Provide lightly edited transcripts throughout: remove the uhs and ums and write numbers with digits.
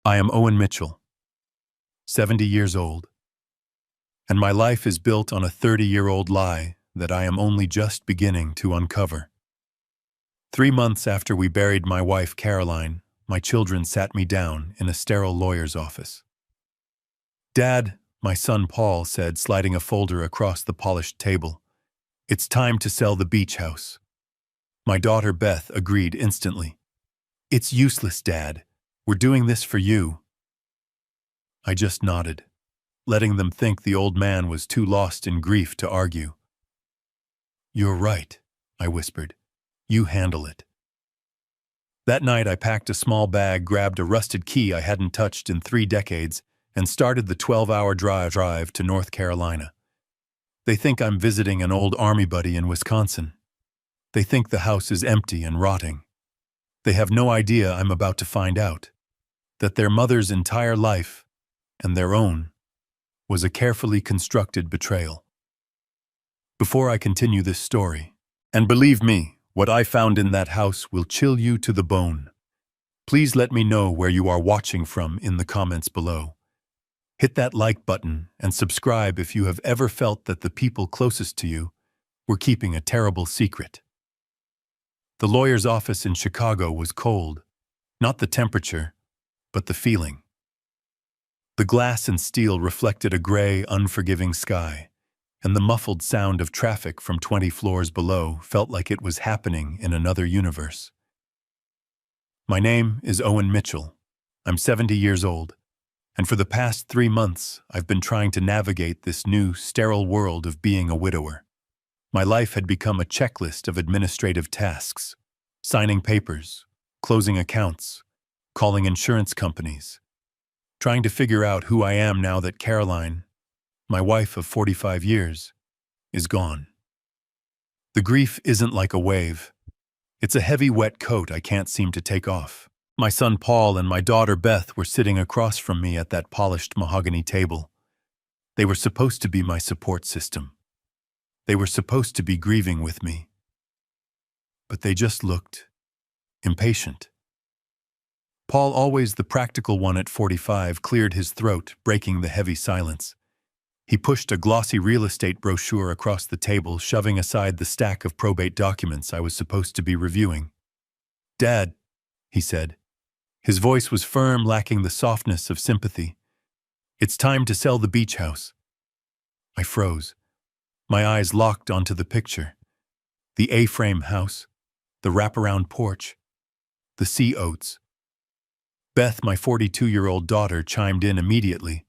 I am Owen Mitchell, 70 years old, and my life is built on a 30-year-old lie that I am only just beginning to uncover. 3 months after we buried my wife, Caroline, my children sat me down in a sterile lawyer's office. "Dad," my son Paul said, sliding a folder across the polished table, "it's time to sell the beach house." My daughter Beth agreed instantly. "It's useless, Dad. We're doing this for you." I just nodded, letting them think the old man was too lost in grief to argue. "You're right," I whispered. "You handle it." That night I packed a small bag, grabbed a rusted key I hadn't touched in 3 decades, and started the 12-hour drive to North Carolina. They think I'm visiting an old army buddy in Wisconsin. They think the house is empty and rotting. They have no idea I'm about to find out that their mother's entire life, and their own, was a carefully constructed betrayal. Before I continue this story, and believe me, what I found in that house will chill you to the bone, please let me know where you are watching from in the comments below. Hit that like button and subscribe if you have ever felt that the people closest to you were keeping a terrible secret. The lawyer's office in Chicago was cold, not the temperature, but the feeling. The glass and steel reflected a gray, unforgiving sky, and the muffled sound of traffic from 20 floors below felt like it was happening in another universe. My name is Owen Mitchell. I'm 70 years old, and for the past 3 months I've been trying to navigate this new, sterile world of being a widower. My life had become a checklist of administrative tasks: signing papers, closing accounts, calling insurance companies, trying to figure out who I am now that Caroline, my wife of 45 years, is gone. The grief isn't like a wave. It's a heavy, wet coat I can't seem to take off. My son Paul and my daughter Beth were sitting across from me at that polished mahogany table. They were supposed to be my support system. They were supposed to be grieving with me. But they just looked impatient. Paul, always the practical one at 45, cleared his throat, breaking the heavy silence. He pushed a glossy real estate brochure across the table, shoving aside the stack of probate documents I was supposed to be reviewing. "Dad," he said. His voice was firm, lacking the softness of sympathy. "It's time to sell the beach house." I froze. My eyes locked onto the picture. The A-frame house, the wraparound porch, the sea oats. Beth, my 42-year-old daughter, chimed in immediately.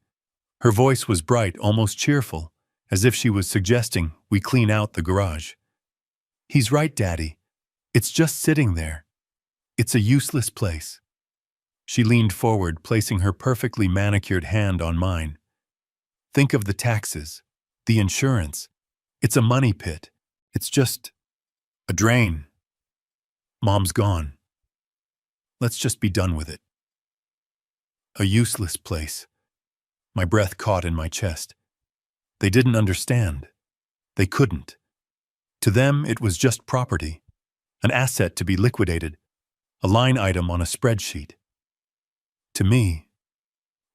Her voice was bright, almost cheerful, as if she was suggesting we clean out the garage. "He's right, Daddy. It's just sitting there. It's a useless place." She leaned forward, placing her perfectly manicured hand on mine. "Think of the taxes, the insurance. It's a money pit. It's just a drain. Mom's gone. Let's just be done with it." A useless place. My breath caught in my chest. They didn't understand. They couldn't. To them, it was just property, an asset to be liquidated, a line item on a spreadsheet. To me,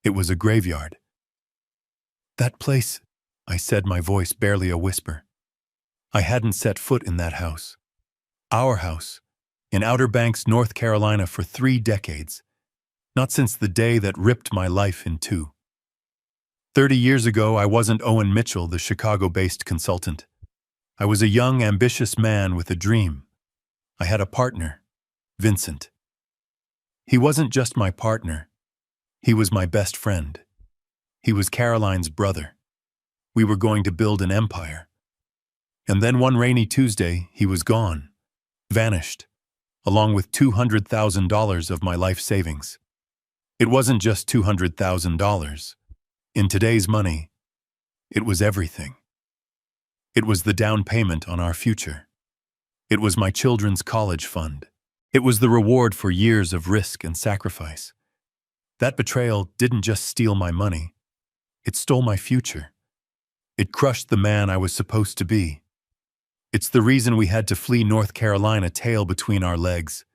it was a graveyard. "That place," I said, my voice barely a whisper. I hadn't set foot in that house. Our house, in Outer Banks, North Carolina, for 3 decades. Not since the day that ripped my life in 2. 30 years ago, I wasn't Owen Mitchell, the Chicago-based consultant. I was a young, ambitious man with a dream. I had a partner, Vincent. He wasn't just my partner. He was my best friend. He was Caroline's brother. We were going to build an empire. And then one rainy Tuesday, he was gone, vanished, along with $200,000 of my life savings. It wasn't just $200,000. In today's money, it was everything. It was the down payment on our future. It was my children's college fund. It was the reward for years of risk and sacrifice. That betrayal didn't just steal my money. It stole my future. It crushed the man I was supposed to be. It's the reason we had to flee North Carolina, tail between our legs.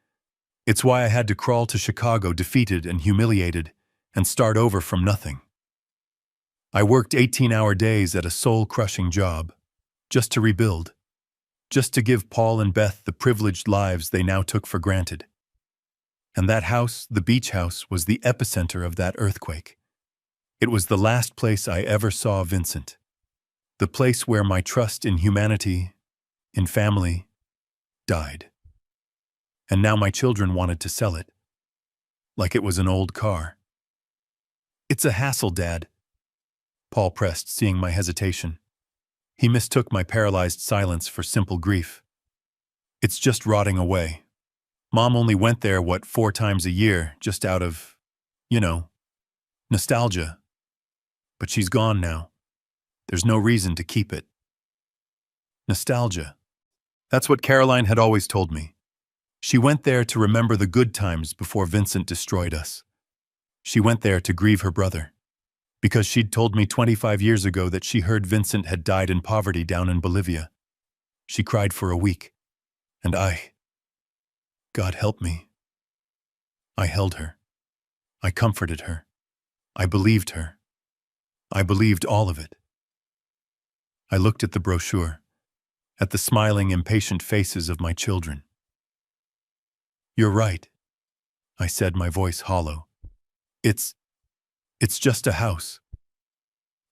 It's why I had to crawl to Chicago, defeated and humiliated, and start over from nothing. I worked 18-hour days at a soul-crushing job, just to rebuild, just to give Paul and Beth the privileged lives they now took for granted. And that house, the beach house, was the epicenter of that earthquake. It was the last place I ever saw Vincent. The place where my trust in humanity, in family, died. And now my children wanted to sell it, like it was an old car. "It's a hassle, Dad," Paul pressed, seeing my hesitation. He mistook my paralyzed silence for simple grief. "It's just rotting away. Mom only went there, 4 times a year, just out of, nostalgia. But she's gone now. There's no reason to keep it." Nostalgia. That's what Caroline had always told me. She went there to remember the good times before Vincent destroyed us. She went there to grieve her brother, because she'd told me 25 years ago that she heard Vincent had died in poverty down in Bolivia. She cried for a week, and God help me. I held her. I comforted her. I believed her. I believed all of it. I looked at the brochure, at the smiling, impatient faces of my children. "You're right," I said, my voice hollow. It's just a house."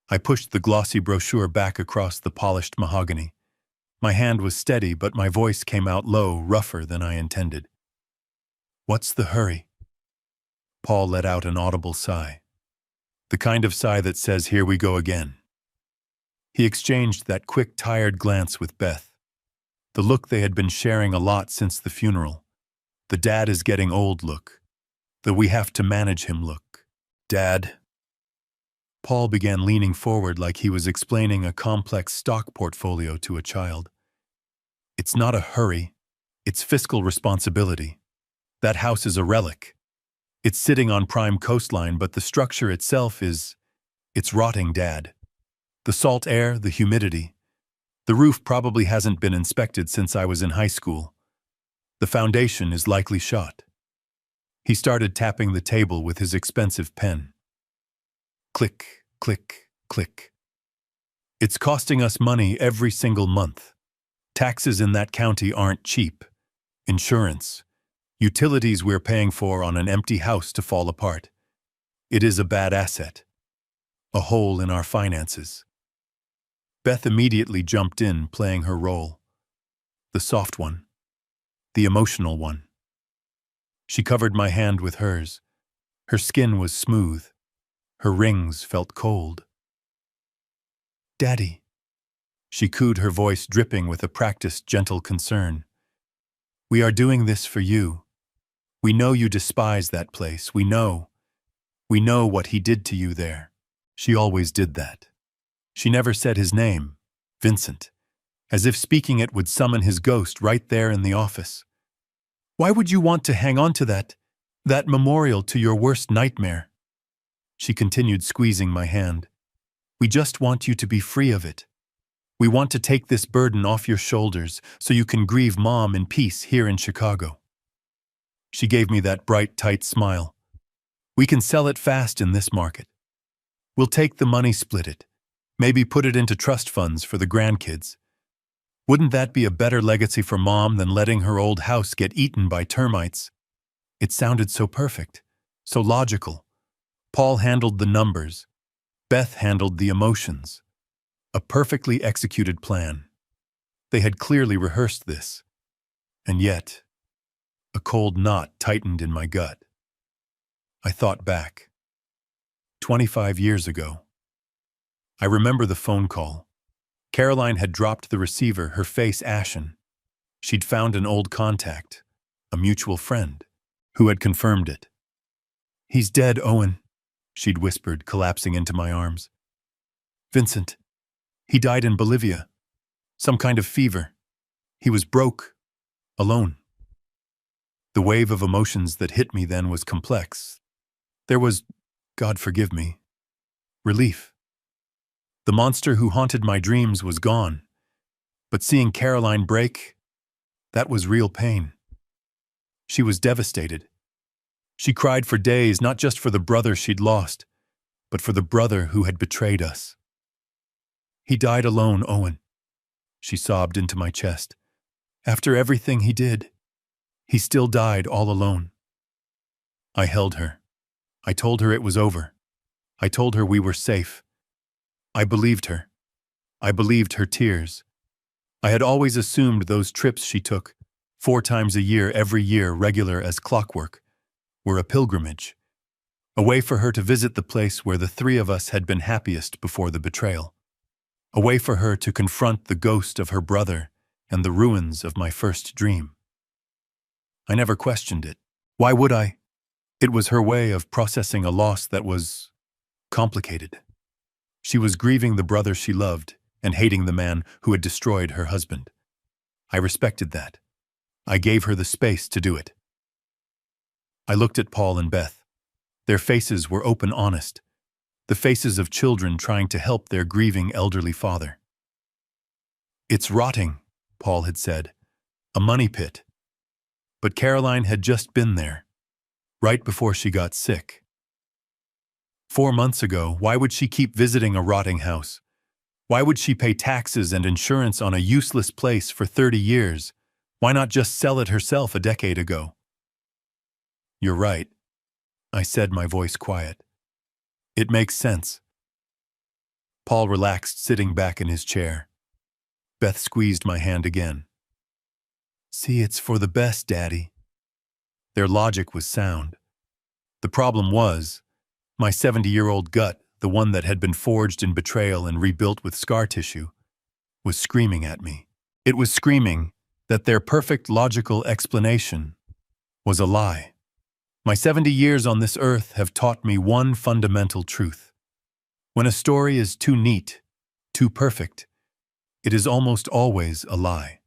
I pushed the glossy brochure back across the polished mahogany. My hand was steady, but my voice came out low, rougher than I intended. "What's the hurry?" Paul let out an audible sigh. The kind of sigh that says, "Here we go again." He exchanged that quick, tired glance with Beth. The look they had been sharing a lot since the funeral. The dad is getting old look. The we have to manage him look. "Dad." Paul began leaning forward like he was explaining a complex stock portfolio to a child. "It's not a hurry. It's fiscal responsibility. That house is a relic. It's sitting on prime coastline, but the structure itself it's rotting, Dad. The salt air, the humidity. The roof probably hasn't been inspected since I was in high school. The foundation is likely shot." He started tapping the table with his expensive pen. Click, click, click. "It's costing us money every single month. Taxes in that county aren't cheap. Insurance. Utilities we're paying for on an empty house to fall apart. It is a bad asset. A hole in our finances." Beth immediately jumped in, playing her role. The soft one. The emotional one. She covered my hand with hers. Her skin was smooth. Her rings felt cold. "Daddy," she cooed, her voice dripping with a practiced, gentle concern. "We are doing this for you. We know you despise that place. We know what he did to you there." She always did that. She never said his name, Vincent, as if speaking it would summon his ghost right there in the office. "Why would you want to hang on to that memorial to your worst nightmare?" She continued, squeezing my hand. "We just want you to be free of it. We want to take this burden off your shoulders so you can grieve Mom in peace here in Chicago." She gave me that bright, tight smile. "We can sell it fast in this market. We'll take the money, split it, maybe put it into trust funds for the grandkids. Wouldn't that be a better legacy for Mom than letting her old house get eaten by termites?" It sounded so perfect, so logical. Paul handled the numbers. Beth handled the emotions. A perfectly executed plan. They had clearly rehearsed this. And yet, a cold knot tightened in my gut. I thought back. 25 years ago. I remember the phone call. Caroline had dropped the receiver, her face ashen. She'd found an old contact, a mutual friend, who had confirmed it. "He's dead, Owen," she'd whispered, collapsing into my arms. "Vincent. He died in Bolivia. Some kind of fever. He was broke. Alone." The wave of emotions that hit me then was complex. There was, God forgive me, relief. The monster who haunted my dreams was gone. But seeing Caroline break, that was real pain. She was devastated. She cried for days, not just for the brother she'd lost, but for the brother who had betrayed us. He died alone, Owen, she sobbed into my chest. After everything he did, he still died all alone. I held her. I told her it was over. I told her we were safe. I believed her. I believed her tears. I had always assumed those trips she took, 4 times a year, every year, regular as clockwork, were a pilgrimage, a way for her to visit the place where the 3 of us had been happiest before the betrayal, a way for her to confront the ghost of her brother and the ruins of my first dream. I never questioned it. Why would I? It was her way of processing a loss that was complicated. She was grieving the brother she loved and hating the man who had destroyed her husband. I respected that. I gave her the space to do it. I looked at Paul and Beth. Their faces were open, honest, the faces of children trying to help their grieving elderly father. "It's rotting," Paul had said, "a money pit." But Caroline had just been there, right before she got sick. 4 months ago, why would she keep visiting a rotting house? Why would she pay taxes and insurance on a useless place for 30 years? Why not just sell it herself a decade ago? "You're right," I said, my voice quiet. "It makes sense." Paul relaxed, sitting back in his chair. Beth squeezed my hand again. "See, it's for the best, Daddy." Their logic was sound. The problem was, my 70-year-old gut, the one that had been forged in betrayal and rebuilt with scar tissue, was screaming at me. It was screaming that their perfect logical explanation was a lie. My 70 years on this earth have taught me one fundamental truth. When a story is too neat, too perfect, it is almost always a lie.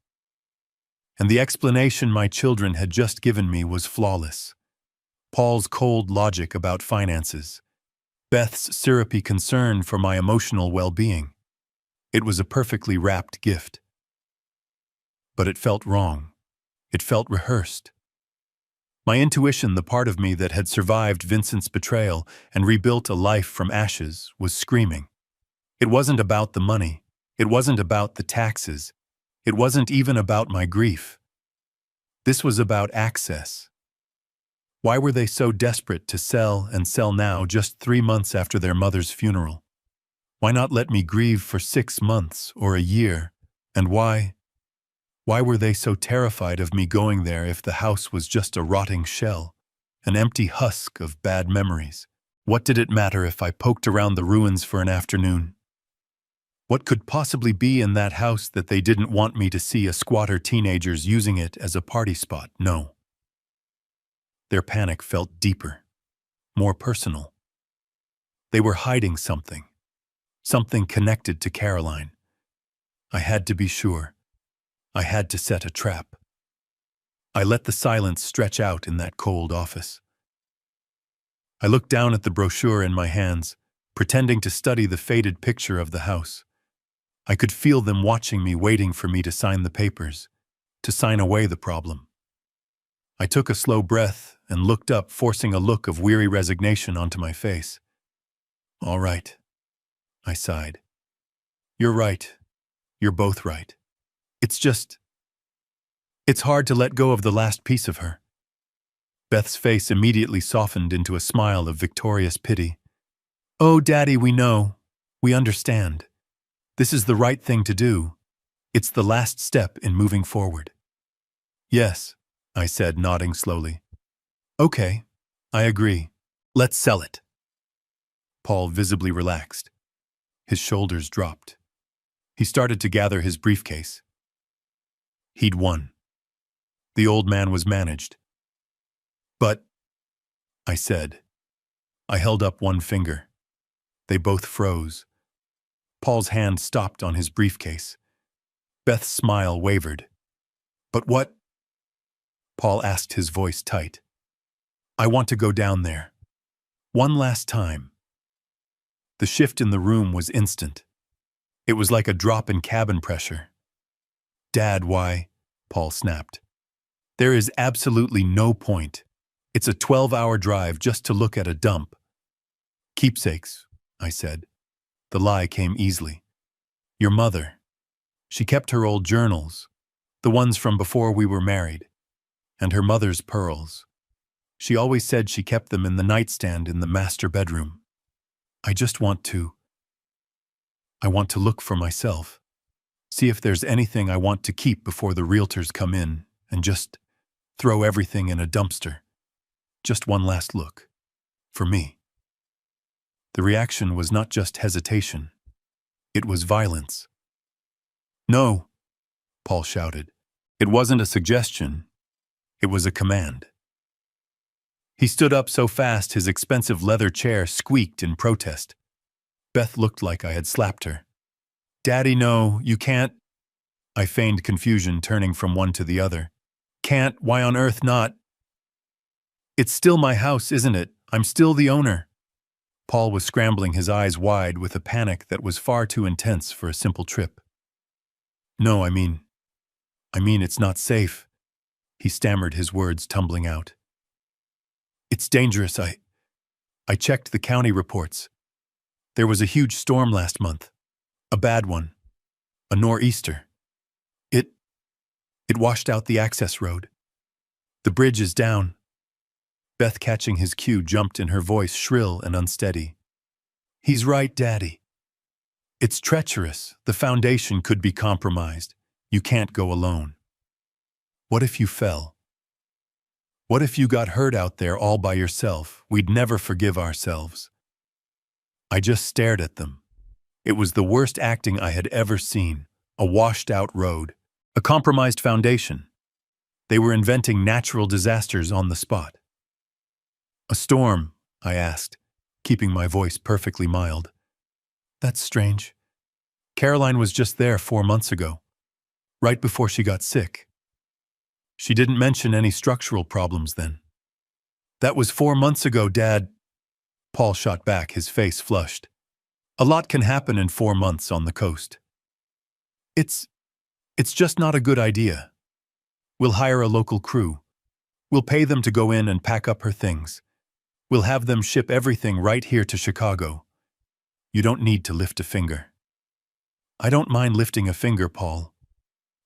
And the explanation my children had just given me was flawless. Paul's cold logic about finances, Beth's syrupy concern for my emotional well-being. It was a perfectly wrapped gift. But it felt wrong. It felt rehearsed. My intuition, the part of me that had survived Vincent's betrayal and rebuilt a life from ashes, was screaming. It wasn't about the money. It wasn't about the taxes. It wasn't even about my grief. This was about access. Why were they so desperate to sell and sell now, just 3 months after their mother's funeral? Why not let me grieve for 6 months or a year? And why were they so terrified of me going there if the house was just a rotting shell, an empty husk of bad memories? What did it matter if I poked around the ruins for an afternoon? What could possibly be in that house that they didn't want me to see? A squatter teenagers using it as a party spot? No. Their panic felt deeper, more personal. They were hiding something connected to Caroline. I had to be sure. I had to set a trap. I let the silence stretch out in that cold office. I looked down at the brochure in my hands, pretending to study the faded picture of the house. I could feel them watching me, waiting for me to sign the papers, to sign away the problem. I took a slow breath and looked up, forcing a look of weary resignation onto my face. "All right," I sighed. "You're right. You're both right. It's hard to let go of the last piece of her." Beth's face immediately softened into a smile of victorious pity. "Oh, Daddy, we know. We understand. This is the right thing to do. It's the last step in moving forward." "Yes," I said, nodding slowly. "Okay, I agree. Let's sell it." Paul visibly relaxed. His shoulders dropped. He started to gather his briefcase. He'd won. The old man was managed. "But," I said. I held up one finger. They both froze. Paul's hand stopped on his briefcase. Beth's smile wavered. "But what?" Paul asked, his voice tight. "I want to go down there. One last time." The shift in the room was instant. It was like a drop in cabin pressure. "Dad, why?" Paul snapped. "There is absolutely no point. It's a 12-hour drive just to look at a dump. Keepsakes, I said. The lie came easily. Your mother. She kept her old journals, the ones from before we were married, and her mother's pearls. She always said she kept them in the nightstand in the master bedroom. I want to look for myself, see if there's anything I want to keep before the realtors come in, and just throw everything in a dumpster. Just one last look. For me. The reaction was not just hesitation. It was violence. No, Paul shouted. It wasn't a suggestion. It was a command. He stood up so fast his expensive leather chair squeaked in protest. Beth looked like I had slapped her. Daddy, no, you can't. I feigned confusion, turning from one to the other. Can't? Why on earth not? It's still my house, isn't it? I'm still the owner. Paul was scrambling, his eyes wide with a panic that was far too intense for a simple trip. No, I mean it's not safe. He stammered, his words tumbling out. It's dangerous. I checked the county reports. There was a huge storm last month. A bad one. A nor'easter. It washed out the access road. The bridge is down. Beth, catching his cue, jumped in, her voice shrill and unsteady. He's right, Daddy. It's treacherous. The foundation could be compromised. You can't go alone. What if you fell? What if you got hurt out there all by yourself? We'd never forgive ourselves. I just stared at them. It was the worst acting I had ever seen. A washed-out road. A compromised foundation. They were inventing natural disasters on the spot. A storm, I asked, keeping my voice perfectly mild. That's strange. Caroline was just there 4 months ago, right before she got sick. She didn't mention any structural problems then. That was 4 months ago, Dad. Paul shot back, his face flushed. A lot can happen in 4 months on the coast. It's just not a good idea. We'll hire a local crew. We'll pay them to go in and pack up her things. We'll have them ship everything right here to Chicago. You don't need to lift a finger. I don't mind lifting a finger, Paul.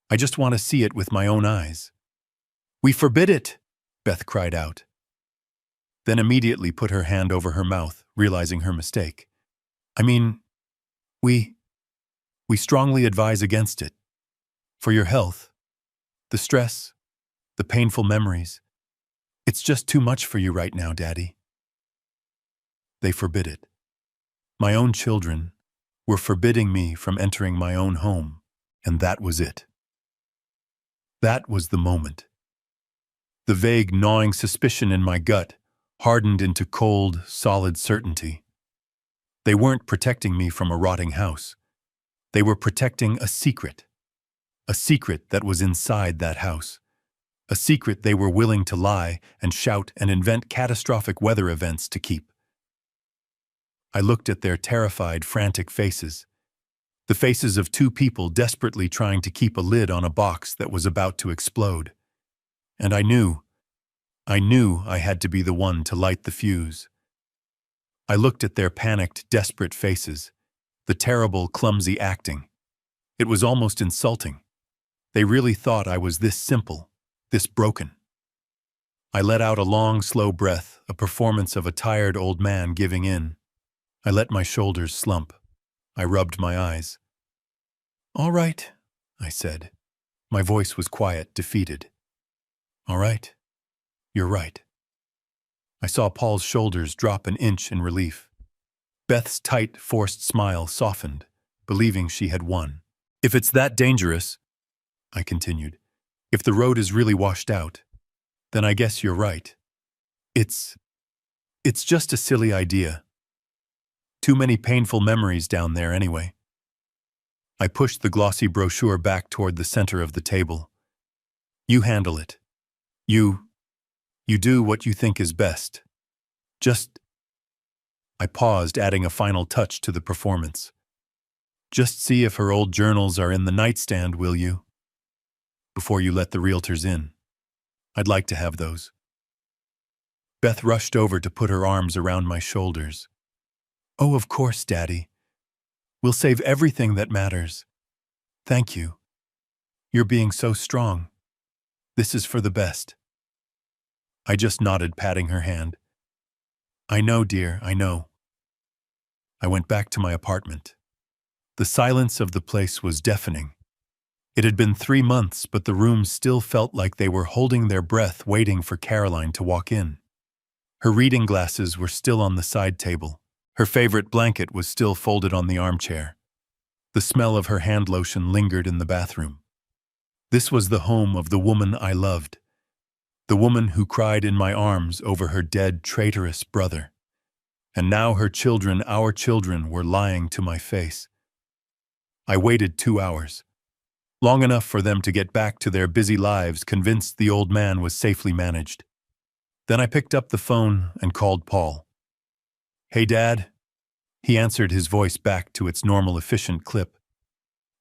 I just want to see it with my own eyes. We forbid it, Beth cried out. Then immediately put her hand over her mouth, realizing her mistake. We strongly advise against it. For your health, the stress, the painful memories. It's just too much for you right now, Daddy. They forbid it. My own children were forbidding me from entering my own home, and that was it. That was the moment. The vague, gnawing suspicion in my gut hardened into cold, solid certainty. They weren't protecting me from a rotting house. They were protecting a secret that was inside that house. A secret they were willing to lie and shout and invent catastrophic weather events to keep. I looked at their terrified, frantic faces. The faces of two people desperately trying to keep a lid on a box that was about to explode. And I knew I had to be the one to light the fuse. I looked at their panicked, desperate faces, the terrible, clumsy acting. It was almost insulting. They really thought I was this simple, this broken. I let out a long, slow breath, a performance of a tired old man giving in. I let my shoulders slump. I rubbed my eyes. All right, I said. My voice was quiet, defeated. All right, you're right. I saw Paul's shoulders drop an inch in relief. Beth's tight, forced smile softened, believing she had won. If it's that dangerous, I continued, if the road is really washed out, then I guess you're right. It's just a silly idea. Too many painful memories down there anyway. I pushed the glossy brochure back toward the center of the table. You handle it. You do what you think is best. I paused, adding a final touch to the performance. Just see if her old journals are in the nightstand, will you? Before you let the realtors in. I'd like to have those. Beth rushed over to put her arms around my shoulders. "Oh, of course, Daddy. We'll save everything that matters. Thank you. You're being so strong. This is for the best." I just nodded, patting her hand. "I know, dear, I know." I went back to my apartment. The silence of the place was deafening. It had been 3 months, but the rooms still felt like they were holding their breath, waiting for Caroline to walk in. Her reading glasses were still on the side table. Her favorite blanket was still folded on the armchair. The smell of her hand lotion lingered in the bathroom. This was the home of the woman I loved, the woman who cried in my arms over her dead, traitorous brother. And now her children, our children, were lying to my face. I waited 2 hours, long enough for them to get back to their busy lives, convinced the old man was safely managed. Then I picked up the phone and called Paul. "Hey, Dad." He answered, his voice back to its normal, efficient clip.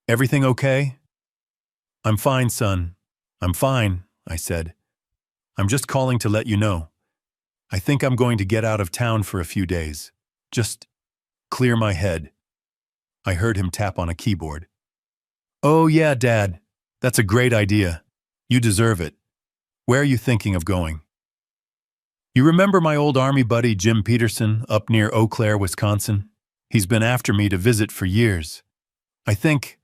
"Everything okay?" "I'm fine, son. I'm fine," I said. "I'm just calling to let you know. I think I'm going to get out of town for a few days. Just clear my head." I heard him tap on a keyboard. "Oh yeah, Dad. That's a great idea. You deserve it. Where are you thinking of going?" "You remember my old army buddy Jim Peterson up near Eau Claire, Wisconsin? He's been after me to visit for years. I think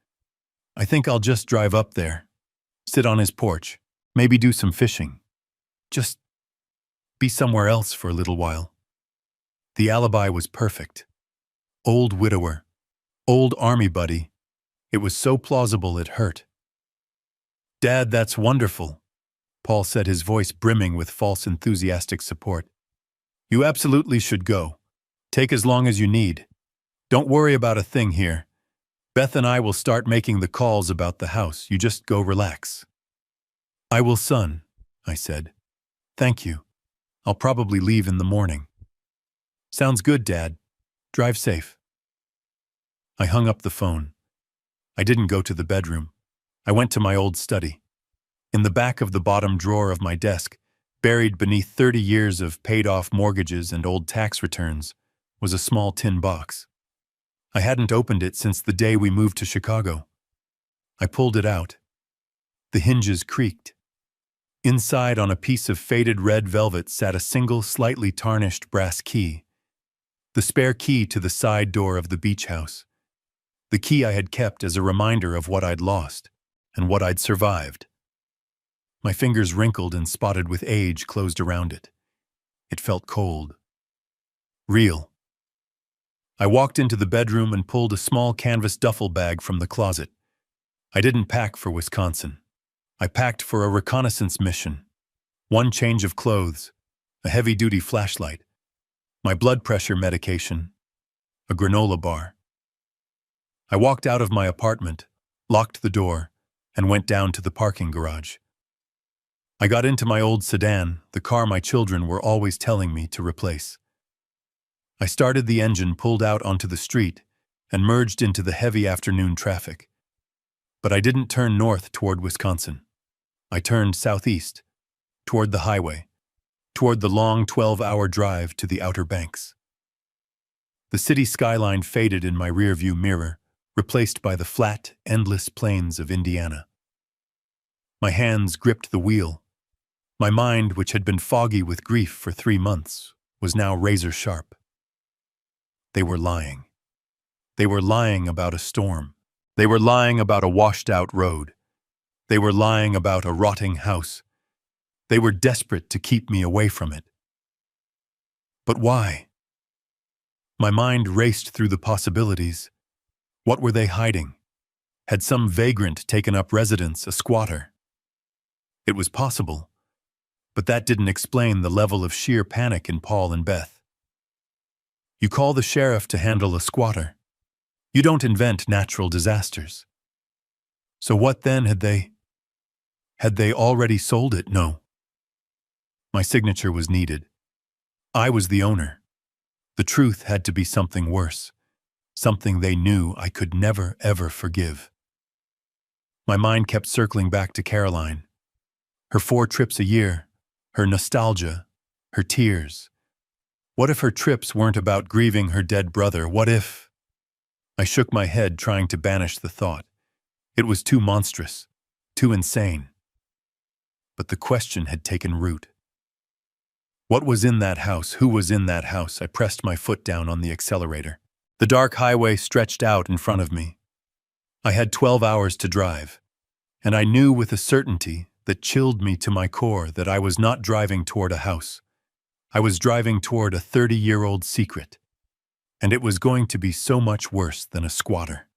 I'll just drive up there, sit on his porch, maybe do some fishing. Just be somewhere else for a little while." The alibi was perfect. Old widower, old army buddy. It was so plausible it hurt. "Dad, that's wonderful," Paul said, his voice brimming with false enthusiastic support. "You absolutely should go. Take as long as you need. Don't worry about a thing here. Beth and I will start making the calls about the house. You just go relax." "I will, son," I said. "Thank you. I'll probably leave in the morning." "Sounds good, Dad. Drive safe." I hung up the phone. I didn't go to the bedroom. I went to my old study. In the back of the bottom drawer of my desk, buried beneath 30 years of paid-off mortgages and old tax returns, was a small tin box. I hadn't opened it since the day we moved to Chicago. I pulled it out. The hinges creaked. Inside, on a piece of faded red velvet, sat a single, slightly tarnished brass key. The spare key to the side door of the beach house. The key I had kept as a reminder of what I'd lost and what I'd survived. My fingers, wrinkled and spotted with age, closed around it. It felt cold. Real. I walked into the bedroom and pulled a small canvas duffel bag from the closet. I didn't pack for Wisconsin. I packed for a reconnaissance mission. 1 change of clothes, a heavy-duty flashlight, my blood pressure medication, a granola bar. I walked out of my apartment, locked the door, and went down to the parking garage. I got into my old sedan, the car my children were always telling me to replace. I started the engine, pulled out onto the street, and merged into the heavy afternoon traffic. But I didn't turn north toward Wisconsin. I turned southeast, toward the highway, toward the long 12-hour drive to the Outer Banks. The city skyline faded in my rearview mirror, replaced by the flat, endless plains of Indiana. My hands gripped the wheel. My mind, which had been foggy with grief for 3 months, was now razor sharp. They were lying. They were lying about a storm. They were lying about a washed-out road. They were lying about a rotting house. They were desperate to keep me away from it. But why? My mind raced through the possibilities. What were they hiding? Had some vagrant taken up residence, a squatter? It was possible, but that didn't explain the level of sheer panic in Paul and Beth. You call the sheriff to handle a squatter. You don't invent natural disasters. So what then? Had they already sold it? No. My signature was needed. I was the owner. The truth had to be something worse, something they knew I could never, ever forgive. My mind kept circling back to Caroline. Her 4 trips a year, her nostalgia, her tears. What if her trips weren't about grieving her dead brother? What if— I shook my head, trying to banish the thought. It was too monstrous, too insane. But the question had taken root. What was in that house? Who was in that house? I pressed my foot down on the accelerator. The dark highway stretched out in front of me. I had 12 hours to drive, and I knew with a certainty that chilled me to my core that I was not driving toward a house. I was driving toward a 30-year-old secret, and it was going to be so much worse than a squatter.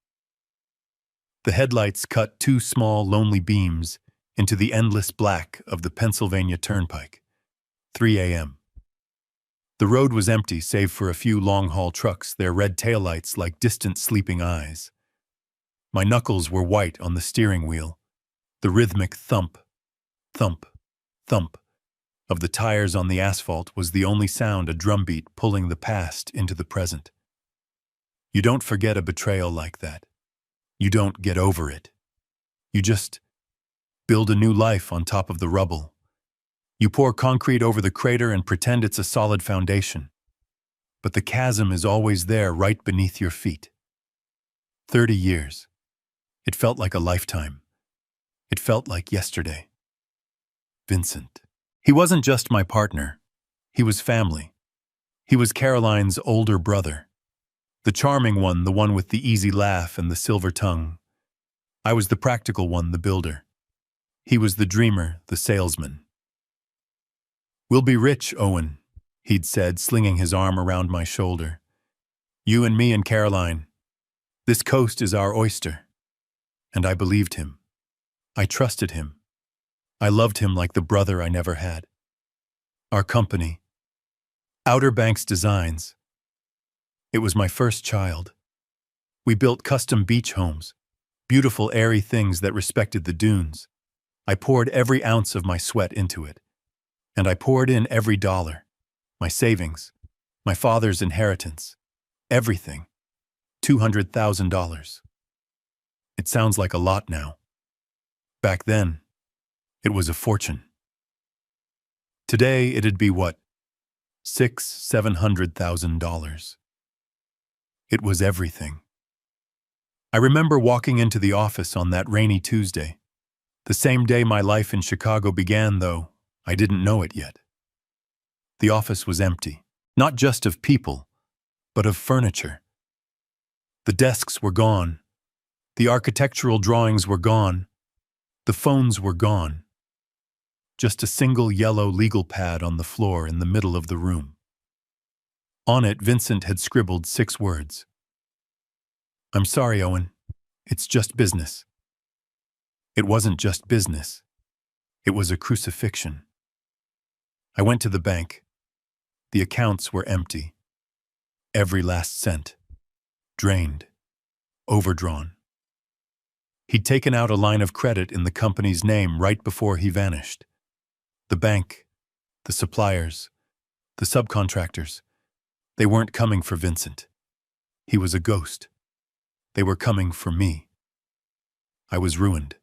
The headlights cut two small, lonely beams into the endless black of the Pennsylvania Turnpike. 3 a.m. The road was empty save for a few long-haul trucks, their red taillights like distant sleeping eyes. My knuckles were white on the steering wheel. The rhythmic thump, thump, thump of the tires on the asphalt was the only sound, a drumbeat pulling the past into the present. You don't forget a betrayal like that. You don't get over it. You just build a new life on top of the rubble. You pour concrete over the crater and pretend it's a solid foundation. But the chasm is always there, right beneath your feet. 30 years. It felt like a lifetime. It felt like yesterday. Vincent. He wasn't just my partner. He was family. He was Caroline's older brother. The charming one, the one with the easy laugh and the silver tongue. I was the practical one, the builder. He was the dreamer, the salesman. "We'll be rich, Owen," he'd said, slinging his arm around my shoulder. "You and me and Caroline. This coast is our oyster." And I believed him. I trusted him. I loved him like the brother I never had. Our company, Outer Banks Designs. It was my first child. We built custom beach homes, beautiful airy things that respected the dunes. I poured every ounce of my sweat into it. And I poured in every dollar, my savings, my father's inheritance, everything, $200,000. It sounds like a lot now. Back then, it was a fortune. Today, it'd be what? $600,000-700,000. It was everything. I remember walking into the office on that rainy Tuesday. The same day my life in Chicago began, though I didn't know it yet. The office was empty, not just of people, but of furniture. The desks were gone. The architectural drawings were gone. The phones were gone. Just a single yellow legal pad on the floor in the middle of the room. On it, Vincent had scribbled 6 words. "I'm sorry, Owen. It's just business." It wasn't just business. It was a crucifixion. I went to the bank. The accounts were empty. Every last cent. Drained. Overdrawn. He'd taken out a line of credit in the company's name right before he vanished. The bank, the suppliers, the subcontractors, they weren't coming for Vincent. He was a ghost. They were coming for me. I was ruined.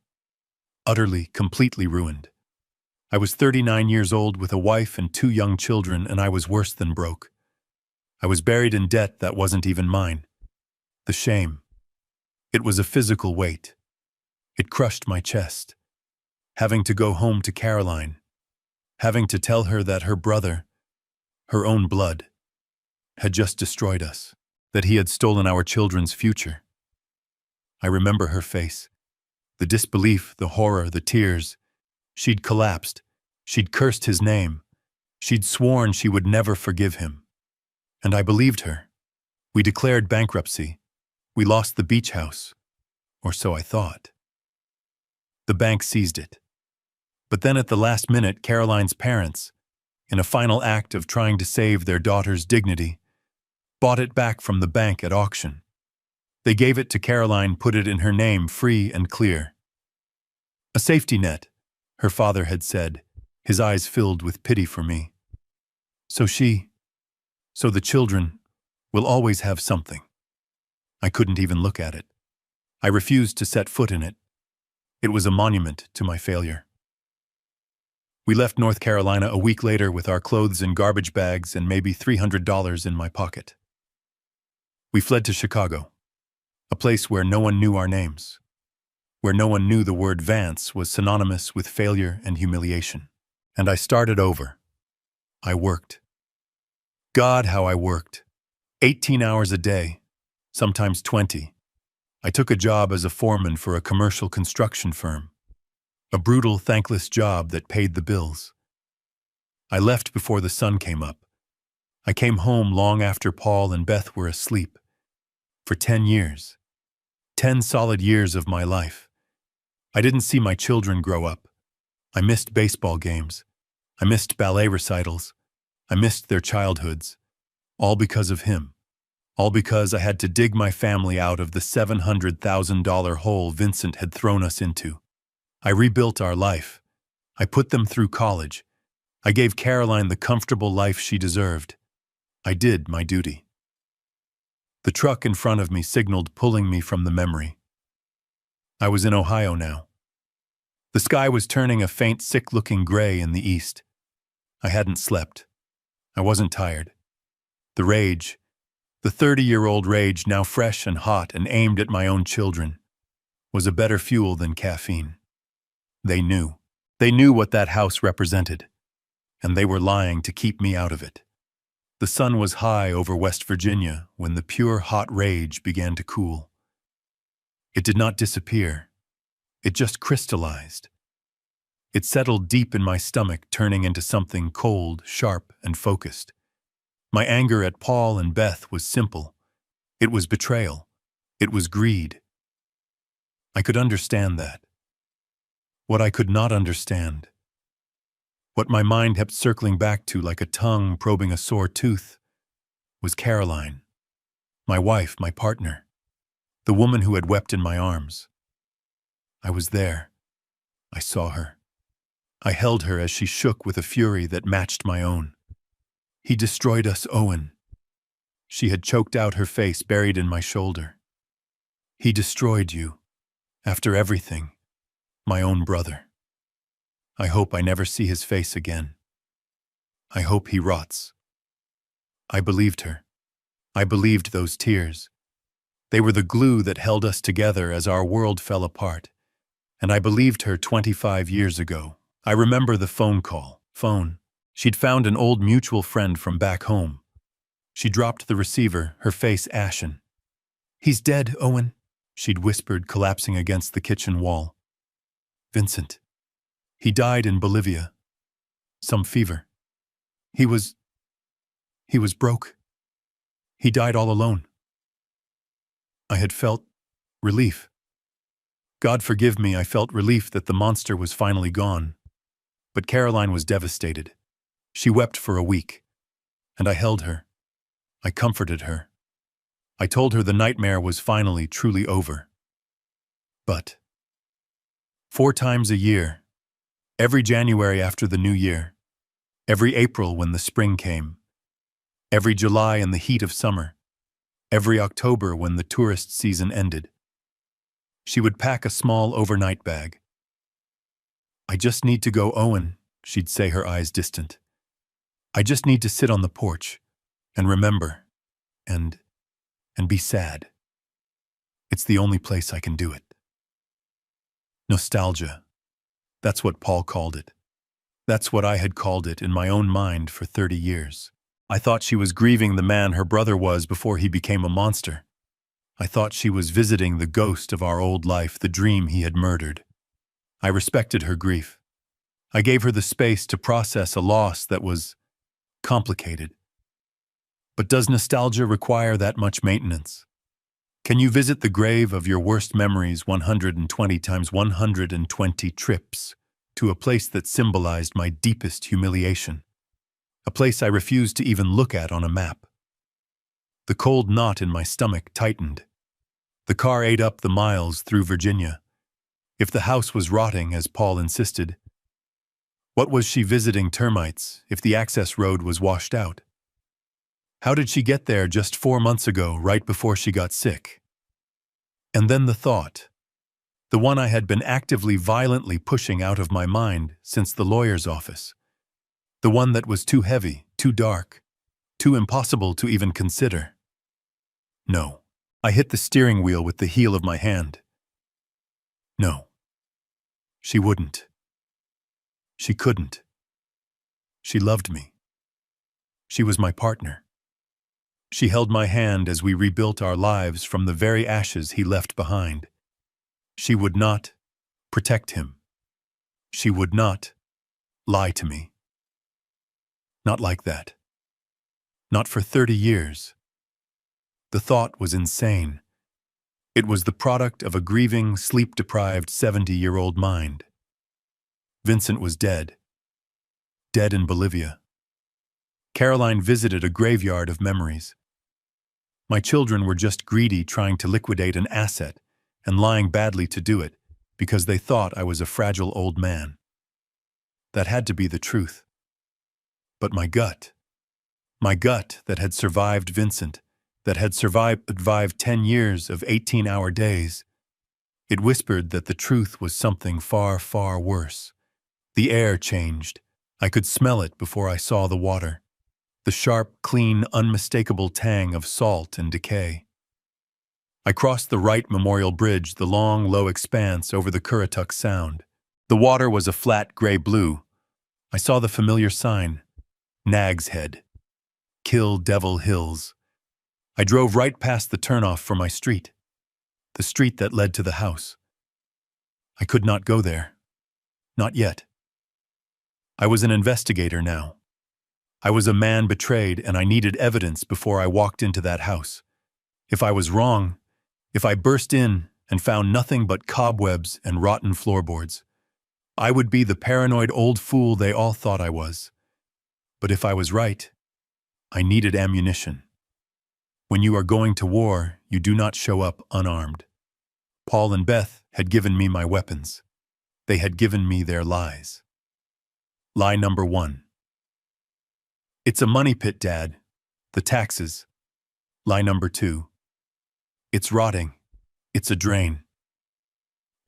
Utterly, completely ruined. I was 39 years old with a wife and 2 young children, and I was worse than broke. I was buried in debt that wasn't even mine. The shame. It was a physical weight. It crushed my chest. Having to go home to Caroline. Having to tell her that her brother, her own blood, had just destroyed us. That he had stolen our children's future. I remember her face. The disbelief, the horror, the tears. She'd collapsed. She'd cursed his name. She'd sworn she would never forgive him. And I believed her. We declared bankruptcy. We lost the beach house. Or so I thought. The bank seized it. But then at the last minute, Caroline's parents, in a final act of trying to save their daughter's dignity, bought it back from the bank at auction. They gave it to Caroline, put it in her name, free and clear. A safety net, her father had said, his eyes filled with pity for me. So the children, will always have something. I couldn't even look at it. I refused to set foot in it. It was a monument to my failure. We left North Carolina a week later with our clothes in garbage bags and maybe $300 in my pocket. We fled to Chicago, a place where no one knew our names, where no one knew the word Vance was synonymous with failure and humiliation. And I started over. I worked. God, how I worked. 18 hours a day, sometimes 20. I took a job as a foreman for a commercial construction firm. A brutal, thankless job that paid the bills. I left before the sun came up. I came home long after Paul and Beth were asleep. For 10 years. 10 solid years of my life. I didn't see my children grow up. I missed baseball games. I missed ballet recitals. I missed their childhoods. All because of him. All because I had to dig my family out of the $700,000 hole Vincent had thrown us into. I rebuilt our life. I put them through college. I gave Caroline the comfortable life she deserved. I did my duty. The truck in front of me signaled, pulling me from the memory. I was in Ohio now. The sky was turning a faint, sick-looking gray in the east. I hadn't slept. I wasn't tired. The rage, the 30-year-old rage, now fresh and hot and aimed at my own children, was a better fuel than caffeine. They knew. They knew what that house represented, and they were lying to keep me out of it. The sun was high over West Virginia when the pure hot rage began to cool. It did not disappear. It just crystallized. It settled deep in my stomach, turning into something cold, sharp, and focused. My anger at Paul and Beth was simple. It was betrayal. It was greed. I could understand that. What I could not understand, what my mind kept circling back to like a tongue probing a sore tooth, was Caroline, my wife, my partner, the woman who had wept in my arms. I was there. I saw her. I held her as she shook with a fury that matched my own. He destroyed us, Owen. She had choked out her face, buried in my shoulder. He destroyed you. After everything, my own brother. I hope I never see his face again. I hope he rots. I believed her. I believed those tears. They were the glue that held us together as our world fell apart. And I believed her 25 years ago. I remember the phone call. Phone. She'd found an old mutual friend from back home. She dropped the receiver, her face ashen. "He's dead, Owen," she'd whispered, collapsing against the kitchen wall. "Vincent. He died in Bolivia. Some fever. He was broke. He died all alone." I had felt relief. God forgive me, I felt relief that the monster was finally gone. But Caroline was devastated. She wept for a week, and I held her. I comforted her. I told her the nightmare was finally, truly over. But 4 times a year, every January after the new year, every April when the spring came, every July in the heat of summer, every October when the tourist season ended, she would pack a small overnight bag. "I just need to go, Owen," she'd say, her eyes distant. "I just need to sit on the porch and remember and be sad. It's the only place I can do it." Nostalgia. That's what Paul called it. That's what I had called it in my own mind for 30 years. I thought she was grieving the man her brother was before he became a monster. I thought she was visiting the ghost of our old life, the dream he had murdered. I respected her grief. I gave her the space to process a loss that was complicated. But does nostalgia require that much maintenance? Can you visit the grave of your worst memories 120 times 120 trips to a place that symbolized my deepest humiliation? A place I refused to even look at on a map. The cold knot in my stomach tightened. The car ate up the miles through Virginia. If the house was rotting, as Paul insisted, what was she visiting termites if the access road was washed out? How did she get there just 4 months ago, right before she got sick? And then the thought, The one I had been actively violently pushing out of my mind since the lawyer's office. The one that was too heavy, too dark, too impossible to even consider. No. I hit the steering wheel with the heel of my hand. No. She wouldn't. She couldn't. She loved me. She was my partner. She held my hand as we rebuilt our lives from the very ashes he left behind. She would not protect him. She would not lie to me. Not like that. Not for 30 years. The thought was insane. It was the product of a grieving, sleep-deprived 70-year-old mind. Vincent was dead. Dead in Bolivia. Caroline visited a graveyard of memories. My children were just greedy, trying to liquidate an asset and lying badly to do it because they thought I was a fragile old man. That had to be the truth. But my gut that had survived Vincent, that had survived 10 years of 18-hour days, it whispered that the truth was something far, far worse. The air changed. I could smell it before I saw the water. The sharp, clean, unmistakable tang of salt and decay. I crossed the Wright Memorial Bridge, the long, low expanse over the Currituck Sound. The water was a flat gray-blue. I saw the familiar sign, Nag's Head, Kill Devil Hills. I drove right past the turnoff for my street, the street that led to the house. I could not go there. Not yet. I was an investigator now. I was a man betrayed, and I needed evidence before I walked into that house. If I was wrong, if I burst in and found nothing but cobwebs and rotten floorboards, I would be the paranoid old fool they all thought I was. But if I was right, I needed ammunition. When you are going to war, you do not show up unarmed. Paul and Beth had given me my weapons. They had given me their lies. Lie number 1. It's a money pit, Dad. The taxes. Lie number 2. It's rotting. It's a drain.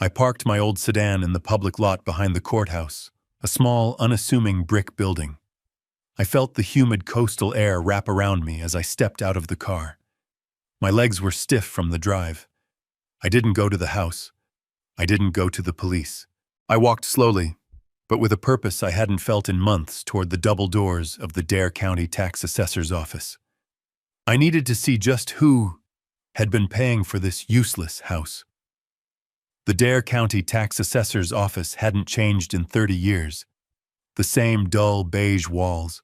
I parked my old sedan in the public lot behind the courthouse, a small, unassuming brick building. I felt the humid coastal air wrap around me as I stepped out of the car. My legs were stiff from the drive. I didn't go to the house. I didn't go to the police. I walked slowly, but with a purpose I hadn't felt in months, toward the double doors of the Dare County Tax Assessor's office. I needed to see just who had been paying for this useless house. The Dare County Tax Assessor's office hadn't changed in 30 years. The same dull beige walls,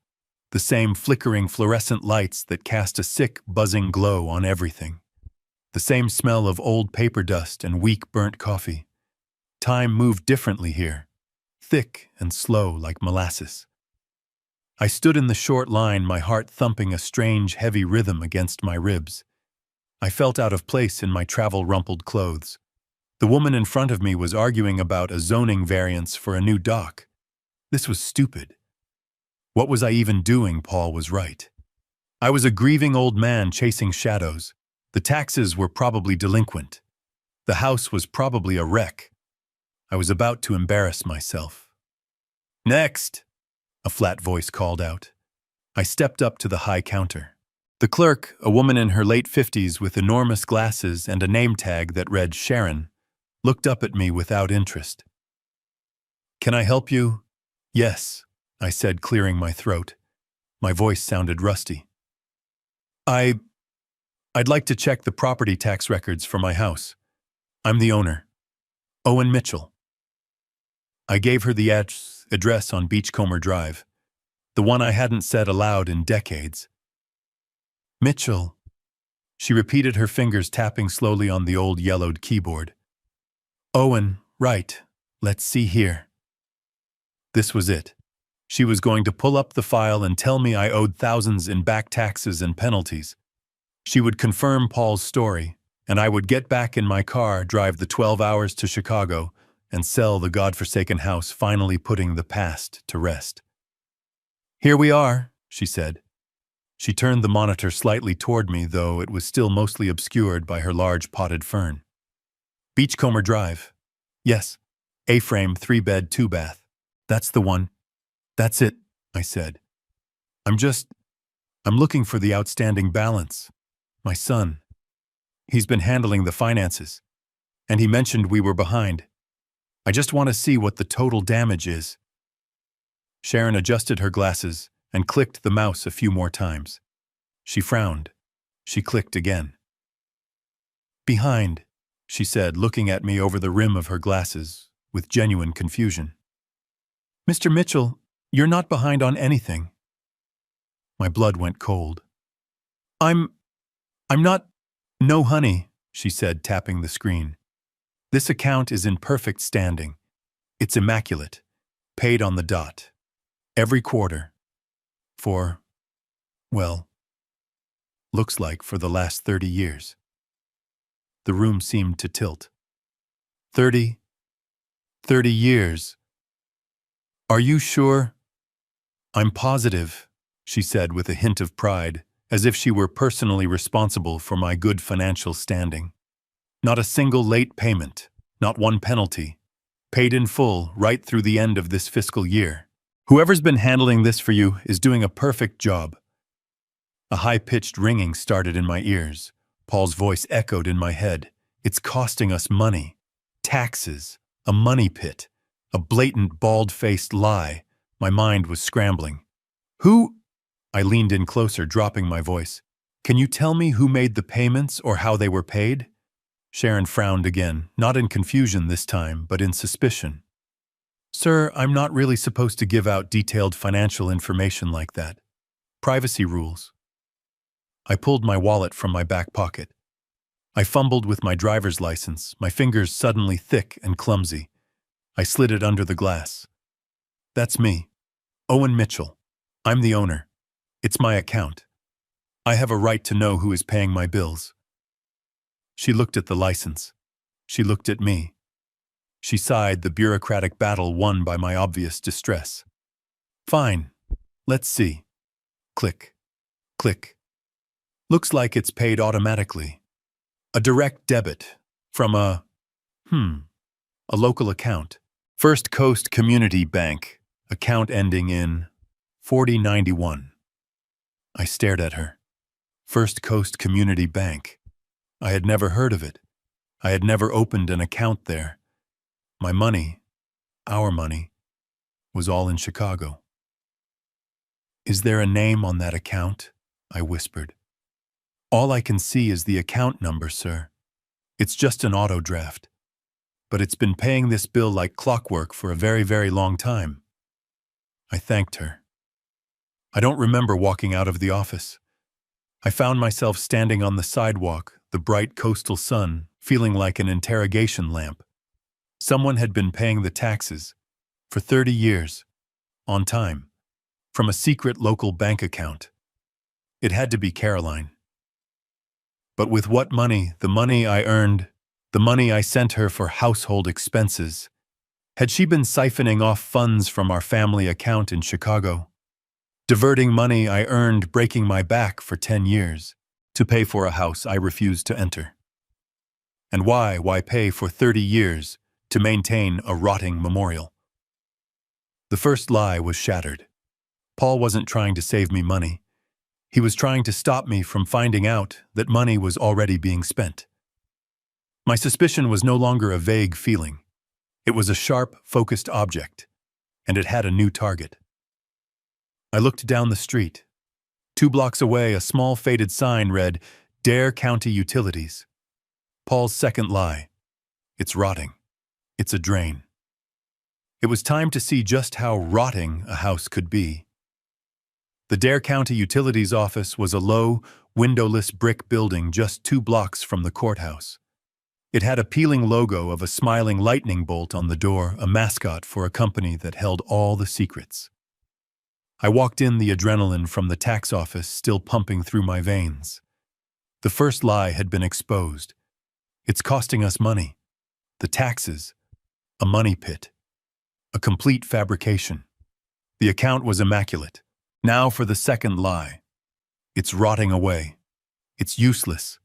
the same flickering fluorescent lights that cast a sick, buzzing glow on everything. The same smell of old paper dust and weak burnt coffee. Time moved differently here, thick and slow like molasses. I stood in the short line, my heart thumping a strange, heavy rhythm against my ribs. I felt out of place in my travel-rumpled clothes. The woman in front of me was arguing about a zoning variance for a new dock. This was stupid. What was I even doing? Paul was right. I was a grieving old man chasing shadows. The taxes were probably delinquent. The house was probably a wreck. I was about to embarrass myself. Next, a flat voice called out. I stepped up to the high counter. The clerk, a woman in her late 50s with enormous glasses and a name tag that read Sharon, looked up at me without interest. Can I help you? Yes, I said, clearing my throat. My voice sounded rusty. I'd like to check the property tax records for my house. I'm the owner. Owen Mitchell. I gave her the address on Beachcomber Drive, the one I hadn't said aloud in decades. Mitchell. She repeated, her fingers tapping slowly on the old yellowed keyboard. Owen, right. Let's see here. This was it. She was going to pull up the file and tell me I owed thousands in back taxes and penalties. She would confirm Paul's story, and I would get back in my car, drive the 12 hours to Chicago, and sell the godforsaken house, finally putting the past to rest. Here we are, she said. She turned the monitor slightly toward me, though it was still mostly obscured by her large potted fern. Beachcomber Drive. Yes. A-frame, 3-bed, 2-bath. That's the one. That's it, I said. I'm looking for the outstanding balance. My son. He's been handling the finances, and he mentioned we were behind. I just want to see what the total damage is. Sharon adjusted her glasses and clicked the mouse a few more times. She frowned. She clicked again. Behind, she said, looking at me over the rim of her glasses with genuine confusion. Mr. Mitchell, you're not behind on anything. My blood went cold. I'm not. No, honey, she said, tapping the screen. This account is in perfect standing. It's immaculate. Paid on the dot. Every quarter. For, well, looks like for the last 30 years. The room seemed to tilt. 30 years. Are you sure? I'm positive, she said with a hint of pride, as if she were personally responsible for my good financial standing. Not a single late payment, not one penalty. Paid in full right through the end of this fiscal year. Whoever's been handling this for you is doing a perfect job. A high-pitched ringing started in my ears. Paul's voice echoed in my head. It's costing us money. Taxes. A money pit. A blatant, bald-faced lie. My mind was scrambling. Who? I leaned in closer, dropping my voice. Can you tell me who made the payments or how they were paid? Sharon frowned again, not in confusion this time, but in suspicion. Sir, I'm not really supposed to give out detailed financial information like that. Privacy rules. I pulled my wallet from my back pocket. I fumbled with my driver's license, my fingers suddenly thick and clumsy. I slid it under the glass. That's me. Owen Mitchell. I'm the owner. It's my account. I have a right to know who is paying my bills. She looked at the license. She looked at me. She sighed, the bureaucratic battle won by my obvious distress. Fine. Let's see. Click. Click. Looks like it's paid automatically. A direct debit from a local account. First Coast Community Bank, account ending in 4091. I stared at her. First Coast Community Bank. I had never heard of it. I had never opened an account there. My money, our money, was all in Chicago. Is there a name on that account? I whispered. All I can see is the account number, sir. It's just an auto draft. But it's been paying this bill like clockwork for a very, very long time. I thanked her. I don't remember walking out of the office. I found myself standing on the sidewalk, the bright coastal sun, feeling like an interrogation lamp. Someone had been paying the taxes, for 30 years, on time, from a secret local bank account. It had to be Caroline. But with what money, the money I earned, the money I sent her for household expenses, had she been siphoning off funds from our family account in Chicago? Diverting money I earned breaking my back for 10 years to pay for a house I refused to enter. And why pay for 30 years to maintain a rotting memorial? The first lie was shattered. Paul wasn't trying to save me money. He was trying to stop me from finding out that money was already being spent. My suspicion was no longer a vague feeling. It was a sharp, focused object, and it had a new target. I looked down the street. 2 blocks away, a small faded sign read, Dare County Utilities. Paul's second lie. It's rotting. It's a drain. It was time to see just how rotting a house could be. The Dare County Utilities office was a low, windowless brick building just 2 blocks from the courthouse. It had a peeling logo of a smiling lightning bolt on the door, a mascot for a company that held all the secrets. I walked in, the adrenaline from the tax office still pumping through my veins. The first lie had been exposed. It's costing us money. The taxes. A money pit. A complete fabrication. The account was immaculate. Now for the second lie. It's rotting away. It's useless.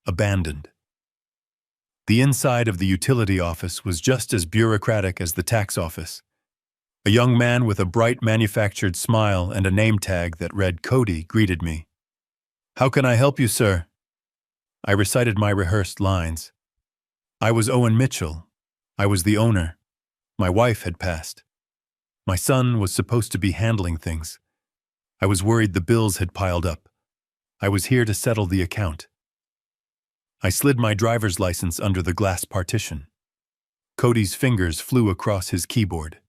Abandoned. The inside of the utility office was just as bureaucratic as the tax office. A young man with a bright manufactured smile and a name tag that read Cody greeted me. "How can I help you, sir?" I recited my rehearsed lines. I was Owen Mitchell. I was the owner. My wife had passed. My son was supposed to be handling things. I was worried the bills had piled up. I was here to settle the account. I slid my driver's license under the glass partition. Cody's fingers flew across his keyboard.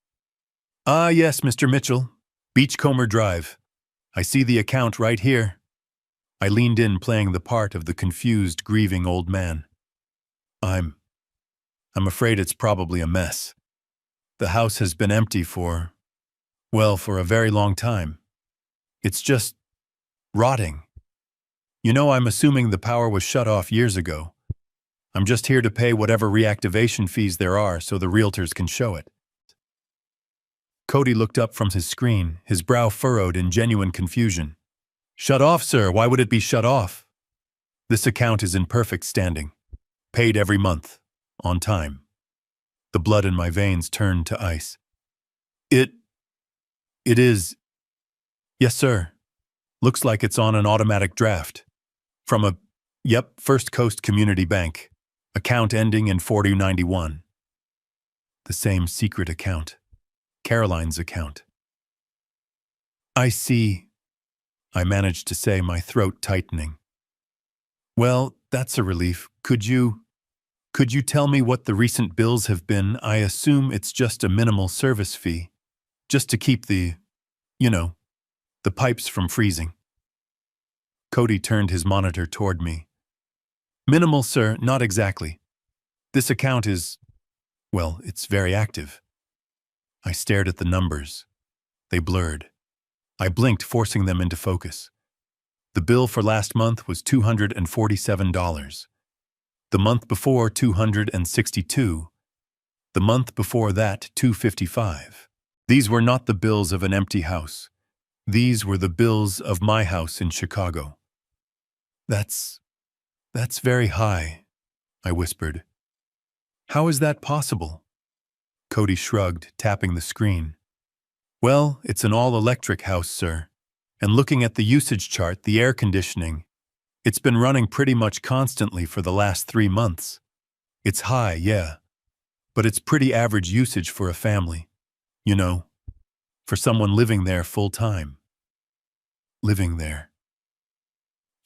"Ah, yes, Mr. Mitchell. Beachcomber Drive. I see the account right here." I leaned in, playing the part of the confused, grieving old man. I'm afraid it's probably a mess. The house has been empty for a very long time. It's just rotting. You know, I'm assuming the power was shut off years ago. I'm just here to pay whatever reactivation fees there are so the realtors can show it." Cody looked up from his screen, his brow furrowed in genuine confusion. "Shut off, sir? Why would it be shut off? This account is in perfect standing. Paid every month. On time." The blood in my veins turned to ice. It is. Yes, sir. Looks like it's on an automatic draft. From First Coast Community Bank. Account ending in 4091. The same secret account. Caroline's account. "I see," I managed to say, my throat tightening. "Well, that's a relief. Could you tell me what the recent bills have been? I assume it's just a minimal service fee, just to keep the pipes from freezing." Cody turned his monitor toward me. "Minimal, sir, not exactly. This account is, it's very active." I stared at the numbers. They blurred. I blinked, forcing them into focus. The bill for last month was $247. The month before, $262. The month before that, $255. These were not the bills of an empty house. These were the bills of my house in Chicago. That's very high," I whispered. "How is that possible?" Cody shrugged, tapping the screen. "Well, it's an all-electric house, sir. And looking at the usage chart, the air conditioning, it's been running pretty much constantly for the last 3 months. It's high, yeah, but it's pretty average usage for a family. For someone living there full-time." Living there.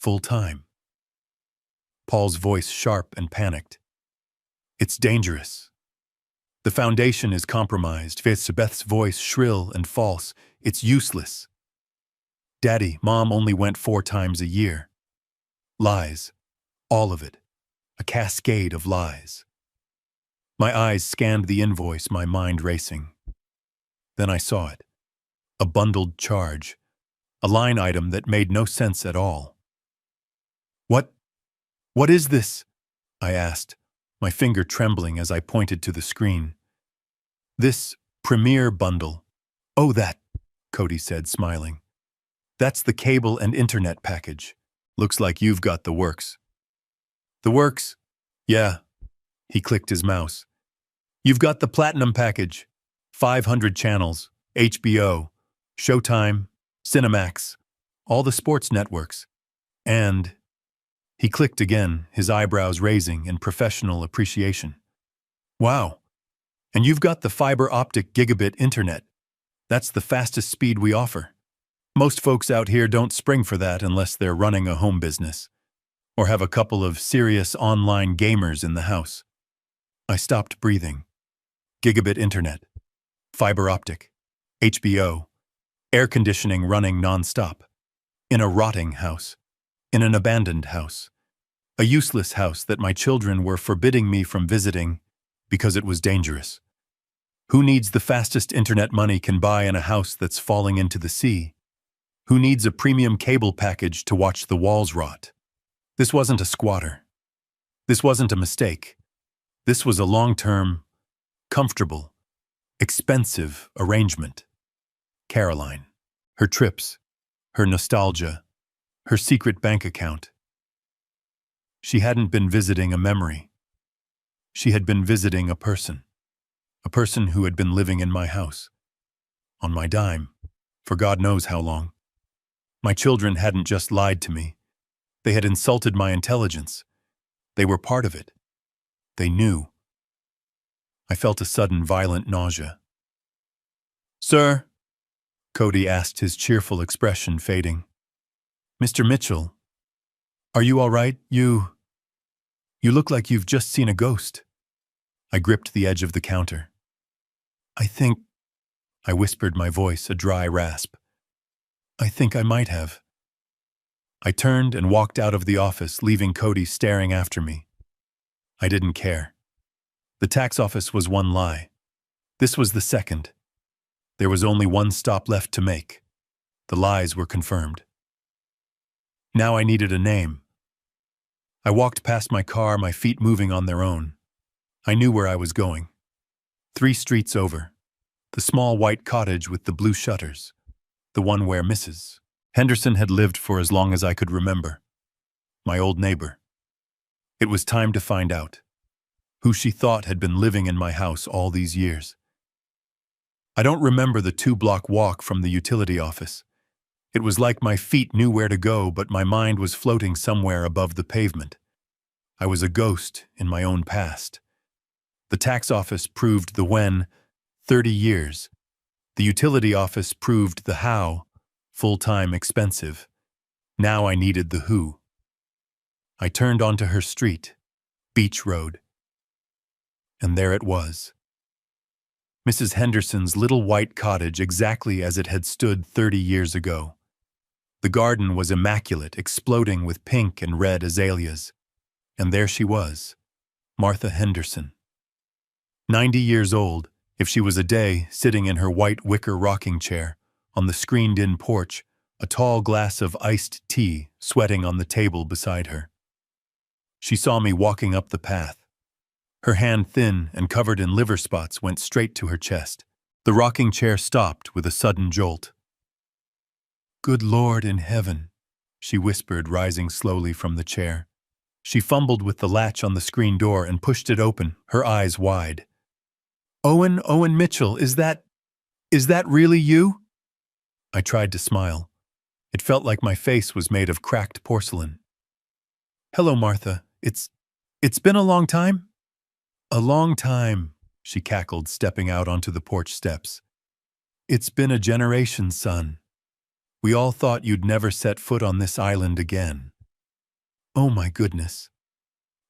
Full-time. Paul's voice sharp and panicked. "It's dangerous. The foundation is compromised." Beth's voice shrill and false. "It's useless. Daddy, Mom only went 4 times a year. Lies. All of it. A cascade of lies." My eyes scanned the invoice, my mind racing. Then I saw it. A bundled charge. A line item that made no sense at all. What is this?" I asked, my finger trembling as I pointed to the screen. "This Premier bundle." "Oh, that," Cody said, smiling. "That's the cable and internet package. Looks like you've got the works." "The works?" "Yeah." He clicked his mouse. "You've got the Platinum package. 500 channels, HBO, Showtime, Cinemax, all the sports networks. And..." He clicked again, his eyebrows raising in professional appreciation. "Wow. And you've got the fiber optic gigabit internet. That's the fastest speed we offer. Most folks out here don't spring for that unless they're running a home business or have a couple of serious online gamers in the house." I stopped breathing. Gigabit internet, fiber optic, HBO, air conditioning running nonstop, in a rotting house, in an abandoned house, a useless house that my children were forbidding me from visiting because it was dangerous. Who needs the fastest internet money can buy in a house that's falling into the sea? Who needs a premium cable package to watch the walls rot? This wasn't a squatter. This wasn't a mistake. This was a long-term, comfortable, expensive arrangement. Caroline, her trips, her nostalgia, her secret bank account. She hadn't been visiting a memory. She had been visiting a person who had been living in my house, on my dime, for God knows how long. My children hadn't just lied to me. They had insulted my intelligence. They were part of it. They knew. I felt a sudden violent nausea. "Sir?" Cody asked, his cheerful expression fading. "Mr. Mitchell, are you all right? You look like you've just seen a ghost." I gripped the edge of the counter. I whispered, my voice a dry rasp. "I think I might have." I turned and walked out of the office, leaving Cody staring after me. I didn't care. The tax office was one lie. This was the second. There was only one stop left to make. The lies were confirmed. Now I needed a name. I walked past my car, my feet moving on their own. I knew where I was going. 3 streets over. The small white cottage with the blue shutters. The one where Mrs. Henderson had lived for as long as I could remember. My old neighbor. It was time to find out who she thought had been living in my house all these years. I don't remember the 2-block walk from the utility office. It was like my feet knew where to go, but my mind was floating somewhere above the pavement. I was a ghost in my own past. The tax office proved the when, 30 years. The utility office proved the how, full-time, expensive. Now I needed the who. I turned onto her street, Beach Road. And there it was. Mrs. Henderson's little white cottage, exactly as it had stood 30 years ago. The garden was immaculate, exploding with pink and red azaleas. And there she was, Martha Henderson. 90 years old, if she was a day, sitting in her white wicker rocking chair, on the screened-in porch, a tall glass of iced tea sweating on the table beside her. She saw me walking up the path. Her hand, thin and covered in liver spots, went straight to her chest. The rocking chair stopped with a sudden jolt. "Good Lord in heaven," she whispered, rising slowly from the chair. She fumbled with the latch on the screen door and pushed it open, her eyes wide. Owen Mitchell, is that really you?" I tried to smile. It felt like my face was made of cracked porcelain. "Hello, Martha. It's been a long time?" "A long time," she cackled, stepping out onto the porch steps. "It's been a generation, son. We all thought you'd never set foot on this island again." "Oh my goodness."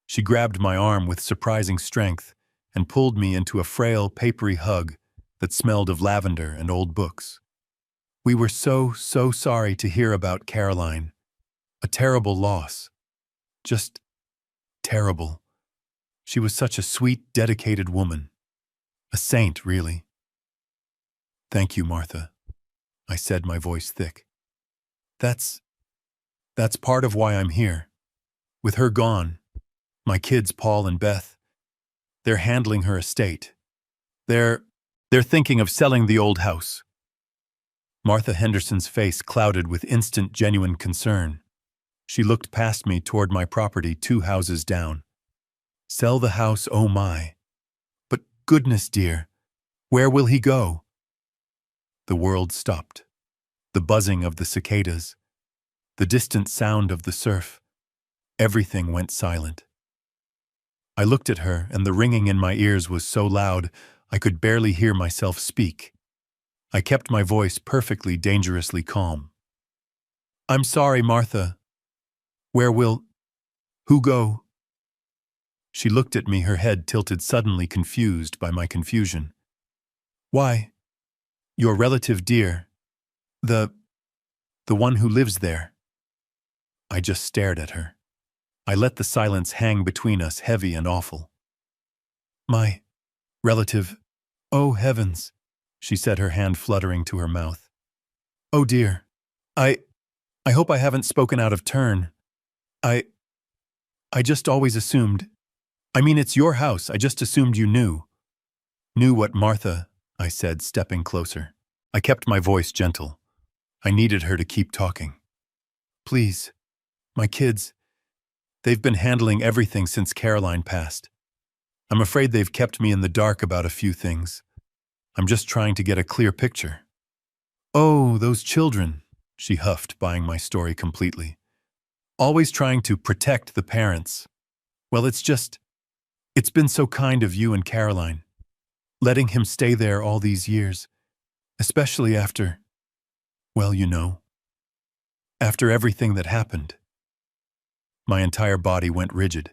She grabbed my arm with surprising strength and pulled me into a frail, papery hug that smelled of lavender and old books. "We were so sorry to hear about Caroline. A terrible loss. Just terrible. She was such a sweet, dedicated woman. A saint, really." "Thank you, Martha," I said, my voice thick. That's part of why I'm here. With her gone, my kids, Paul and Beth, they're handling her estate. They're thinking of selling the old house." Martha Henderson's face clouded with instant, genuine concern. She looked past me toward my property 2 houses down. "Sell the house, oh my. But goodness dear, where will he go?" The world stopped. The buzzing of the cicadas, the distant sound of the surf, everything went silent. I looked at her, and the ringing in my ears was so loud I could barely hear myself speak. I kept my voice perfectly, dangerously calm. "I'm sorry, Martha. Who go?" She looked at me, her head tilted, suddenly confused by my confusion. "Why, your relative, dear. The one who lives there." I just stared at her. I let the silence hang between us, heavy and awful. "My relative, oh heavens," she said, her hand fluttering to her mouth. "Oh dear. I hope I haven't spoken out of turn. I just always assumed. I mean, it's your house. I just assumed you knew." "Knew what, Martha?" I said, stepping closer. I kept my voice gentle. I needed her to keep talking. "Please, my kids, they've been handling everything since Caroline passed. I'm afraid they've kept me in the dark about a few things. I'm just trying to get a clear picture. Oh, those children, she huffed, buying my story completely. Always trying to protect the parents. Well, it's been so kind of you and Caroline, letting him stay there all these years, especially after, well, after everything that happened. My entire body went rigid.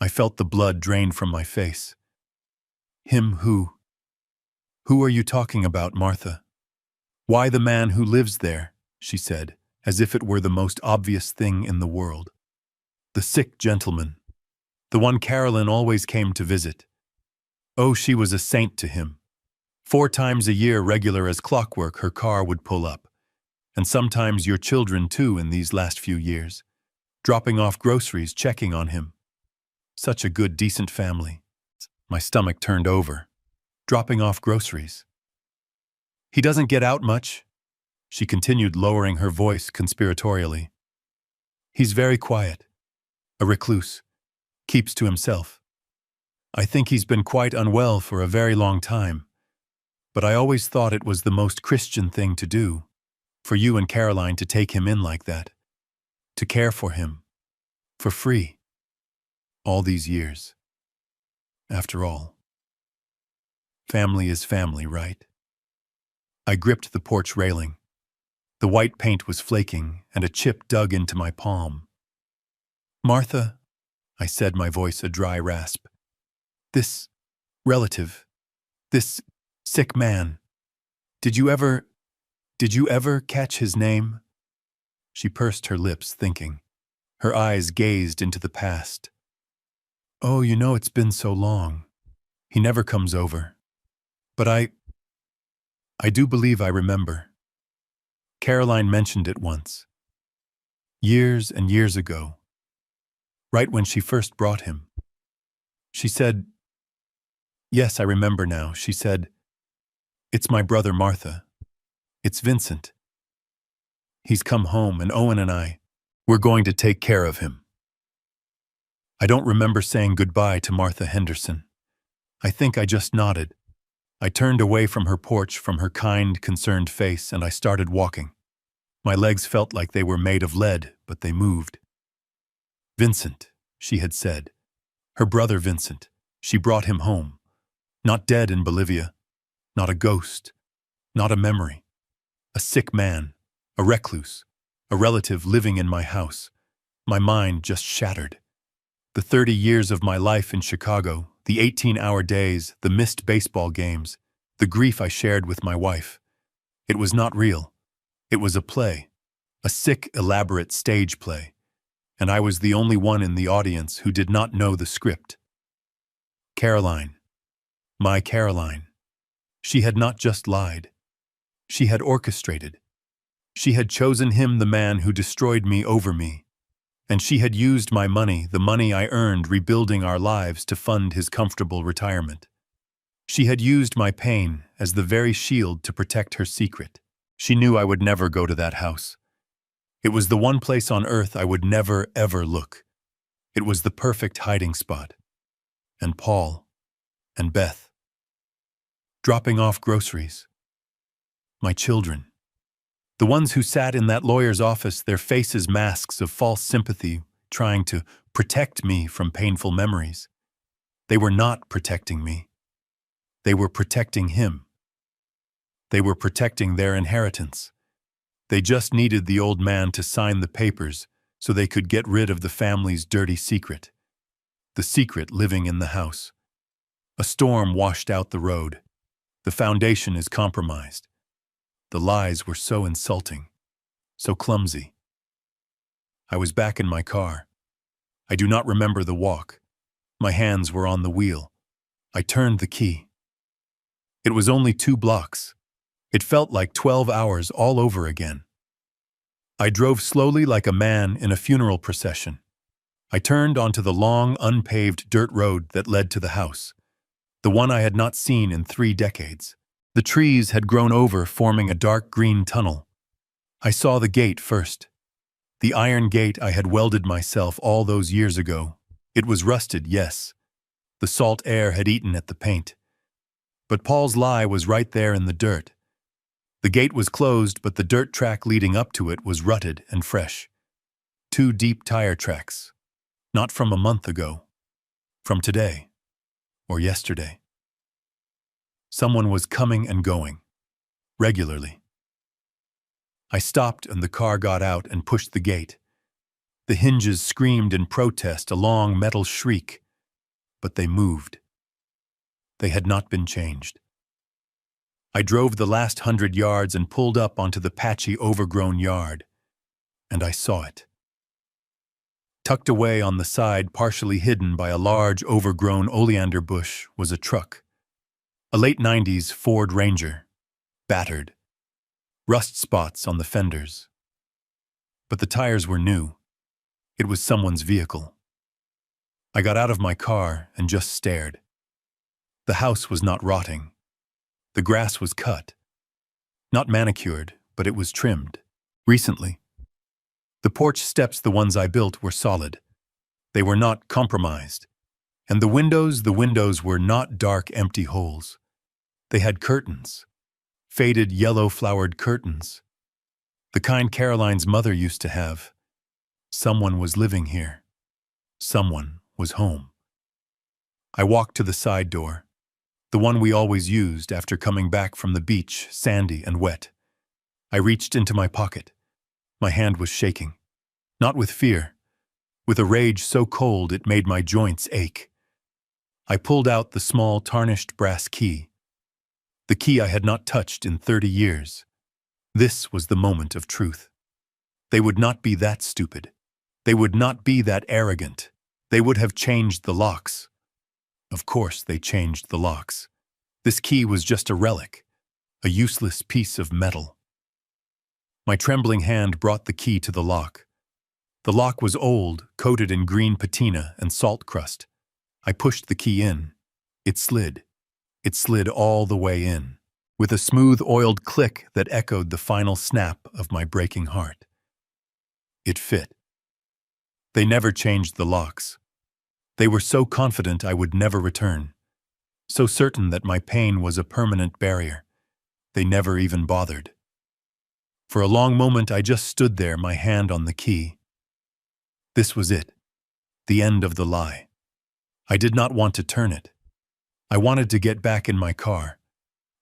I felt the blood drain from my face. Him who? Who are you talking about, Martha? Why the man who lives there, she said, as if it were the most obvious thing in the world. The sick gentleman. The one Caroline always came to visit. Oh, she was a saint to him. 4 times a year, regular as clockwork, her car would pull up. And sometimes your children, too, in these last few years. Dropping off groceries, checking on him. Such a good, decent family. My stomach turned over. Dropping off groceries. He doesn't get out much, she continued, lowering her voice conspiratorially. He's very quiet. A recluse. Keeps to himself. I think he's been quite unwell for a very long time. But I always thought it was the most Christian thing to do, for you and Caroline to take him in like that. To care for him. For free. All these years. After all. Family is family, right? I gripped the porch railing. The white paint was flaking, and a chip dug into my palm. Martha, I said, my voice a dry rasp. This relative, this sick man, did you ever catch his name? She pursed her lips, thinking. Her eyes gazed into the past. Oh, it's been so long. He never comes over. But I do believe I remember. Caroline mentioned it once. Years and years ago. Right when she first brought him. She said, yes, I remember now. She said, it's my brother Martha. It's Vincent. He's come home, and Owen and we're going to take care of him. I don't remember saying goodbye to Martha Henderson. I think I just nodded. I turned away from her porch, from her kind, concerned face, and I started walking. My legs felt like they were made of lead, but they moved. Vincent, she had said. Her brother Vincent. She brought him home. Not dead in Bolivia. Not a ghost. Not a memory. A sick man. A recluse. A relative living in my house. My mind just shattered. The 30 years of my life in Chicago, the 18-hour days, the missed baseball games, the grief I shared with my wife. It was not real. It was a play. A sick, elaborate stage play. And I was the only one in the audience who did not know the script. Caroline. My Caroline. She had not just lied. She had orchestrated. She had chosen him, the man who destroyed me, over me. And she had used my money, the money I earned rebuilding our lives, to fund his comfortable retirement. She had used my pain as the very shield to protect her secret. She knew I would never go to that house. It was the one place on earth I would never, ever look. It was the perfect hiding spot. And Paul. And Beth. Dropping off groceries. My children. The ones who sat in that lawyer's office, their faces masks of false sympathy, trying to protect me from painful memories. They were not protecting me. They were protecting him. They were protecting their inheritance. They just needed the old man to sign the papers so they could get rid of the family's dirty secret. The secret living in the house. A storm washed out the road. The foundation is compromised. The lies were so insulting, so clumsy. I was back in my car. I do not remember the walk. My hands were on the wheel. I turned the key. It was only 2 blocks. It felt like 12 hours all over again. I drove slowly like a man in a funeral procession. I turned onto the long, unpaved dirt road that led to the house, the one I had not seen in 3 decades. The trees had grown over, forming a dark green tunnel. I saw the gate first. The iron gate I had welded myself all those years ago. It was rusted, yes, The salt air had eaten at the paint. But Paul's lie was right there in the dirt. The gate was closed, but the dirt track leading up to it was rutted and fresh. 2 deep tire tracks. Not from a month ago. From today. Or yesterday. Someone was coming and going. Regularly. I stopped and the car got out and pushed the gate. The hinges screamed in protest, a long metal shriek. But they moved. They had not been changed. I drove the last 100 yards and pulled up onto the patchy, overgrown yard. And I saw it. Tucked away on the side, partially hidden by a large, overgrown oleander bush, was a truck. A late 90s Ford Ranger. Battered. Rust spots on the fenders. But the tires were new. It was someone's vehicle. I got out of my car and just stared. The house was not rotting. The grass was cut. Not manicured, but it was trimmed. Recently. The porch steps, the ones I built, were solid. They were not compromised. And the windows were not dark, empty holes. They had curtains. Faded, yellow-flowered curtains. The kind Caroline's mother used to have. Someone was living here. Someone was home. I walked to the side door. The one we always used after coming back from the beach, sandy and wet. I reached into my pocket. My hand was shaking. Not with fear. With a rage so cold it made my joints ache. I pulled out the small, tarnished brass key. The key I had not touched in 30 years. This was the moment of truth. They would not be that stupid. They would not be that arrogant. They would have changed the locks. Of course they changed the locks. This key was just a relic, a useless piece of metal. My trembling hand brought the key to the lock. The lock was old, coated in green patina and salt crust. I pushed the key in. It slid. It slid all the way in, with a smooth, oiled click that echoed the final snap of my breaking heart. It fit. They never changed the locks. They were so confident I would never return, so certain that my pain was a permanent barrier. They never even bothered. For a long moment I just stood there, my hand on the key. This was it, the end of the lie. I did not want to turn it. I wanted to get back in my car.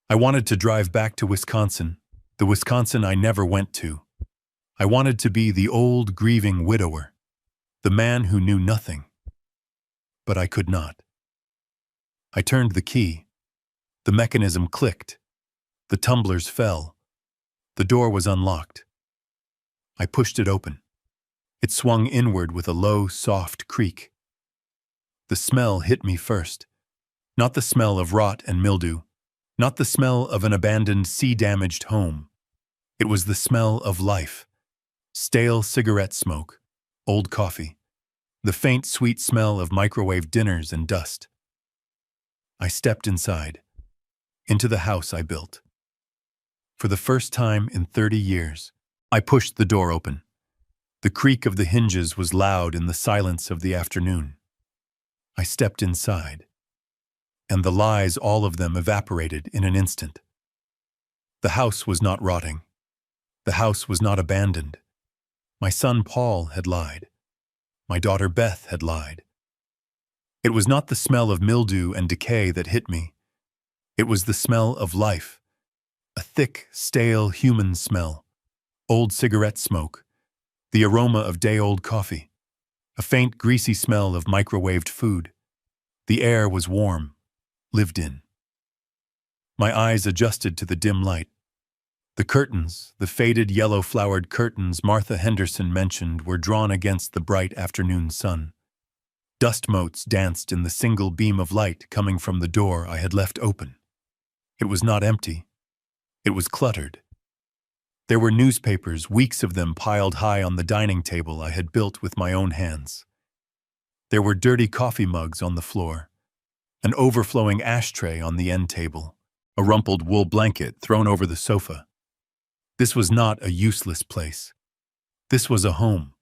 I wanted to drive back to Wisconsin, the Wisconsin I never went to. I wanted to be the old, grieving widower, the man who knew nothing. But I could not. I turned the key. The mechanism clicked. The tumblers fell. The door was unlocked. I pushed it open. It swung inward with a low, soft creak. The smell hit me first. Not the smell of rot and mildew. Not the smell of an abandoned, sea-damaged home. It was the smell of life. Stale cigarette smoke. Old coffee. The faint, sweet smell of microwave dinners and dust. I stepped inside, into the house I built. For the first time in 30 years, I pushed the door open. The creak of the hinges was loud in the silence of the afternoon. I stepped inside, and the lies, all of them, evaporated in an instant. The house was not rotting. The house was not abandoned. My son Paul had lied. My daughter Beth had lied. It was not the smell of mildew and decay that hit me. It was the smell of life. A thick, stale, human smell. Old cigarette smoke. The aroma of day-old coffee. A faint, greasy smell of microwaved food. The air was warm, lived in. My eyes adjusted to the dim light. The curtains, the faded yellow-flowered curtains Martha Henderson mentioned, were drawn against the bright afternoon sun. Dust motes danced in the single beam of light coming from the door I had left open. It was not empty. It was cluttered. There were newspapers, weeks of them piled high on the dining table I had built with my own hands. There were dirty coffee mugs on the floor, an overflowing ashtray on the end table, a rumpled wool blanket thrown over the sofa. This was not a useless place. This was a home.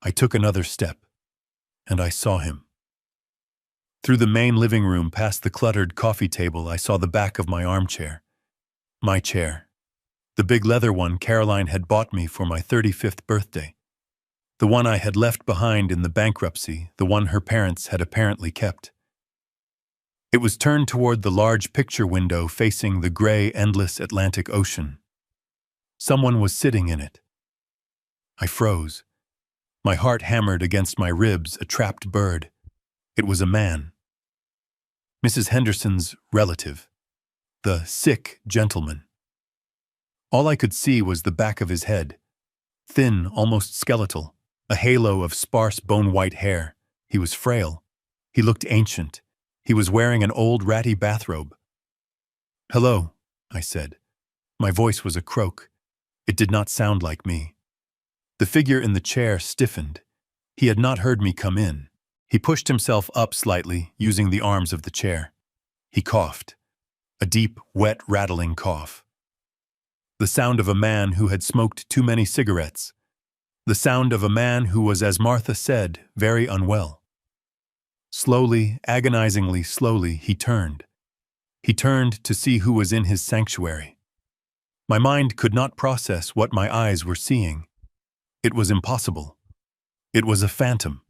I took another step, and I saw him. Through the main living room, past the cluttered coffee table, I saw the back of my armchair. My chair. The big leather one Caroline had bought me for my 35th birthday. The one I had left behind in the bankruptcy, the one her parents had apparently kept. It was turned toward the large picture window facing the gray, endless Atlantic Ocean. Someone was sitting in it. I froze. My heart hammered against my ribs, a trapped bird. It was a man. Mrs. Henderson's relative. The sick gentleman. All I could see was the back of his head. Thin, almost skeletal, a halo of sparse bone-white hair. He was frail. He looked ancient. He was wearing an old ratty bathrobe. "Hello," I said. My voice was a croak. It did not sound like me. The figure in the chair stiffened. He had not heard me come in. He pushed himself up slightly, using the arms of the chair. He coughed. A deep, wet, rattling cough. The sound of a man who had smoked too many cigarettes. The sound of a man who was, as Martha said, very unwell. Slowly, agonizingly slowly, he turned. He turned to see who was in his sanctuary. My mind could not process what my eyes were seeing. It was impossible. It was a phantom.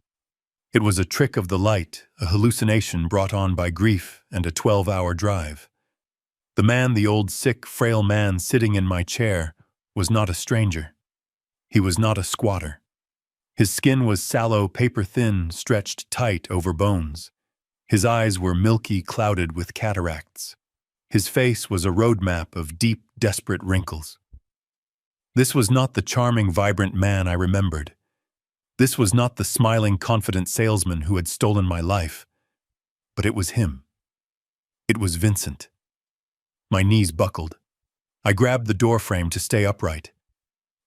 It was a trick of the light, a hallucination brought on by grief and a 12-hour drive. The man, the old sick, frail man sitting in my chair, was not a stranger. He was not a squatter. His skin was sallow, paper-thin, stretched tight over bones. His eyes were milky, clouded with cataracts. His face was a roadmap of deep, desperate wrinkles. This was not the charming, vibrant man I remembered. This was not the smiling, confident salesman who had stolen my life. But it was him. It was Vincent. My knees buckled. I grabbed the doorframe to stay upright.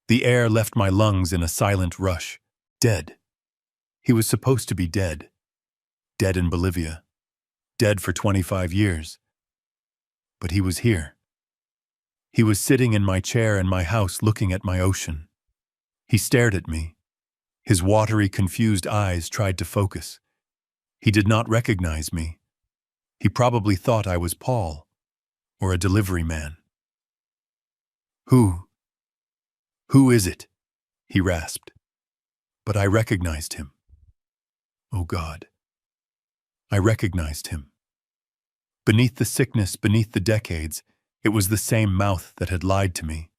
The air left my lungs in a silent rush. Dead. He was supposed to be dead. Dead in Bolivia. Dead for 25 years. But he was here. He was sitting in my chair in my house looking at my ocean. He stared at me. His watery, confused eyes tried to focus. He did not recognize me. He probably thought I was Paul, or a delivery man. Who is it?" he rasped. But I recognized him. Oh God. I recognized him. Beneath the sickness, beneath the decades, it was the same mouth that had lied to me.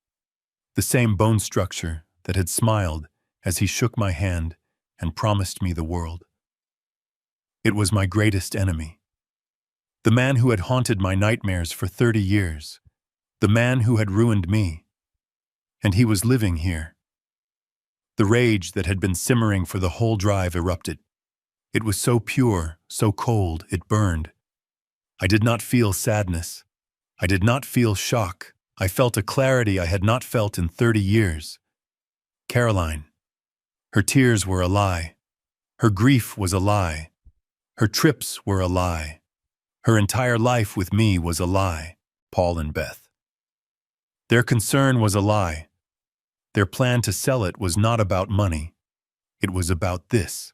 The same bone structure that had smiled as he shook my hand and promised me the world. It was my greatest enemy. The man who had haunted my nightmares for 30 years. The man who had ruined me. And he was living here. The rage that had been simmering for the whole drive erupted. It was so pure, so cold, it burned. I did not feel sadness. I did not feel shock. I felt a clarity I had not felt in 30 years. Caroline. Her tears were a lie. Her grief was a lie. Her trips were a lie. Her entire life with me was a lie. Paul and Beth. Their concern was a lie. Their plan to sell it was not about money. It was about this.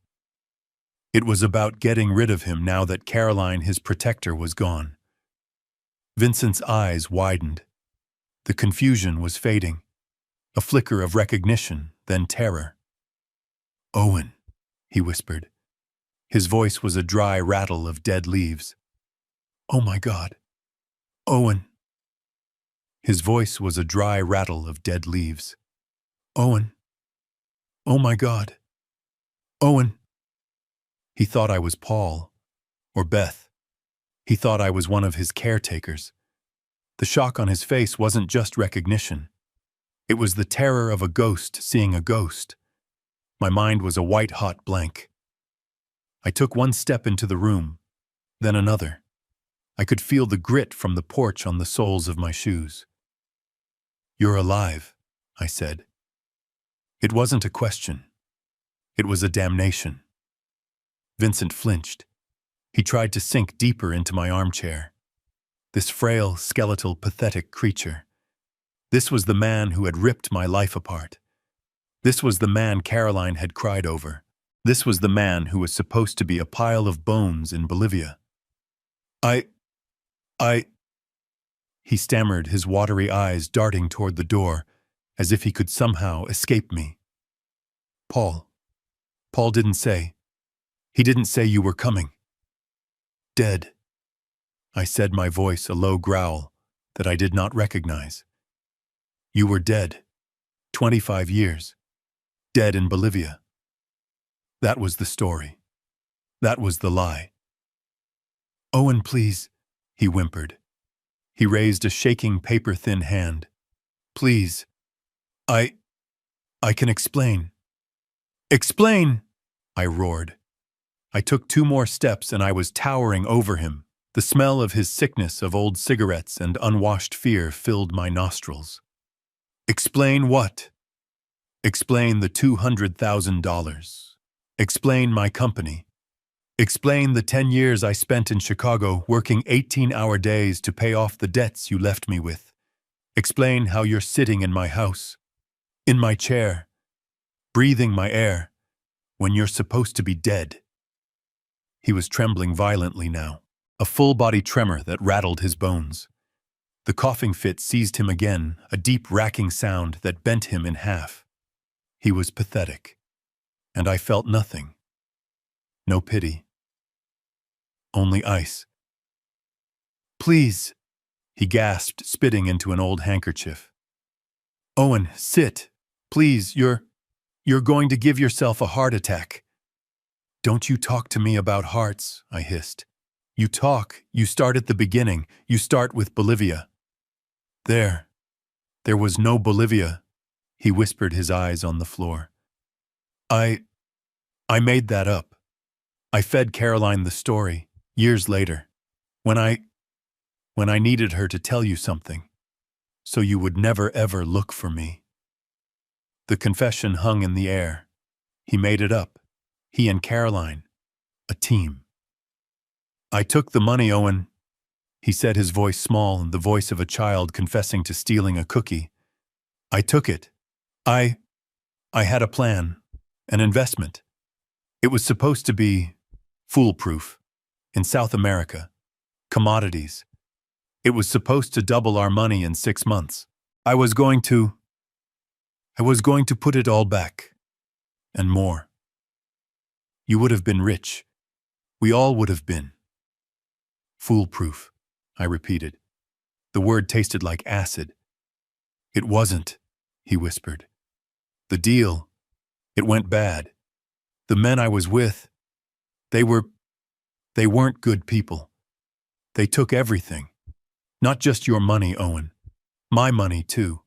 It was about getting rid of him now that Caroline, his protector, was gone. Vincent's eyes widened. The confusion was fading. A flicker of recognition, then terror. "Owen," he whispered. His voice was a dry rattle of dead leaves. "Oh my God. Owen." His voice was a dry rattle of dead leaves. "Owen. Oh my God. Owen." He thought I was Paul, or Beth. He thought I was one of his caretakers. The shock on his face wasn't just recognition. It was the terror of a ghost seeing a ghost. My mind was a white-hot blank. I took one step into the room, then another. I could feel the grit from the porch on the soles of my shoes. "You're alive," I said. It wasn't a question. It was a damnation. Vincent flinched. He tried to sink deeper into my armchair. This frail, skeletal, pathetic creature. This was the man who had ripped my life apart. This was the man Caroline had cried over. This was the man who was supposed to be a pile of bones in Bolivia. I... He stammered, his watery eyes darting toward the door, as if he could somehow escape me. Paul didn't say. He didn't say you were coming. Dead. I said, my voice a low growl that I did not recognize. You were dead. 25 years. Dead in Bolivia. That was the story. That was the lie. Owen, please, he whimpered. He raised a shaking, paper-thin hand. Please. I can explain. Explain! I roared. I took 2 more steps and I was towering over him. The smell of his sickness, of old cigarettes and unwashed fear filled my nostrils. Explain what? Explain the $200,000. Explain my company. Explain the 10 years I spent in Chicago working 18-hour days to pay off the debts you left me with. Explain how you're sitting in my house, in my chair, breathing my air, when you're supposed to be dead. He was trembling violently now, a full-body tremor that rattled his bones. The coughing fit seized him again, a deep racking sound that bent him in half. He was pathetic, and I felt nothing. No pity. Only ice. Please, he gasped, spitting into an old handkerchief. Owen, sit. Please, you're going to give yourself a heart attack. Don't you talk to me about hearts, I hissed. You start at the beginning, you start with Bolivia. There was no Bolivia, he whispered, his eyes on the floor. I made that up. I fed Caroline the story, years later, when I needed her to tell you something, so you would never ever look for me. The confession hung in the air. He made it up. He and Caroline. A team. I took the money, Owen, he said, his voice small and the voice of a child confessing to stealing a cookie. I took it. I had a plan, an investment. It was supposed to be foolproof. In South America. Commodities. It was supposed to double our money in 6 months. I was going to put it all back. And more. You would have been rich. We all would have been. Foolproof, I repeated. The word tasted like acid. It wasn't, he whispered. The deal, it went bad. The men I was with, they weren't good people. They took everything. Not just your money, Owen. My money, too.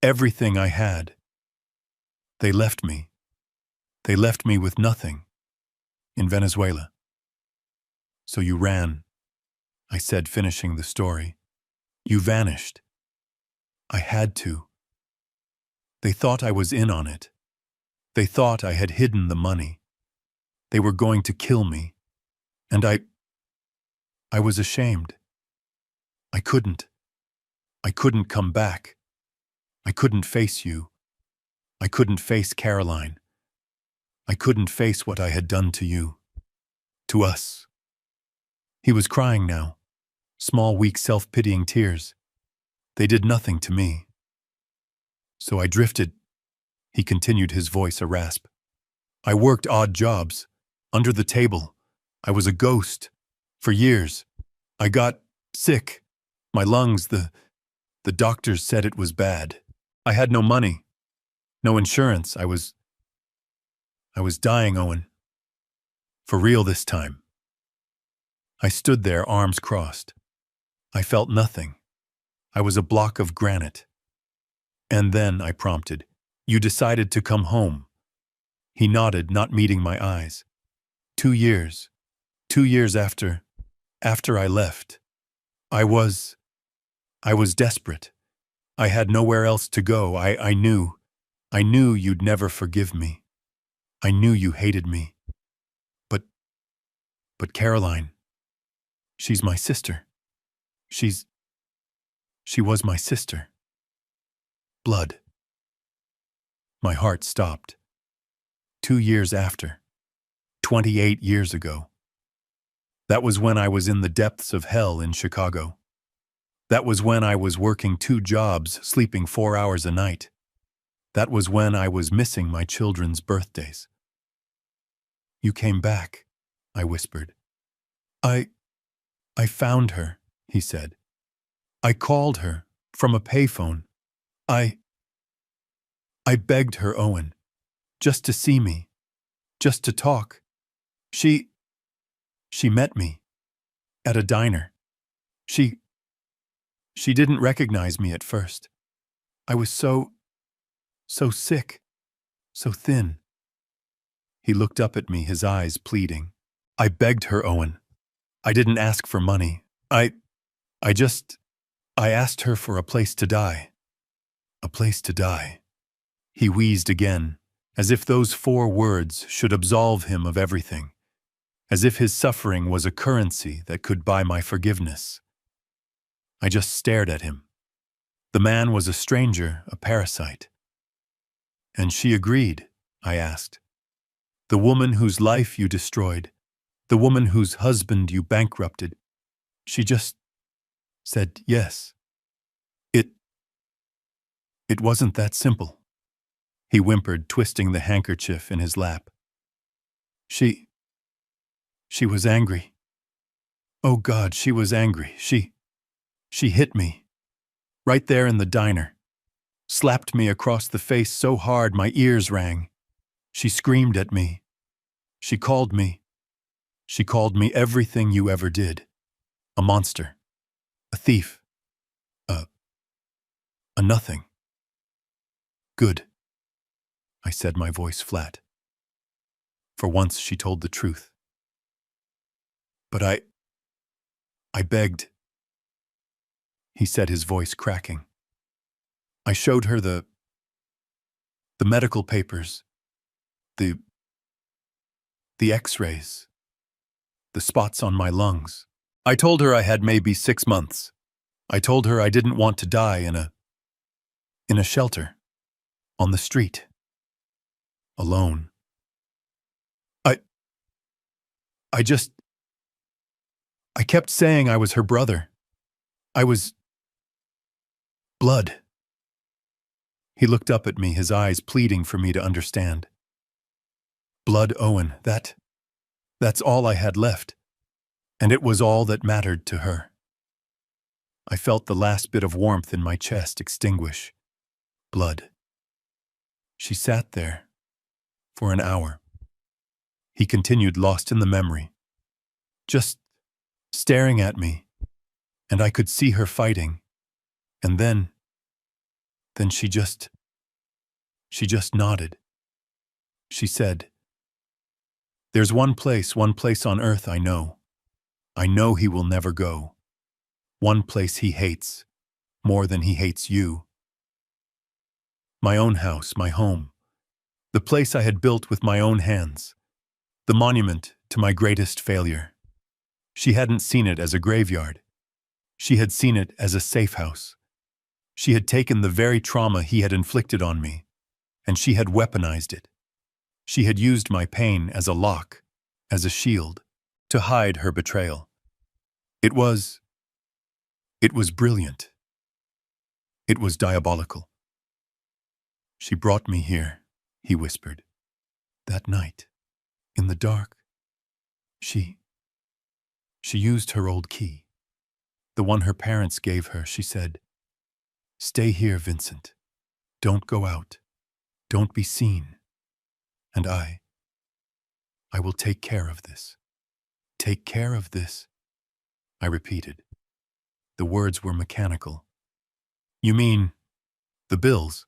Everything I had. They left me. They left me with nothing. In Venezuela. So you ran, I said, finishing the story. You vanished. I had to. They thought I was in on it. They thought I had hidden the money. They were going to kill me. And I was ashamed. I couldn't come back. I couldn't face you. I couldn't face Caroline. I couldn't face what I had done to you. To us. He was crying now. Small, weak, self-pitying tears. They did nothing to me. So I drifted. He continued, his voice a rasp. I worked odd jobs. Under the table. I was a ghost. For years. I got sick. My lungs, the doctors said it was bad. I had no money. No insurance. I was dying, Owen. For real this time. I stood there, arms crossed. I felt nothing. I was a block of granite. And then, I prompted, you decided to come home. He nodded, not meeting my eyes. 2 years. 2 years after I left. I was desperate. I had nowhere else to go. I knew you'd never forgive me. I knew you hated me. But Caroline, she's my sister. She was my sister. Blood. My heart stopped. 2 years after. 28 years ago. That was when I was in the depths of hell in Chicago. That was when I was working 2 jobs, sleeping 4 hours a night. That was when I was missing my children's birthdays. "You came back," I whispered. I found her," he said. "I called her from a payphone. I begged her, Owen, just to see me, just to talk. She met me at a diner. She didn't recognize me at first. I was so sick, so thin." He looked up at me, his eyes pleading. "I begged her, Owen. I didn't ask for money. I asked her for a place to die. A place to die." He wheezed again, as if those 4 words should absolve him of everything, as if his suffering was a currency that could buy my forgiveness. I just stared at him. The man was a stranger, a parasite. "And she agreed?" I asked. "The woman whose life you destroyed, the woman whose husband you bankrupted, she just said yes. It wasn't that simple," he whimpered, twisting the handkerchief in his lap. She was angry. Oh God, she was angry. She hit me, right there in the diner, slapped me across the face so hard my ears rang. She screamed at me. She called me everything you ever did. A monster, a thief, a nothing. "Good," I said, my voice flat. For once she told the truth. "But I begged," he said, his voice cracking. "I showed her the medical papers, the x-rays, the spots on my lungs. I told her I had maybe 6 months. I told her I didn't want to die in a shelter, on the street, alone. I kept saying I was her brother. I was blood." He looked up at me, his eyes pleading for me to understand. "Blood, Owen, that's all I had left, and it was all that mattered to her." I felt the last bit of warmth in my chest extinguish. Blood. She sat there for an hour. He continued, lost in the memory, just staring at me, and I could see her fighting. And then she just nodded. She said, "There's one place on earth I know he will never go. One place he hates, more than he hates you. My own house, my home, the place I had built with my own hands, the monument to my greatest failure." She hadn't seen it as a graveyard. She had seen it as a safe house. She had taken the very trauma he had inflicted on me, and she had weaponized it. She had used my pain as a lock, as a shield, to hide her betrayal. It was brilliant. It was diabolical. "She brought me here," he whispered. "That night, in the dark. She used her old key, the one her parents gave her. She said, 'Stay here, Vincent. Don't go out. Don't be seen. And I will take care of this. Take care of this,' I repeated. The words were mechanical. "You mean the bills?"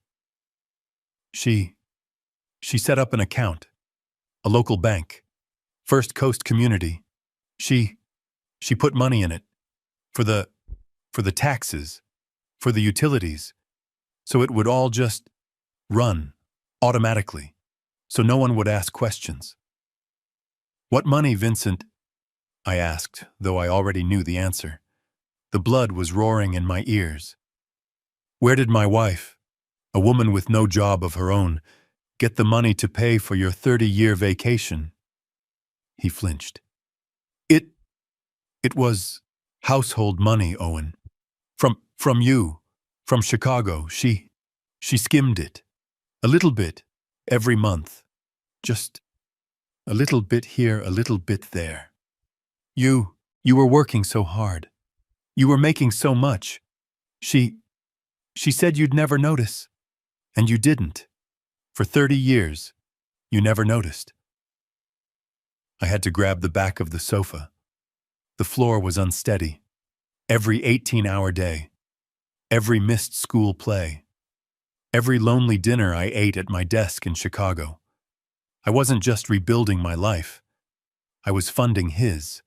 She set up an account, a local bank, First Coast Community. She put money in it, for the taxes, for the utilities, so it would all just run automatically, so no one would ask questions." "What money, Vincent?" I asked, though I already knew the answer. The blood was roaring in my ears. "Where did my wife, a woman with no job of her own, get the money to pay for your 30-year vacation?" He flinched. It was household money, Owen. From you. From Chicago. She skimmed it. A little bit. Every month. Just a little bit here, a little bit there. You were working so hard. You were making so much. She said you'd never notice. And you didn't. For 30 years, you never noticed. I had to grab the back of the sofa. The floor was unsteady. Every 18-hour day. Every missed school play. Every lonely dinner I ate at my desk in Chicago. I wasn't just rebuilding my life. I was funding his.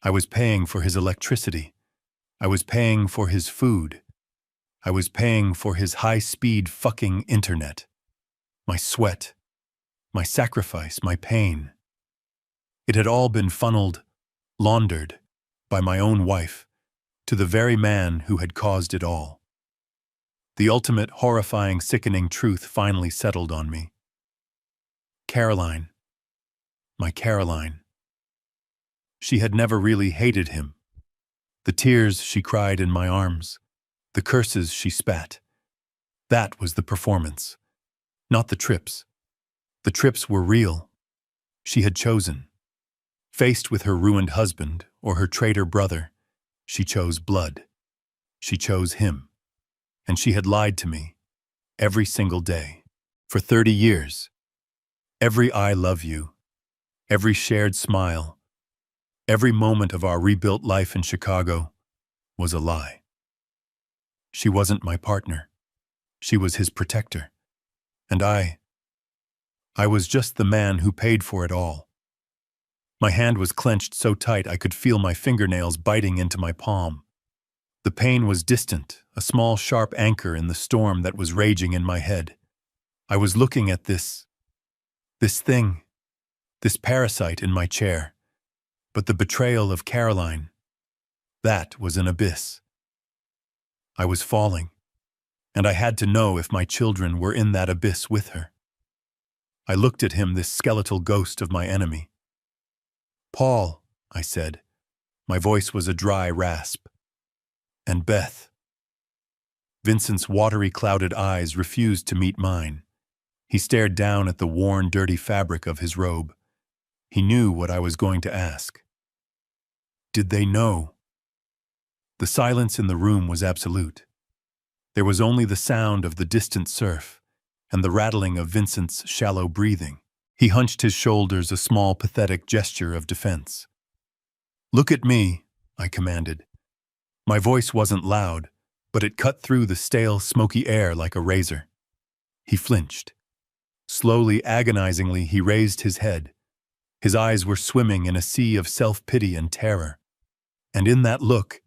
I was paying for his electricity. I was paying for his food. I was paying for his high-speed fucking internet. My sweat. My sacrifice. My pain. It had all been funneled, laundered, by my own wife, to the very man who had caused it all. The ultimate, horrifying, sickening truth finally settled on me. Caroline. My Caroline. She had never really hated him. The tears she cried in my arms, the curses she spat. That was the performance, not the trips. The trips were real. She had chosen. Faced with her ruined husband or her traitor brother, she chose blood. She chose him. And she had lied to me every single day for 30 years. Every I love you, every shared smile, every moment of our rebuilt life in Chicago was a lie. She wasn't my partner. She was his protector. And I was just the man who paid for it all. My hand was clenched so tight I could feel my fingernails biting into my palm. The pain was distant, a small sharp anchor in the storm that was raging in my head. I was looking at this thing, this parasite in my chair. But the betrayal of Caroline, that was an abyss. I was falling, and I had to know if my children were in that abyss with her. I looked at him, this skeletal ghost of my enemy. Paul, I said. My voice was a dry rasp. And Beth. Vincent's watery, clouded eyes refused to meet mine. He stared down at the worn, dirty fabric of his robe. He knew what I was going to ask. Did they know? The silence in the room was absolute. There was only the sound of the distant surf and the rattling of Vincent's shallow breathing. He hunched his shoulders, a small, pathetic gesture of defense. Look at me, I commanded. My voice wasn't loud, but it cut through the stale, smoky air like a razor. He flinched. Slowly, agonizingly, he raised his head. His eyes were swimming in a sea of self-pity and terror. And in that look,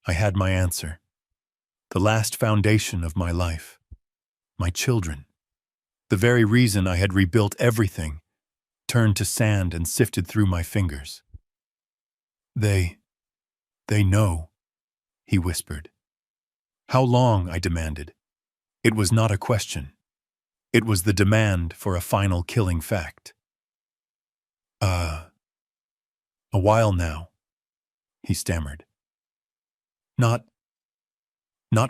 I had my answer. The last foundation of my life. My children. The very reason I had rebuilt everything, turned to sand and sifted through my fingers. They know, he whispered. How long, I demanded. It was not a question. It was the demand for a final killing fact. A while now, he stammered. Not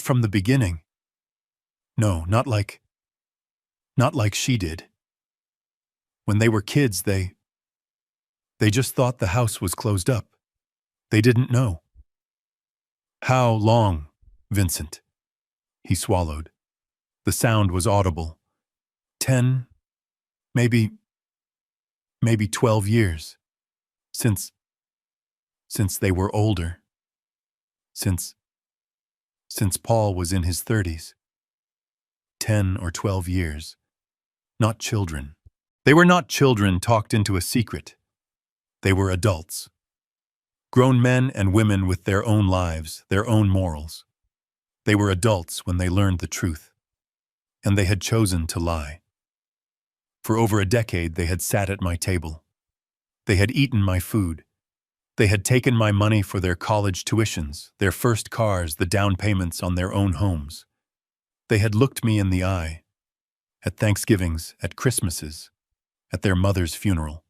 from the beginning. No, not like she did. When they were kids, they just thought the house was closed up. They didn't know. How long, Vincent? He swallowed. The sound was audible. 10, maybe 12 years. Since they were older. Since Paul was in his 30s. 10 or 12 years. Not children. They were not children talked into a secret. They were adults. Grown men and women with their own lives, their own morals. They were adults when they learned the truth. And they had chosen to lie. For over a decade, they had sat at my table. They had eaten my food. They had taken my money for their college tuitions, their first cars, the down payments on their own homes. They had looked me in the eye, at Thanksgivings, at Christmases, at their mother's funeral.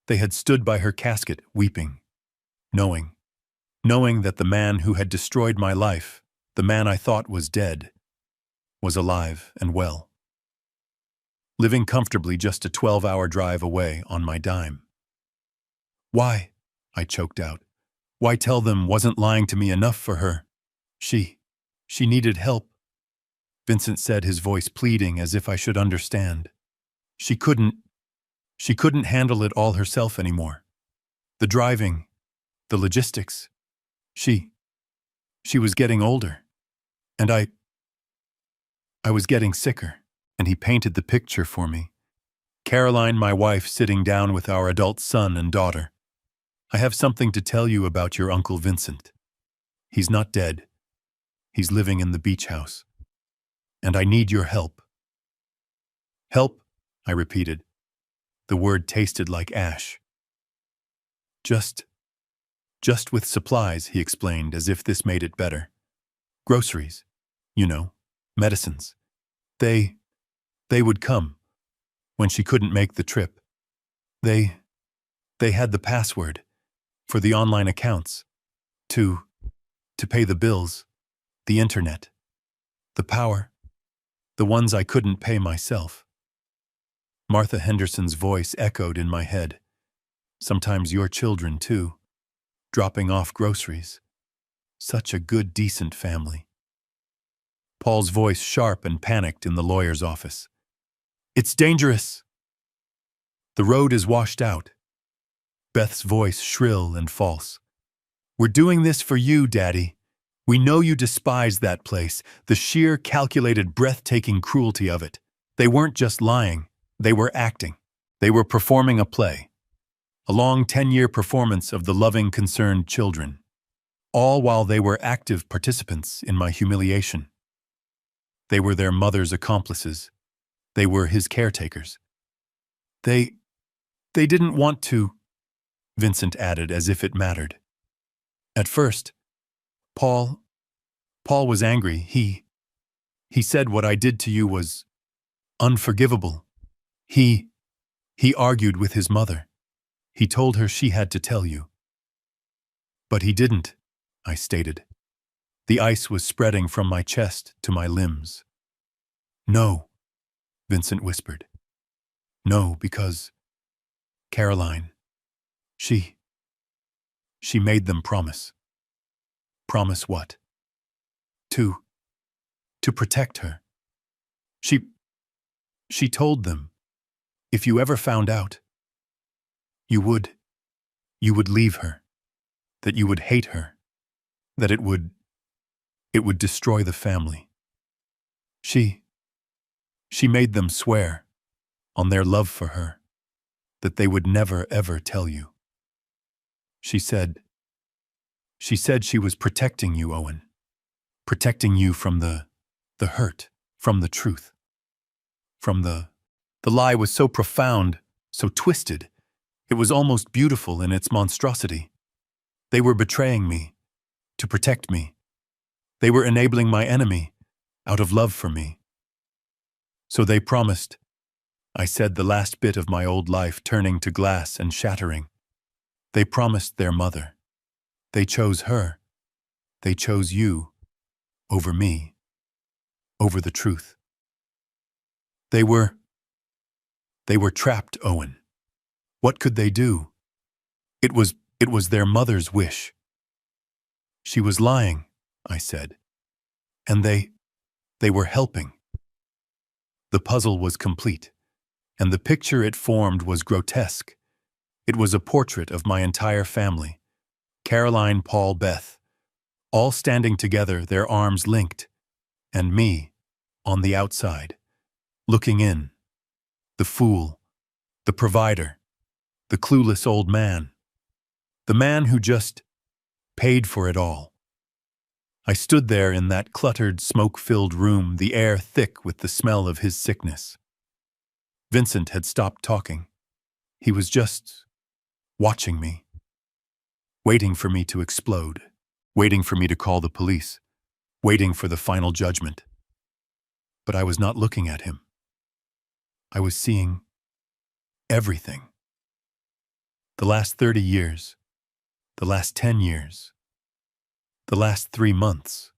They had stood by her casket, weeping, knowing that the man who had destroyed my life, the man I thought was dead, was alive and well, living comfortably just a 12-hour drive away on my dime. Why? I choked out. Why tell them wasn't lying to me enough for her? She needed help. Vincent said, his voice pleading as if I should understand. She couldn't handle it all herself anymore. The driving, the logistics. She was getting older, and I was getting sicker, and he painted the picture for me. Caroline, my wife, sitting down with our adult son and daughter. I have something to tell you about your Uncle Vincent. He's not dead. He's living in the beach house. And I need your help. Help, I repeated. The word tasted like ash. Just with supplies, he explained, as if this made it better. Groceries, medicines. They would come when she couldn't make the trip. They had the password for the online accounts, to pay the bills, the internet, the power, the ones I couldn't pay myself. Martha Henderson's voice echoed in my head. Sometimes your children, too, dropping off groceries. Such a good, decent family. Paul's voice sharp and panicked in the lawyer's office. It's dangerous. The road is washed out. Beth's voice shrill and false. We're doing this for you, Daddy. We know you despise that place, the sheer, calculated, breathtaking cruelty of it. They weren't just lying. They were acting. They were performing a play. A long 10-year performance of the loving, concerned children. All while they were active participants in my humiliation. They were their mother's accomplices. They were his caretakers. They didn't want to, Vincent added as if it mattered. At first, Paul was angry. He said what I did to you was unforgivable. He argued with his mother. He told her she had to tell you. But he didn't, I stated. The ice was spreading from my chest to my limbs. No, Vincent whispered. No, because Caroline, she made them promise. Promise what? To protect her. She told them, if you ever found out, you would leave her, that you would hate her, that it would destroy the family. She made them swear on their love for her that they would never ever tell you. She said she was protecting you, Owen. Protecting you from the hurt, from the truth. From the lie was so profound, so twisted. It was almost beautiful in its monstrosity. They were betraying me to protect me. They were enabling my enemy out of love for me. So they promised, I said, the last bit of my old life turning to glass and shattering. They promised their mother. They chose her. They chose you over me, over the truth. They were trapped, Owen. What could they do? It was their mother's wish. She was lying, I said. And they were helping. The puzzle was complete, and the picture it formed was grotesque. It was a portrait of my entire family, Caroline, Paul, Beth, all standing together, their arms linked, and me, on the outside, looking in, the fool, the provider, the clueless old man, the man who just paid for it all. I stood there in that cluttered, smoke-filled room, the air thick with the smell of his sickness. Vincent had stopped talking. He was just watching me, waiting for me to explode, waiting for me to call the police, waiting for the final judgment. But I was not looking at him. I was seeing everything. The last 30 years, the last 10 years, the last 3 months.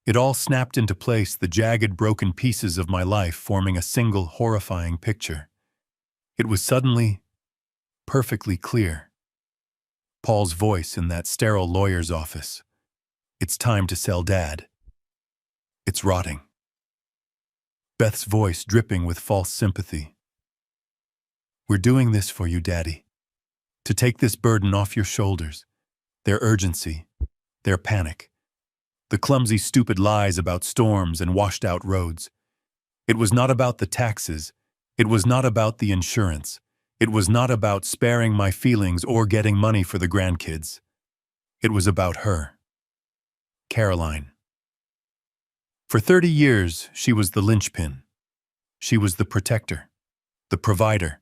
It all snapped into place, the jagged, broken pieces of my life forming a single horrifying picture. It was suddenly perfectly clear. Paul's voice in that sterile lawyer's office. It's time to sell, Dad. It's rotting. Beth's voice dripping with false sympathy. We're doing this for you, Daddy. To take this burden off your shoulders. Their urgency, their panic. The clumsy, stupid lies about storms and washed-out roads. It was not about the taxes. It was not about the insurance. It was not about sparing my feelings or getting money for the grandkids. It was about her. Caroline. For 30 years, she was the linchpin. She was the protector, the provider,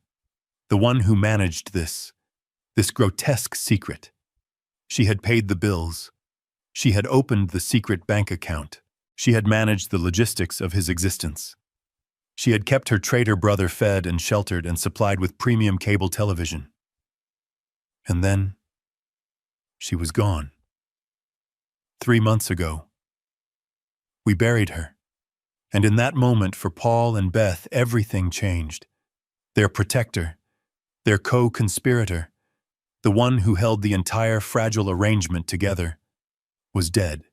the one who managed this grotesque secret. She had paid the bills. She had opened the secret bank account. She had managed the logistics of his existence. She had kept her traitor brother fed and sheltered and supplied with premium cable television. And then, she was gone. 3 months ago, we buried her. And in that moment, for Paul and Beth, everything changed. Their protector, their co-conspirator, the one who held the entire fragile arrangement together, was dead.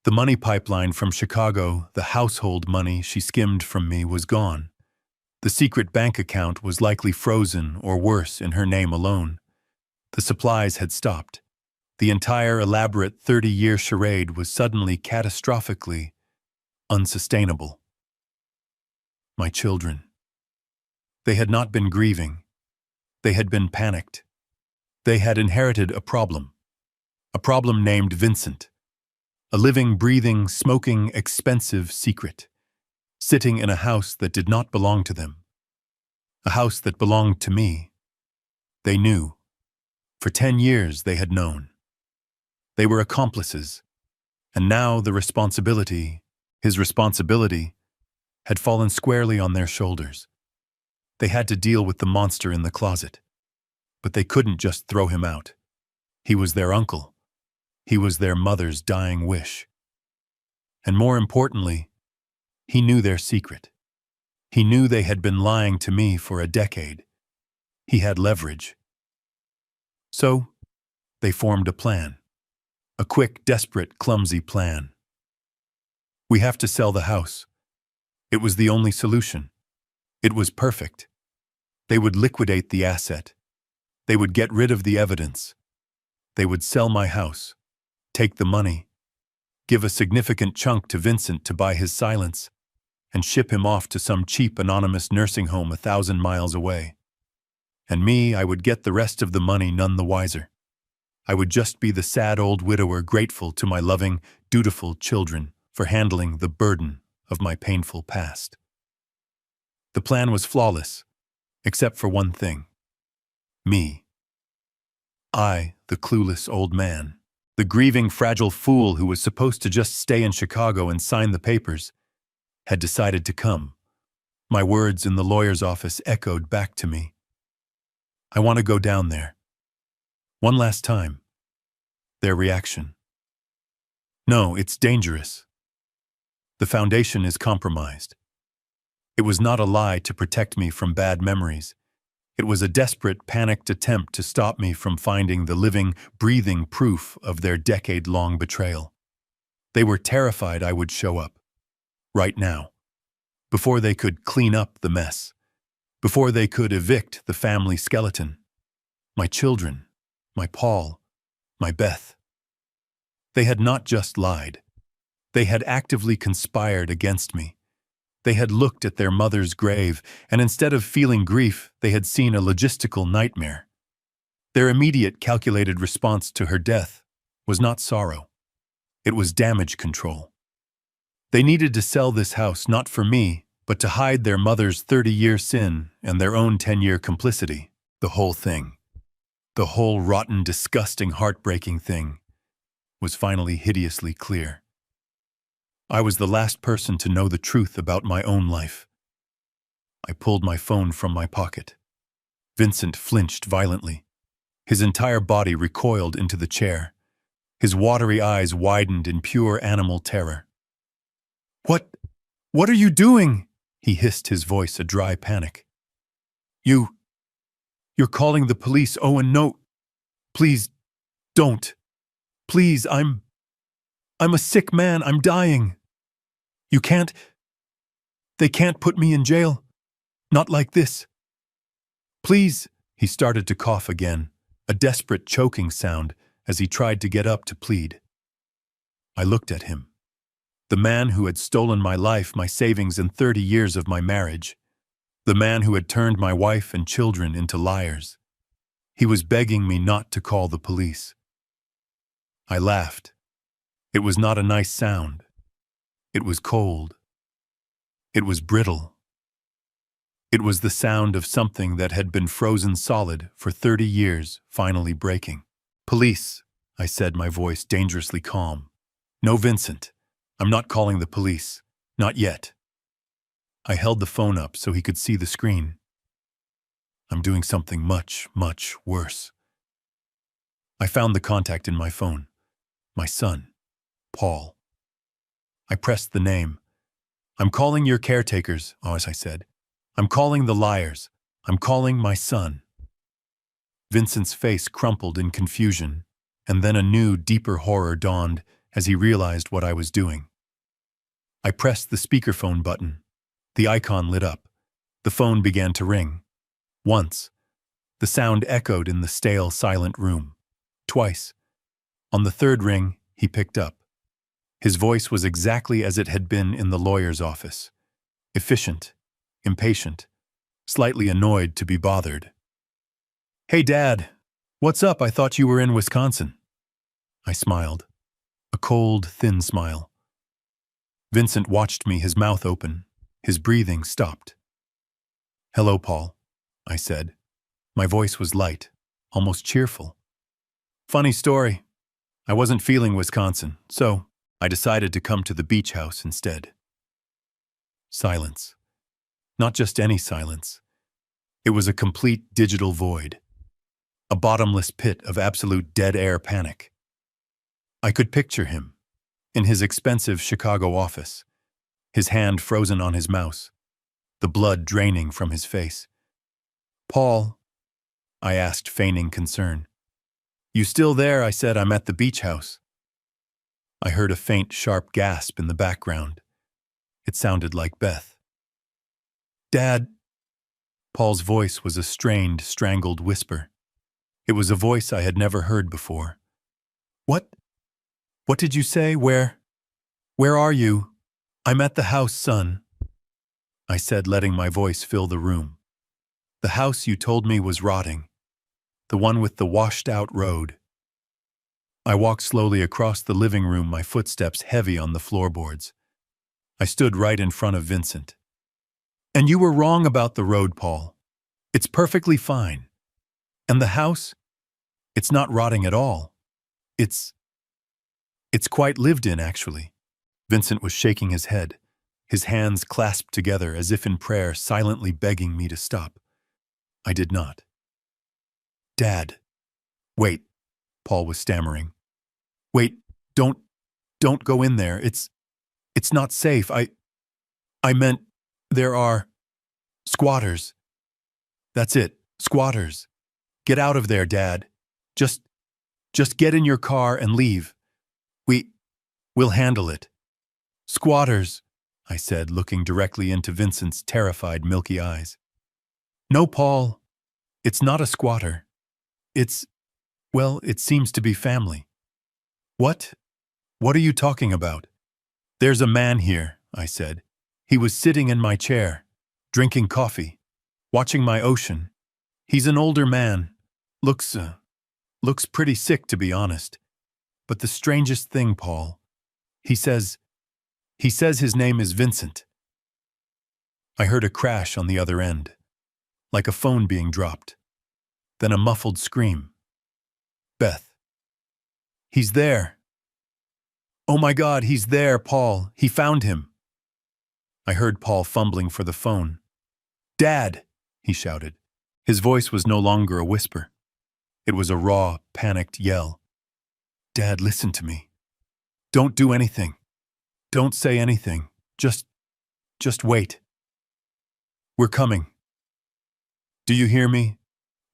The money pipeline from Chicago, the household money she skimmed from me, was gone. The secret bank account was likely frozen or worse, in her name alone. The supplies had stopped. The entire elaborate 30-year charade was suddenly catastrophically unsustainable. My children. They had not been grieving. They had been panicked. They had inherited a problem named Vincent. A living, breathing, smoking, expensive secret, sitting in a house that did not belong to them. A house that belonged to me. They knew. For 10 years they had known. They were accomplices, and now the responsibility, his responsibility, had fallen squarely on their shoulders. They had to deal with the monster in the closet, but they couldn't just throw him out. He was their uncle. He was their mother's dying wish. And more importantly, he knew their secret. He knew they had been lying to me for a decade. He had leverage. So, they formed a plan. A quick, desperate, clumsy plan. We have to sell the house. It was the only solution. It was perfect. They would liquidate the asset. They would get rid of the evidence. They would sell my house. Take the money, give a significant chunk to Vincent to buy his silence, and ship him off to some cheap anonymous nursing home 1,000 miles away. And me, I would get the rest of the money none the wiser. I would just be the sad old widower grateful to my loving, dutiful children for handling the burden of my painful past. The plan was flawless, except for one thing. Me. I, the clueless old man. The grieving, fragile fool who was supposed to just stay in Chicago and sign the papers, had decided to come. My words in the lawyer's office echoed back to me. I want to go down there. One last time. Their reaction. No, it's dangerous. The foundation is compromised. It was not a lie to protect me from bad memories. It was a desperate, panicked attempt to stop me from finding the living, breathing proof of their decade-long betrayal. They were terrified I would show up. Right now. Before they could clean up the mess. Before they could evict the family skeleton. My children. My Paul. My Beth. They had not just lied. They had actively conspired against me. They had looked at their mother's grave, and instead of feeling grief, they had seen a logistical nightmare. Their immediate calculated response to her death was not sorrow. It was damage control. They needed to sell this house not for me, but to hide their mother's 30-year sin and their own 10-year complicity. The whole thing. The whole rotten, disgusting, heartbreaking thing was finally hideously clear. I was the last person to know the truth about my own life. I pulled my phone from my pocket. Vincent flinched violently. His entire body recoiled into the chair. His watery eyes widened in pure animal terror. What are you doing?" he hissed, his voice a dry panic. You're calling the police, Owen, no. Please, don't. Please, I'm a sick man, I'm dying. They can't put me in jail. Not like this. Please." He started to cough again, a desperate choking sound as he tried to get up to plead. I looked at him. The man who had stolen my life, my savings, and 30 years of my marriage. The man who had turned my wife and children into liars. He was begging me not to call the police. I laughed. It was not a nice sound. It was cold. It was brittle. It was the sound of something that had been frozen solid for 30 years finally breaking. "Police," I said, my voice dangerously calm. "No, Vincent. I'm not calling the police. Not yet." I held the phone up so he could see the screen. "I'm doing something much, much worse." I found the contact in my phone. My son, Paul. I pressed the name. "I'm calling your caretakers," as I said. "I'm calling the liars. I'm calling my son." Vincent's face crumpled in confusion, and then a new, deeper horror dawned as he realized what I was doing. I pressed the speakerphone button. The icon lit up. The phone began to ring. Once. The sound echoed in the stale, silent room. Twice. On the third ring, he picked up. His voice was exactly as it had been in the lawyer's office. Efficient, impatient, slightly annoyed to be bothered. "Hey, Dad. What's up? I thought you were in Wisconsin." I smiled. A cold, thin smile. Vincent watched me, his mouth open. His breathing stopped. "Hello, Paul," I said. My voice was light, almost cheerful. "Funny story. I wasn't feeling Wisconsin, so I decided to come to the beach house instead." Silence. Not just any silence. It was a complete digital void. A bottomless pit of absolute dead air panic. I could picture him, in his expensive Chicago office, his hand frozen on his mouse, the blood draining from his face. "Paul," I asked, feigning concern. "You still there?" I said. "I'm at the beach house." I heard a faint, sharp gasp in the background. It sounded like Beth. "Dad." Paul's voice was a strained, strangled whisper. It was a voice I had never heard before. What did you say? Where are you?" "I'm at the house, son," I said, letting my voice fill the room. "The house you told me was rotting. The one with the washed-out road." I walked slowly across the living room, my footsteps heavy on the floorboards. I stood right in front of Vincent. "And you were wrong about the road, Paul. It's perfectly fine. And the house? It's not rotting at all. It's quite lived in, actually." Vincent was shaking his head, his hands clasped together as if in prayer, silently begging me to stop. I did not. "Dad." "Wait," Paul was stammering. "Wait, don't go in there. It's not safe. I meant there are squatters. That's it, squatters. Get out of there, Dad. Just get in your car and leave. We'll handle it." "Squatters," I said, looking directly into Vincent's terrified, milky eyes. "No, Paul. It's not a squatter. Well, it seems to be family." What are you talking about?" "There's a man here," I said. "He was sitting in my chair, drinking coffee, watching my ocean. He's an older man. Looks pretty sick, to be honest. But the strangest thing, Paul, he says his name is Vincent." I heard a crash on the other end, like a phone being dropped. Then a muffled scream. "Beth. He's there. Oh my God, he's there, Paul. He found him." I heard Paul fumbling for the phone. "Dad," he shouted. His voice was no longer a whisper. It was a raw, panicked yell. "Dad, listen to me. Don't do anything. Don't say anything. Just wait. We're coming. Do you hear me?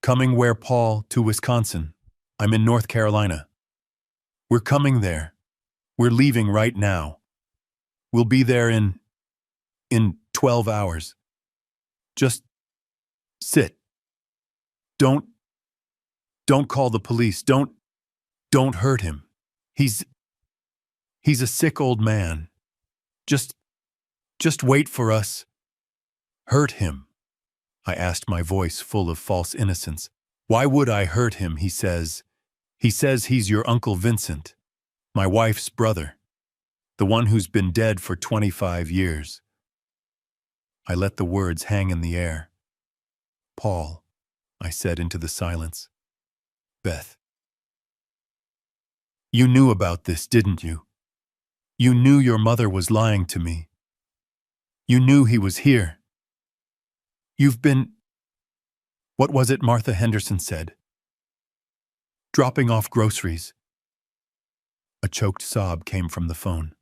Coming where, Paul? To Wisconsin. I'm in North Carolina. We're coming there. We're leaving right now. We'll be there in 12 hours. Just sit. Don't call the police. Don't hurt him. He's a sick old man. Just wait for us." "Hurt him?" I asked, my voice full of false innocence. "Why would I hurt him?" He says he's your Uncle Vincent, my wife's brother, the one who's been dead for 25 years. I let the words hang in the air. "Paul," I said into the silence. "Beth. You knew about this, didn't you? You knew your mother was lying to me. You knew he was here. You've been—" What was it Martha Henderson said? "Dropping off groceries." A choked sob came from the phone.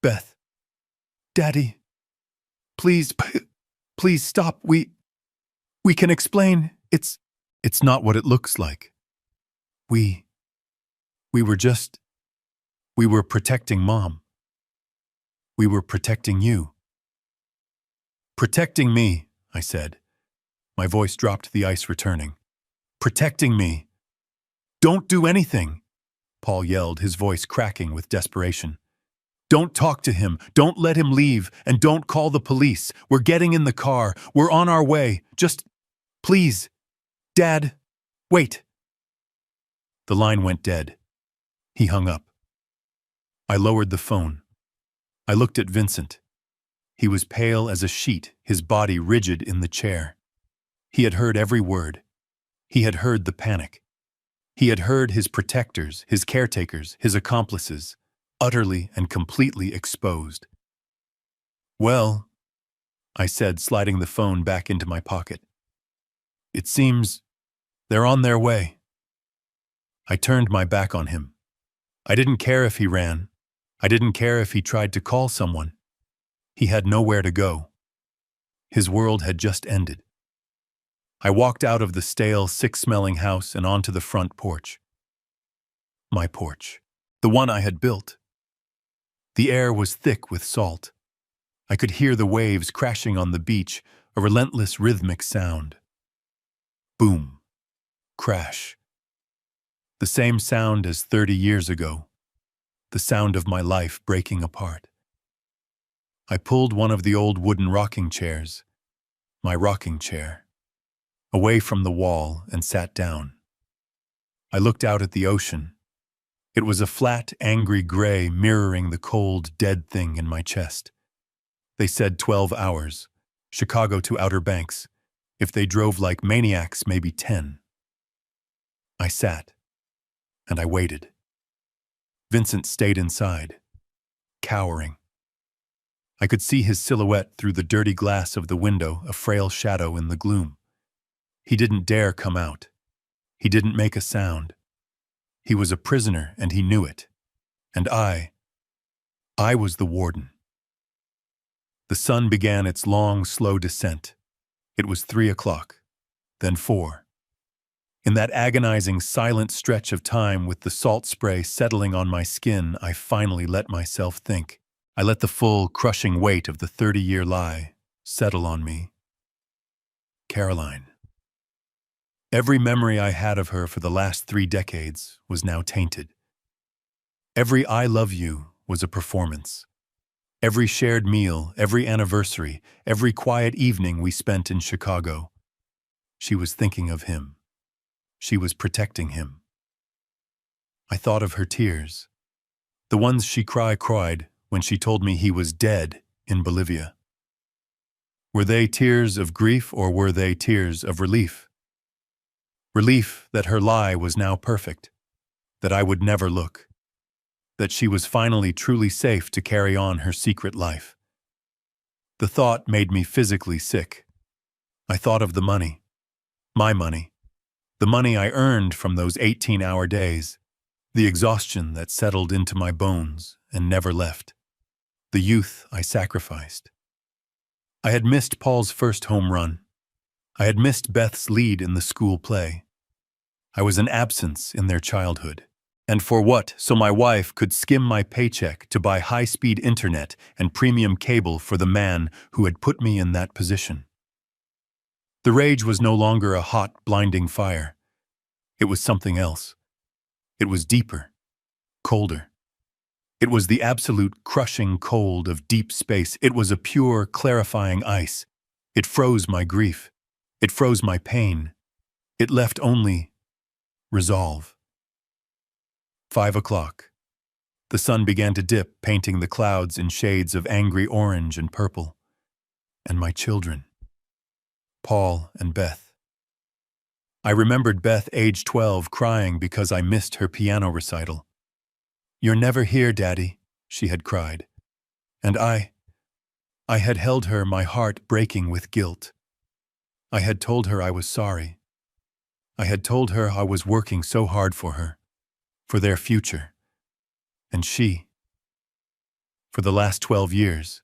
"Beth. Daddy. Please stop. We can explain. It's not what it looks like. We were protecting Mom. We were protecting you." "Protecting me," I said. My voice dropped, the ice returning. "Protecting me. Don't do anything," Paul yelled, his voice cracking with desperation. "Don't talk to him. Don't let him leave. And don't call the police. We're getting in the car. We're on our way. Just, please. Dad, wait." The line went dead. He hung up. I lowered the phone. I looked at Vincent. He was pale as a sheet, his body rigid in the chair. He had heard every word. He had heard the panic. He had heard his protectors, his caretakers, his accomplices, utterly and completely exposed. "Well," I said, sliding the phone back into my pocket. "It seems they're on their way." I turned my back on him. I didn't care if he ran. I didn't care if he tried to call someone. He had nowhere to go. His world had just ended. I walked out of the stale, sick-smelling house and onto the front porch. My porch. The one I had built. The air was thick with salt. I could hear the waves crashing on the beach, a relentless rhythmic sound. Boom. Crash. The same sound as 30 years ago. The sound of my life breaking apart. I pulled one of the old wooden rocking chairs, my rocking chair, away from the wall and sat down. I looked out at the ocean. It was a flat, angry gray mirroring the cold, dead thing in my chest. They said 12 hours, Chicago to Outer Banks. If they drove like maniacs, maybe 10. I sat, and I waited. Vincent stayed inside, cowering. I could see his silhouette through the dirty glass of the window, a frail shadow in the gloom. He didn't dare come out. He didn't make a sound. He was a prisoner, and he knew it. And I was the warden. The sun began its long, slow descent. It was 3 o'clock, then 4. In that agonizing, silent stretch of time with the salt spray settling on my skin, I finally let myself think. I let the full, crushing weight of the 30-year lie settle on me. Caroline. Every memory I had of her for the last 3 decades was now tainted. Every "I love you" was a performance. Every shared meal, every anniversary, every quiet evening we spent in Chicago. She was thinking of him. She was protecting him. I thought of her tears, the ones she cried when she told me he was dead in Bolivia. Were they tears of grief, or were they tears of relief? Relief that her lie was now perfect, that I would never look, that she was finally truly safe to carry on her secret life. The thought made me physically sick. I thought of the money. My money. The money I earned from those 18-hour days. The exhaustion that settled into my bones and never left. The youth I sacrificed. I had missed Paul's first home run. I had missed Beth's lead in the school play. I was an absence in their childhood. And for what? So my wife could skim my paycheck to buy high-speed internet and premium cable for the man who had put me in that position. The rage was no longer a hot, blinding fire. It was something else. It was deeper, colder. It was the absolute crushing cold of deep space. It was a pure, clarifying ice. It froze my grief. It froze my pain. It left only resolve. 5 o'clock. The sun began to dip, painting the clouds in shades of angry orange and purple. And my children. Paul and Beth. I remembered Beth, age 12, crying because I missed her piano recital. "You're never here, Daddy," she had cried. And I had held her, my heart breaking with guilt. I had told her I was sorry. I had told her I was working so hard for her, for their future. And she, for the last 12 years,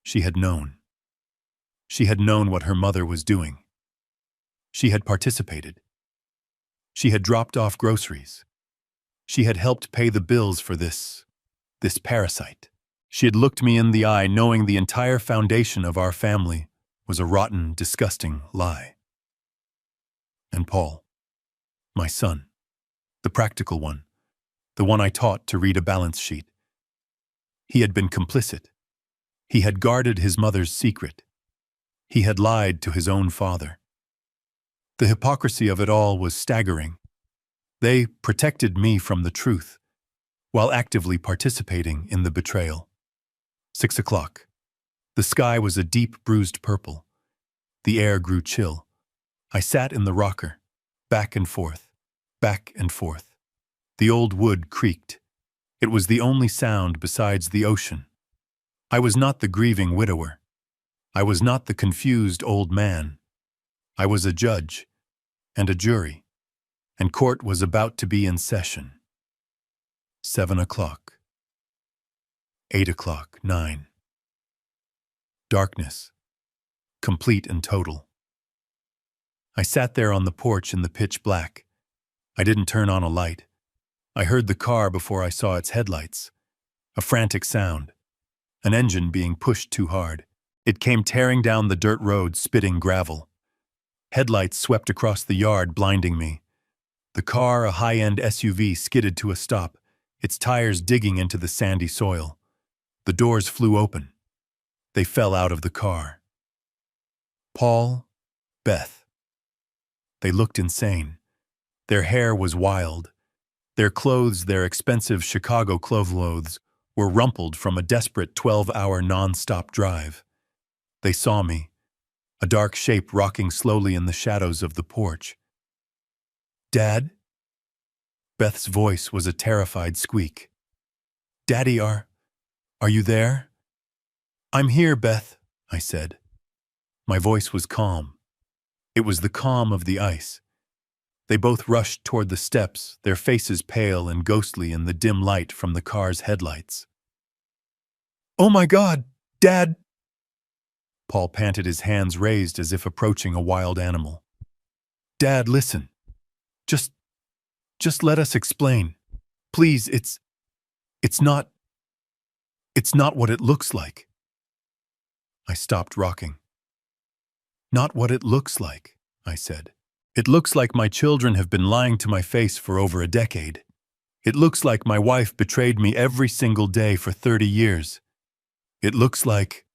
she had known. She had known what her mother was doing. She had participated. She had dropped off groceries. She had helped pay the bills for this parasite. She had looked me in the eye, knowing the entire foundation of our family was a rotten, disgusting lie. And Paul, my son, the practical one, the one I taught to read a balance sheet. He had been complicit. He had guarded his mother's secret. He had lied to his own father. The hypocrisy of it all was staggering. They protected me from the truth, while actively participating in the betrayal. 6 o'clock. The sky was a deep, bruised purple. The air grew chill. I sat in the rocker, back and forth, back and forth. The old wood creaked. It was the only sound besides the ocean. I was not the grieving widower. I was not the confused old man. I was a judge and a jury, and court was about to be in session. 7 o'clock. 8 o'clock, 9. Darkness, complete and total. I sat there on the porch in the pitch black. I didn't turn on a light. I heard the car before I saw its headlights. A frantic sound. An engine being pushed too hard. It came tearing down the dirt road, spitting gravel. Headlights swept across the yard, blinding me. The car, a high-end SUV, skidded to a stop, its tires digging into the sandy soil. The doors flew open. They fell out of the car. Paul, Beth. They looked insane. Their hair was wild. Their clothes, their expensive Chicago clothes, were rumpled from a desperate 12-hour non-stop drive. They saw me, a dark shape rocking slowly in the shadows of the porch. "Dad?" Beth's voice was a terrified squeak. "Daddy, are you there?" "I'm here, Beth," I said. My voice was calm. It was the calm of the ice. They both rushed toward the steps, their faces pale and ghostly in the dim light from the car's headlights. "Oh my God, Dad!" Paul panted, his hands raised as if approaching a wild animal. "Dad, listen. Just let us explain. Please, it's not what it looks like." I stopped rocking. "Not what it looks like," I said. "It looks like my children have been lying to my face for over a decade. It looks like my wife betrayed me every single day for 30 years. It looks like—"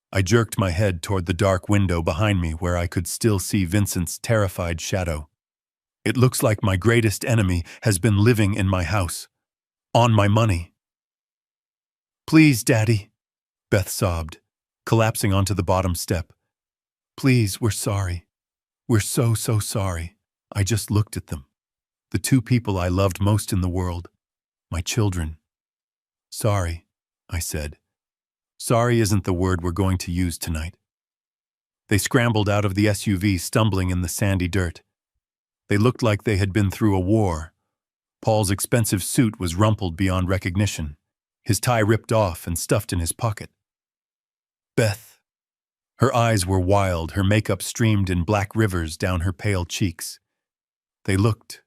I jerked my head toward the dark window behind me where I could still see Vincent's terrified shadow. "It looks like my greatest enemy has been living in my house, on my money." "Please, Daddy," Beth sobbed, collapsing onto the bottom step. "Please, we're sorry. We're so sorry." I just looked at them. The two people I loved most in the world. My children. "Sorry," I said. "Sorry isn't the word we're going to use tonight." They scrambled out of the SUV, stumbling in the sandy dirt. They looked like they had been through a war. Paul's expensive suit was rumpled beyond recognition, his tie ripped off and stuffed in his pocket. Beth. Her eyes were wild, her makeup streamed in black rivers down her pale cheeks. They looked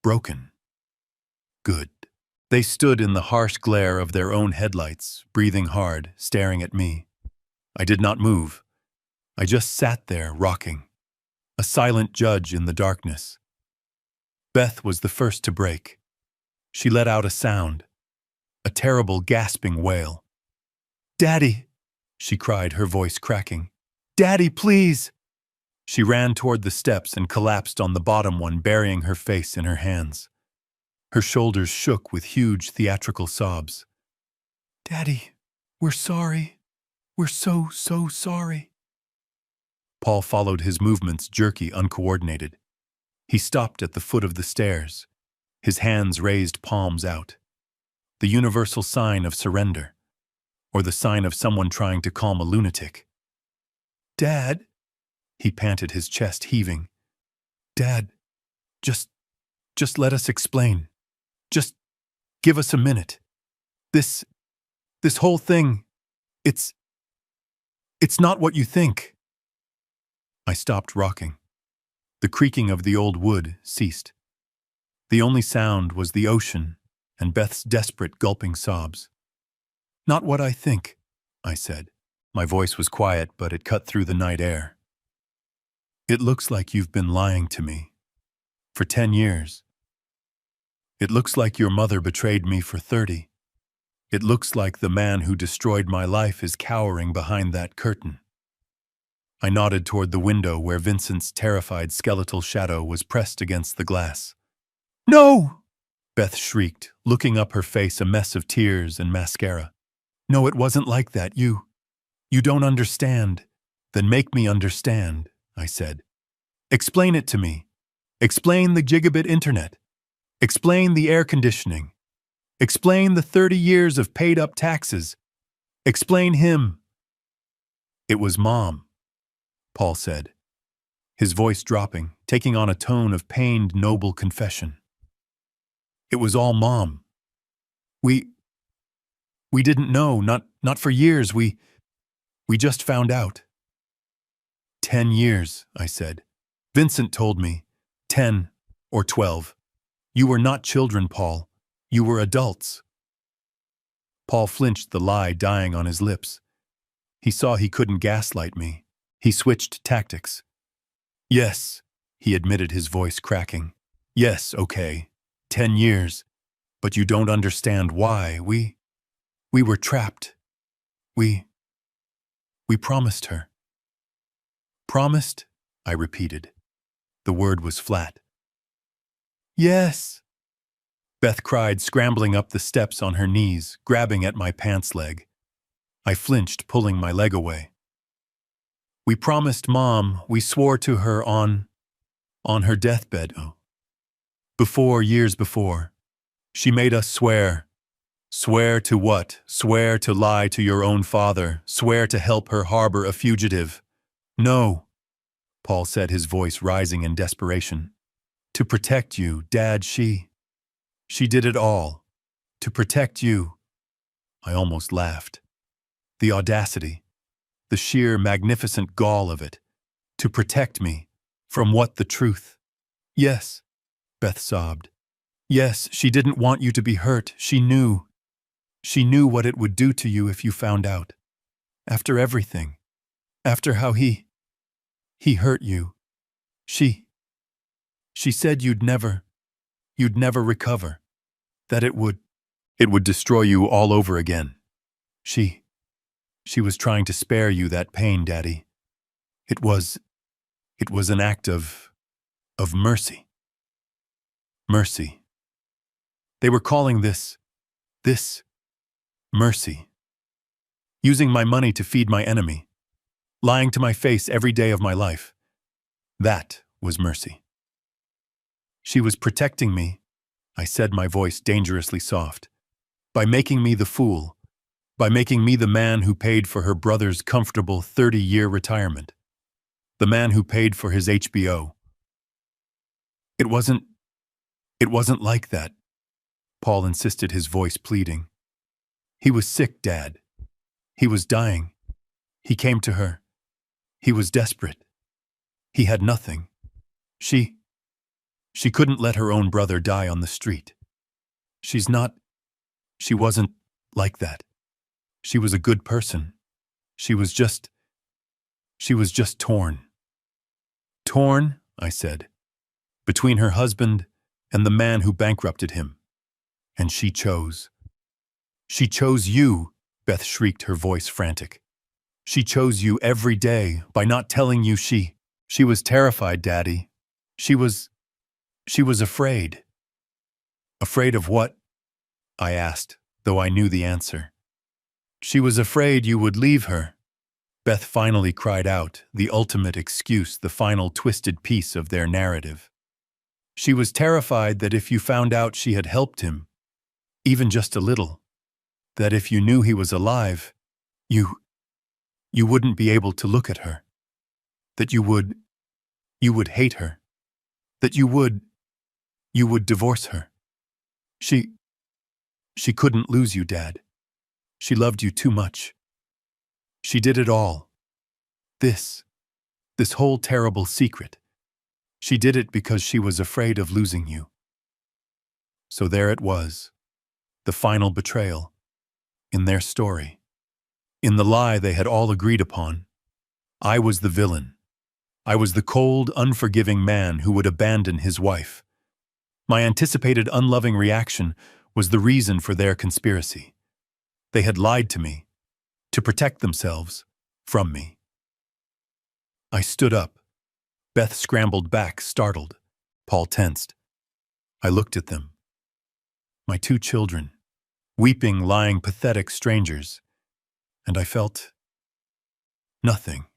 broken. Good. They stood in the harsh glare of their own headlights, breathing hard, staring at me. I did not move. I just sat there, rocking, a silent judge in the darkness. Beth was the first to break. She let out a sound, a terrible gasping wail. "Daddy!" she cried, her voice cracking. "Daddy, please!" She ran toward the steps and collapsed on the bottom one, burying her face in her hands. Her shoulders shook with huge theatrical sobs. "Daddy, we're sorry. We're so sorry." Paul followed his movements, jerky, uncoordinated. He stopped at the foot of the stairs, his hands raised, palms out. The universal sign of surrender, or the sign of someone trying to calm a lunatic. "Dad," he panted, his chest heaving. "Dad, just let us explain. Just give us a minute. This whole thing, it's not what you think." I stopped rocking. The creaking of the old wood ceased. The only sound was the ocean and Beth's desperate gulping sobs. "Not what I think," I said. My voice was quiet, but it cut through the night air. "It looks like you've been lying to me. For 10 years. It looks like your mother betrayed me for 30. It looks like the man who destroyed my life is cowering behind that curtain." I nodded toward the window where Vincent's terrified skeletal shadow was pressed against the glass. "No!" Beth shrieked, looking up, her face a mess of tears and mascara. "No, it wasn't like that. You don't understand." "Then make me understand," I said. "Explain it to me. Explain the gigabit internet. Explain the air conditioning. Explain the 30 years of paid-up taxes. Explain him." "It was Mom," Paul said, his voice dropping, taking on a tone of pained, noble confession. "It was all Mom. We didn't know, not for years. We just found out." 10 years, I said. "Vincent told me. 10 or 12. You were not children, Paul. You were adults." Paul flinched, the lie dying on his lips. He saw he couldn't gaslight me. He switched tactics. "Yes," he admitted, his voice cracking. "Yes, okay. 10 years. But you don't understand why. We were trapped. We promised her." "Promised?" I repeated. The word was flat. "Yes," Beth cried, scrambling up the steps on her knees, grabbing at my pants leg. I flinched, pulling my leg away. "We promised Mom. We swore to her on her deathbed. Oh. Years before. She made us swear. Swear to what? Swear to lie to your own father. Swear to help her harbor a fugitive." "No," Paul said, his voice rising in desperation. "To protect you, Dad, she did it all. To protect you." I almost laughed. The audacity. The sheer magnificent gall of it. To protect me. From what? The truth. "Yes," Beth sobbed. "Yes, she didn't want you to be hurt. She knew. She knew what it would do to you if you found out. After everything. After how he hurt you. She said you'd never recover. That it would destroy you all over again. She was trying to spare you that pain, Daddy. It was an act of mercy. Mercy. They were calling this mercy. Using my money to feed my enemy. Lying to my face every day of my life. That was mercy. She was protecting me, I said, my voice dangerously soft, by making me the fool. By making me the man who paid for her brother's comfortable 30-year retirement. The man who paid for his HBO. It wasn't like that, Paul insisted, his voice pleading. He was sick, Dad. He was dying. He came to her. He was desperate. He had nothing. She couldn't let her own brother die on the street. She wasn't like that. She was a good person. She was just torn. Torn, I said, between her husband and the man who bankrupted him. And she chose. She chose you, Beth shrieked, her voice frantic. She chose you every day by not telling you she was terrified, Daddy. She was afraid. Afraid of what? I asked, though I knew the answer. She was afraid you would leave her. Beth finally cried out, the ultimate excuse, the final twisted piece of their narrative. She was terrified that if you found out she had helped him, even just a little, that if you knew he was alive, you wouldn't be able to look at her, that you would hate her, that you would divorce her. She couldn't lose you, Dad. She loved you too much. She did it all. This whole terrible secret. She did it because she was afraid of losing you. So there it was, the final betrayal, in their story, in the lie they had all agreed upon. I was the villain. I was the cold, unforgiving man who would abandon his wife. My anticipated unloving reaction was the reason for their conspiracy. They had lied to me, to protect themselves from me. I stood up. Beth scrambled back, startled. Paul tensed. I looked at them. My two children, weeping, lying, pathetic strangers, and I felt nothing.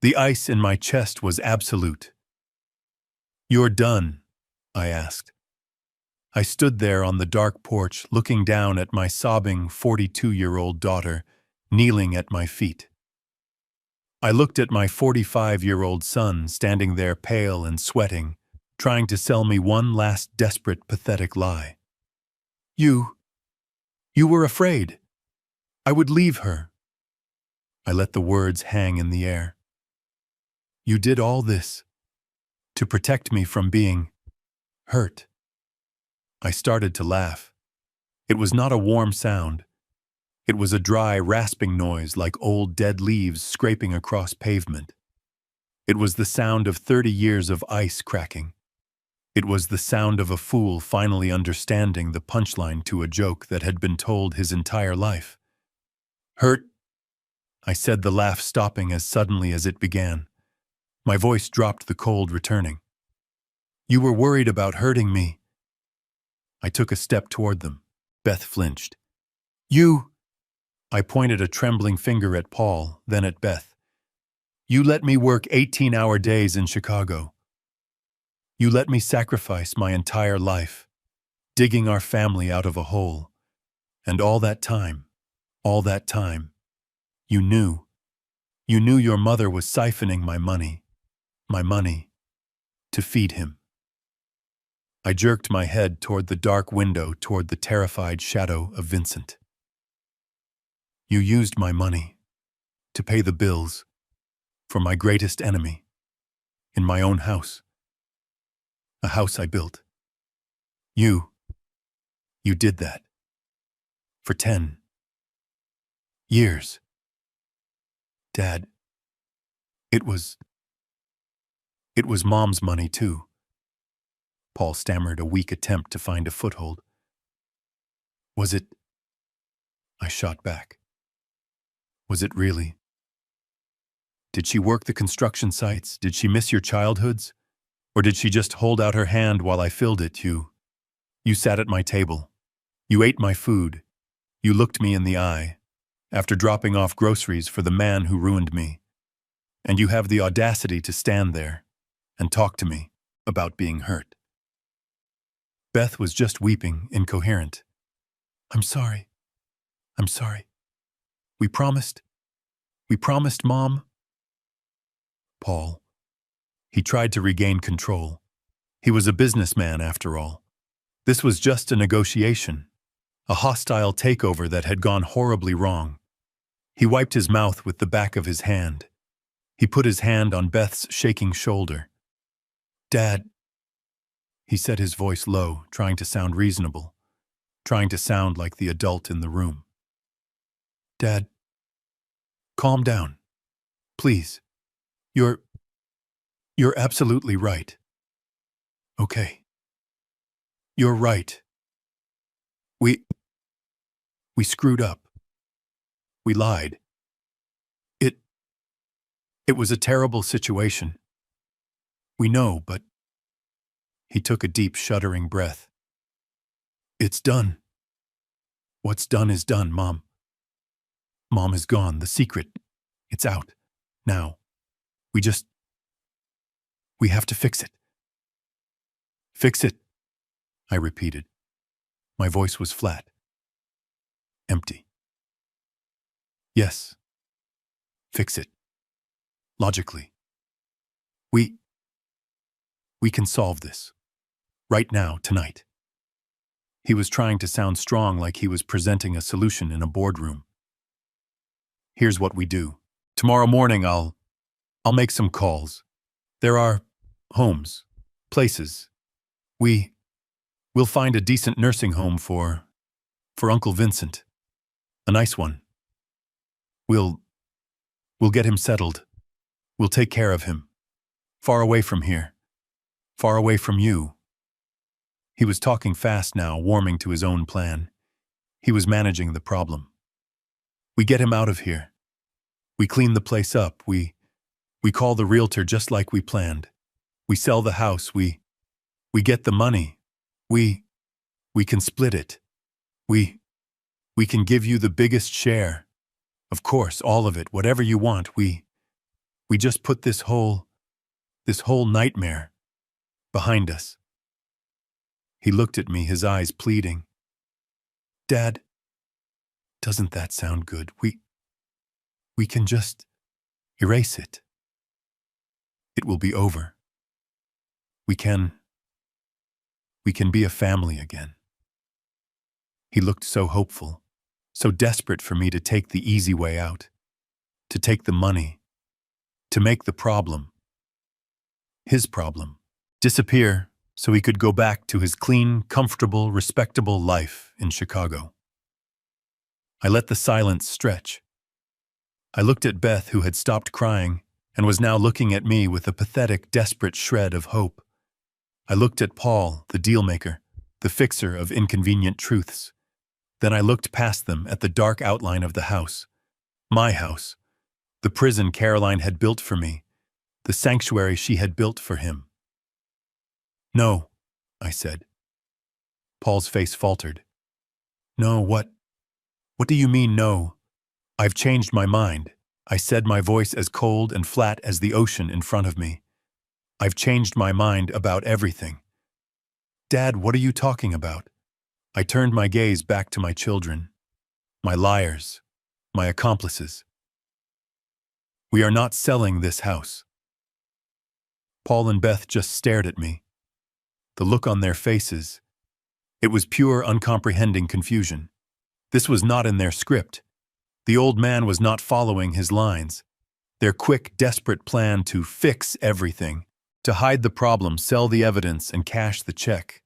The ice in my chest was absolute. You're done, I asked. I stood there on the dark porch, looking down at my sobbing 42-year-old daughter, kneeling at my feet. I looked at my 45-year-old son standing there pale and sweating, trying to sell me one last desperate, pathetic lie. You were afraid. I would leave her. I let the words hang in the air. You did all this to protect me from being hurt. I started to laugh. It was not a warm sound. It was a dry, rasping noise like old dead leaves scraping across pavement. It was the sound of 30 years of ice cracking. It was the sound of a fool finally understanding the punchline to a joke that had been told his entire life. Hurt, I said, the laugh stopping as suddenly as it began. My voice dropped, the cold returning. You were worried about hurting me. I took a step toward them. Beth flinched. I pointed a trembling finger at Paul, then at Beth. You let me work 18-hour days in Chicago. You let me sacrifice my entire life, digging our family out of a hole. And all that time, you knew your mother was siphoning my money, to feed him. I jerked my head toward the dark window, toward the terrified shadow of Vincent. You used my money to pay the bills for my greatest enemy in my own house, a house I built. You did that for 10 years. Dad, it was Mom's money too. Paul stammered, a weak attempt to find a foothold. Was it? I shot back. Was it really? Did she work the construction sites? Did she miss your childhoods? Or did she just hold out her hand while I filled it? You sat at my table. You ate my food. You looked me in the eye after dropping off groceries for the man who ruined me. And you have the audacity to stand there and talk to me about being hurt. Beth was just weeping, incoherent. I'm sorry. We promised, Mom. Paul. He tried to regain control. He was a businessman, after all. This was just a negotiation, a hostile takeover that had gone horribly wrong. He wiped his mouth with the back of his hand. He put his hand on Beth's shaking shoulder. "Dad," he said, his voice low, trying to sound reasonable, trying to sound like the adult in the room. "Dad, calm down. Please. You're absolutely right. Okay. You're right. We screwed up. We lied. It was a terrible situation. We know, but..." He took a deep, shuddering breath. "It's done. What's done is done, Mom. Mom is gone. The secret, it's out. Now, we have to fix it." "Fix it," I repeated. My voice was flat. Empty. "Yes. Fix it. Logically. We can solve this. Right now, tonight." He was trying to sound strong, like he was presenting a solution in a boardroom. "Here's what we do. Tomorrow morning I'll make some calls. There are homes, places. We'll find a decent nursing home for Uncle Vincent. A nice one. We'll get him settled. We'll take care of him. Far away from here. Far away from you." He was talking fast now, warming to his own plan. He was managing the problem. "We get him out of here. We clean the place up. We call the realtor just like we planned. We sell the house. We get the money. We can split it. We can give you the biggest share. Of course, all of it, whatever you want. We just put this whole nightmare behind us." He looked at me, his eyes pleading. "Dad, doesn't that sound good? We can just erase it. It will be over. We can be a family again." He looked so hopeful, so desperate for me to take the easy way out, to take the money, to make the problem, his problem, disappear so he could go back to his clean, comfortable, respectable life in Chicago. I let the silence stretch. I looked at Beth, who had stopped crying and was now looking at me with a pathetic, desperate shred of hope. I looked at Paul, the dealmaker, the fixer of inconvenient truths. Then I looked past them at the dark outline of the house. My house. The prison Caroline had built for me. The sanctuary she had built for him. "No," I said. Paul's face faltered. "No, what do you mean, no? I've changed my mind," I said, my voice as cold and flat as the ocean in front of me. "I've changed my mind about everything." "Dad, what are you talking about?" I turned my gaze back to my children, my liars, my accomplices. "We are not selling this house." Paul and Beth just stared at me. The look on their faces, it was pure, uncomprehending confusion. This was not in their script. The old man was not following his lines. Their quick, desperate plan to fix everything, to hide the problem, sell the evidence, and cash the check,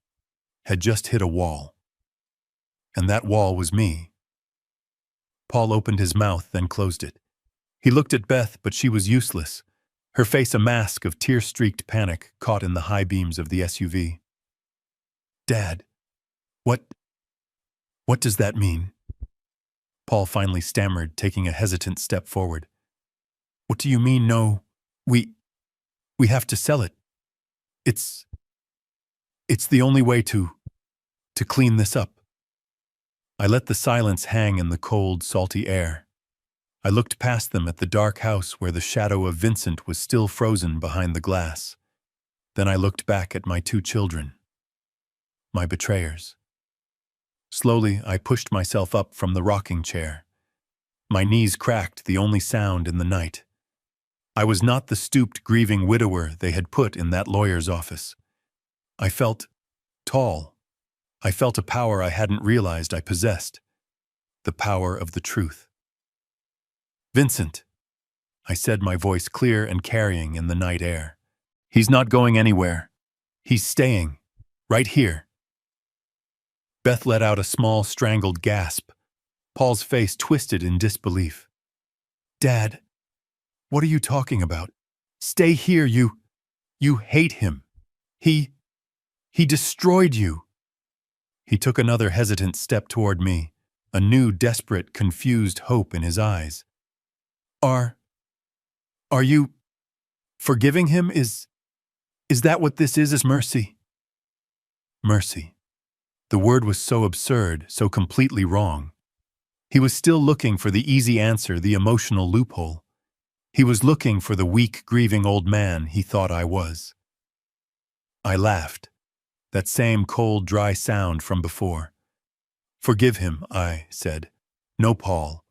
had just hit a wall. And that wall was me. Paul opened his mouth, then closed it. He looked at Beth, but she was useless, her face a mask of tear-streaked panic caught in the high beams of the SUV. "Dad, what does that mean?" Paul finally stammered, taking a hesitant step forward. "What do you mean, no? We have to sell it. It's the only way to clean this up." I let the silence hang in the cold, salty air. I looked past them at the dark house where the shadow of Vincent was still frozen behind the glass. Then I looked back at my two children, my betrayers. Slowly, I pushed myself up from the rocking chair. My knees cracked, the only sound in the night. I was not the stooped, grieving widower they had put in that lawyer's office. I felt tall. I felt a power I hadn't realized I possessed. The power of the truth. "Vincent," I said, my voice clear and carrying in the night air. "He's not going anywhere. He's staying. Right here." Beth let out a small, strangled gasp. Paul's face twisted in disbelief. "Dad, what are you talking about? Stay here, you hate him. He destroyed you." He took another hesitant step toward me, a new, desperate, confused hope in his eyes. Are you forgiving him? Is that what this is mercy?" Mercy. The word was so absurd, so completely wrong. He was still looking for the easy answer, the emotional loophole. He was looking for the weak, grieving old man he thought I was. I laughed. That same cold, dry sound from before. "Forgive him," I said. "No, Paul.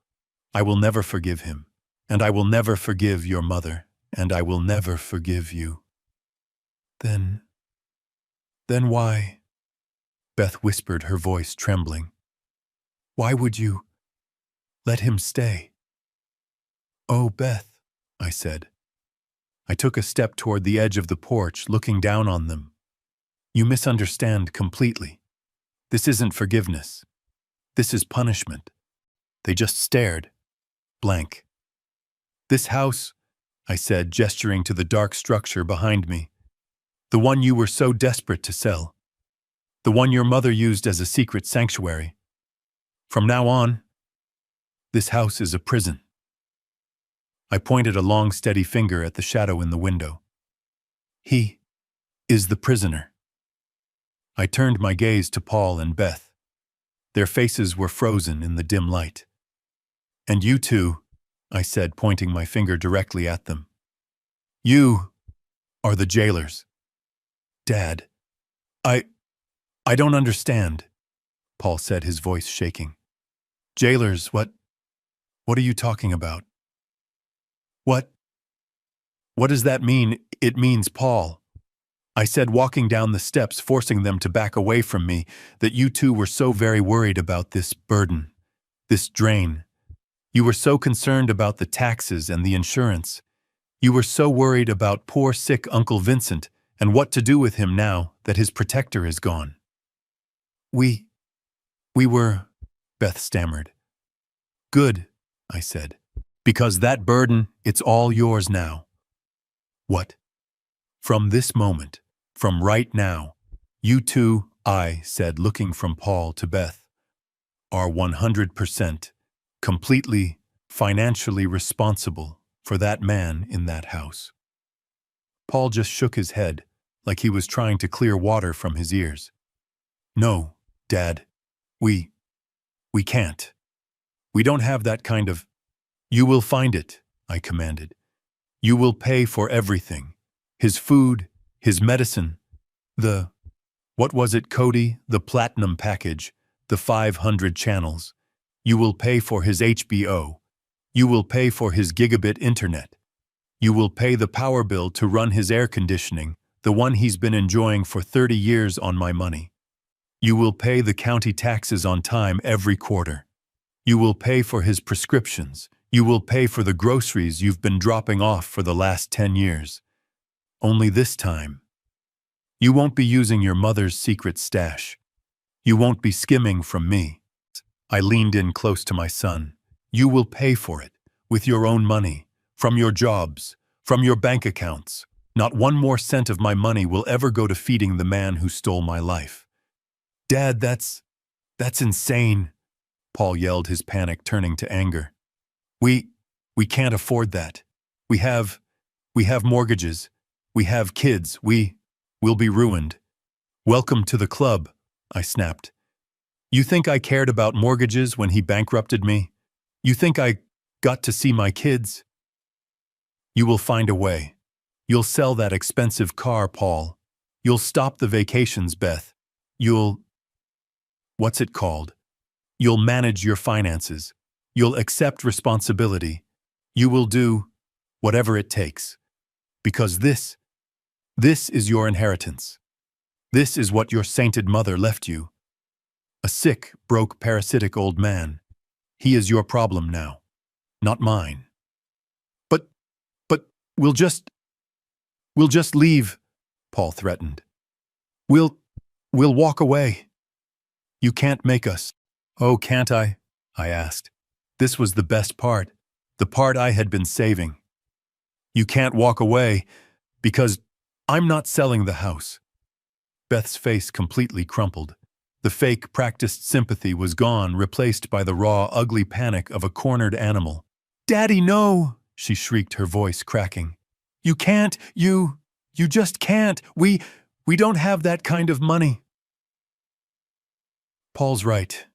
I will never forgive him. And I will never forgive your mother. And I will never forgive you." Then why?" Beth whispered, her voice trembling. "Why would you let him stay?" "Oh, Beth," I said. I took a step toward the edge of the porch, looking down on them. "You misunderstand completely. This isn't forgiveness. This is punishment." They just stared. Blank. "This house," I said, gesturing to the dark structure behind me. "The one you were so desperate to sell. The one your mother used as a secret sanctuary. From now on, this house is a prison." I pointed a long, steady finger at the shadow in the window. "He is the prisoner." I turned my gaze to Paul and Beth. Their faces were frozen in the dim light. "And you two," I said, pointing my finger directly at them. "You are the jailers." "Dad, I don't understand," Paul said, his voice shaking. "Jailers, what are you talking about?" What does that mean?" "It means, Paul," I said, walking down the steps, forcing them to back away from me, "that you two were so very worried about this burden, this drain. You were so concerned about the taxes and the insurance. You were so worried about poor, sick Uncle Vincent and what to do with him now that his protector is gone." We were," Beth stammered. "Good," I said, "because that burden, it's all yours now." "What?" "From this moment, from right now, you two," I said, looking from Paul to Beth, "are 100%, completely, financially responsible for that man in that house." Paul just shook his head, like he was trying to clear water from his ears. "No, Dad, we can't. We don't have that kind of—" "You will find it," I commanded. "You will pay for everything. His food, his medicine, what was it, Cody? The platinum package, the 500 channels. You will pay for his HBO. You will pay for his gigabit internet. You will pay the power bill to run his air conditioning, the one he's been enjoying for 30 years on my money. You will pay the county taxes on time every quarter. You will pay for his prescriptions. You will pay for the groceries you've been dropping off for the last 10 years. Only this time, you won't be using your mother's secret stash. You won't be skimming from me." I leaned in close to my son. "You will pay for it, with your own money, from your jobs, from your bank accounts. Not one more cent of my money will ever go to feeding the man who stole my life." "Dad, that's insane," Paul yelled, his panic turning to anger. We can't afford that. We have mortgages. We have kids. We'll be ruined." "Welcome to the club," I snapped. "You think I cared about mortgages when he bankrupted me? You think I got to see my kids?" "You will find a way. You'll sell that expensive car, Paul. You'll stop the vacations, Beth. You'll— what's it called? You'll manage your finances. You'll accept responsibility. You will do—" Whatever it takes. Because this is your inheritance. This is what your sainted mother left you. A sick, broke, parasitic old man. He is your problem now, not mine. But we'll just leave, Paul threatened. We'll walk away. You can't make us. Oh, can't I? I asked. This was the best part, the part I had been saving. You can't walk away because I'm not selling the house. Beth's face completely crumpled. The fake, practiced sympathy was gone, replaced by the raw, ugly panic of a cornered animal. Daddy, no! She shrieked, her voice cracking. You can't, you just can't. We don't have that kind of money. Paul's right.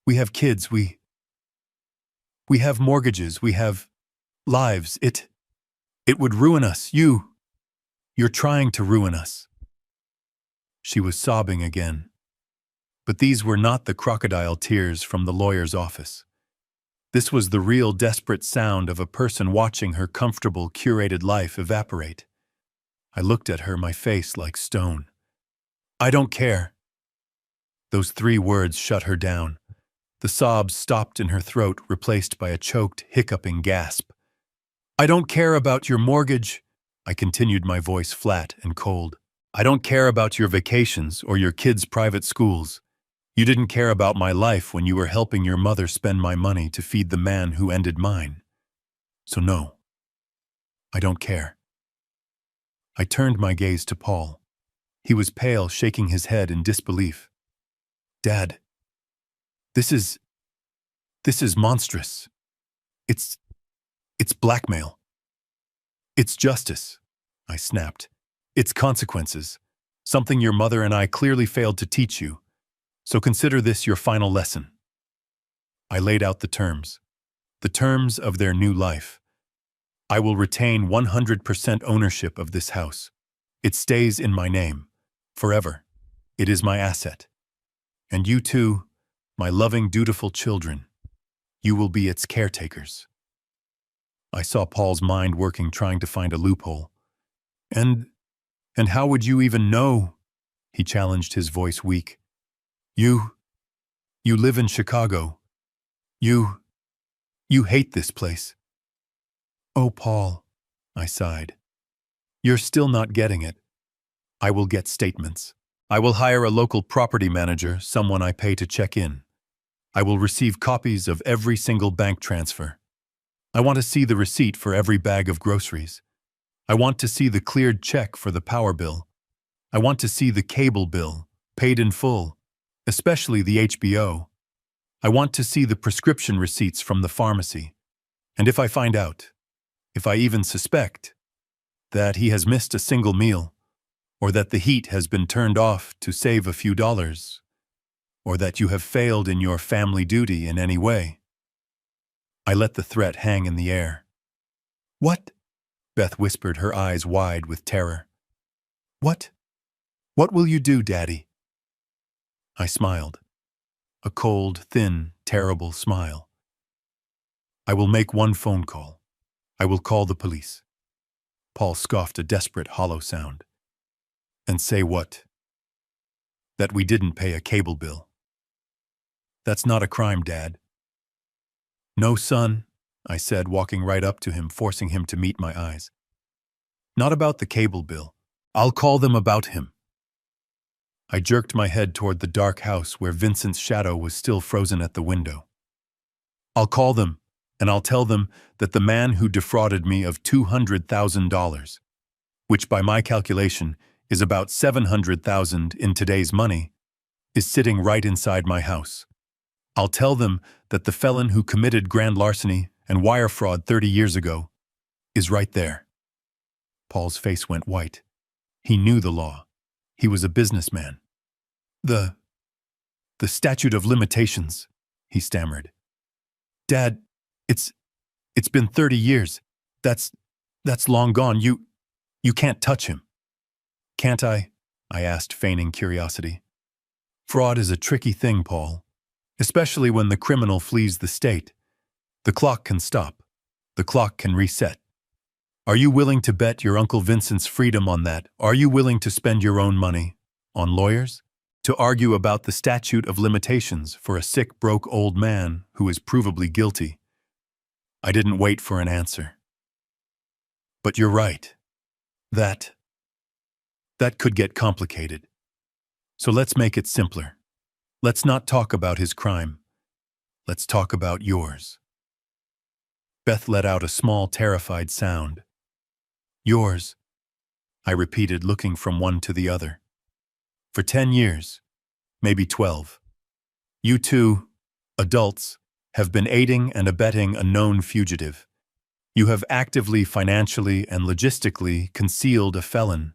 We have kids, we have mortgages, we have lives. It would ruin us. You're trying to ruin us. She was sobbing again. But these were not the crocodile tears from the lawyer's office. This was the real desperate sound of a person watching her comfortable, curated life evaporate. I looked at her, my face like stone. I don't care. Those 3 words shut her down. The sobs stopped in her throat, replaced by a choked, hiccuping gasp. I don't care about your mortgage, I continued, my voice flat and cold. I don't care about your vacations or your kids' private schools. You didn't care about my life when you were helping your mother spend my money to feed the man who ended mine. So no, I don't care. I turned my gaze to Paul. He was pale, shaking his head in disbelief. Dad, this is monstrous. It's blackmail. It's justice, I snapped. It's consequences, something your mother and I clearly failed to teach you. So consider this your final lesson. I laid out the terms of their new life. I will retain 100% ownership of this house. It stays in my name, forever. It is my asset. And you too, my loving, dutiful children, you will be its caretakers. I saw Paul's mind working, trying to find a loophole. And how would you even know? He challenged, his voice weak. You live in Chicago. You hate this place. Oh, Paul, I sighed. You're still not getting it. I will get statements. I will hire a local property manager, someone I pay to check in. I will receive copies of every single bank transfer. I want to see the receipt for every bag of groceries. I want to see the cleared check for the power bill. I want to see the cable bill, paid in full, especially the HBO. I want to see the prescription receipts from the pharmacy. And if I find out, if I even suspect, that he has missed a single meal, or that the heat has been turned off to save a few dollars, or that you have failed in your family duty in any way. I let the threat hang in the air. What? Beth whispered, her eyes wide with terror. What? What will you do, Daddy? I smiled. A cold, thin, terrible smile. I will make one phone call. I will call the police. Paul scoffed, a desperate, hollow sound. And say what? That we didn't pay a cable bill. That's not a crime, Dad. No, son, I said, walking right up to him, forcing him to meet my eyes. Not about the cable bill. I'll call them about him. I jerked my head toward the dark house where Vincent's shadow was still frozen at the window. I'll call them, and I'll tell them that the man who defrauded me of $200,000, which by my calculation is about $700,000 in today's money, is sitting right inside my house. I'll tell them that the felon who committed grand larceny and wire fraud 30 years ago is right there. Paul's face went white. He knew the law. He was a businessman. The statute of limitations, he stammered. Dad, it's been 30 years. That's long gone. You can't touch him. Can't I? I asked, feigning curiosity. Fraud is a tricky thing, Paul. Especially when the criminal flees the state. The clock can stop. The clock can reset. Are you willing to bet your Uncle Vincent's freedom on that? Are you willing to spend your own money on lawyers to argue about the statute of limitations for a sick, broke old man who is provably guilty? I didn't wait for an answer. But you're right. That could get complicated. So let's make it simpler. Let's not talk about his crime. Let's talk about yours. Beth let out a small, terrified sound. Yours, I repeated, looking from one to the other. For 10 years, maybe 12, you two, adults, have been aiding and abetting a known fugitive. You have actively, financially, and logistically concealed a felon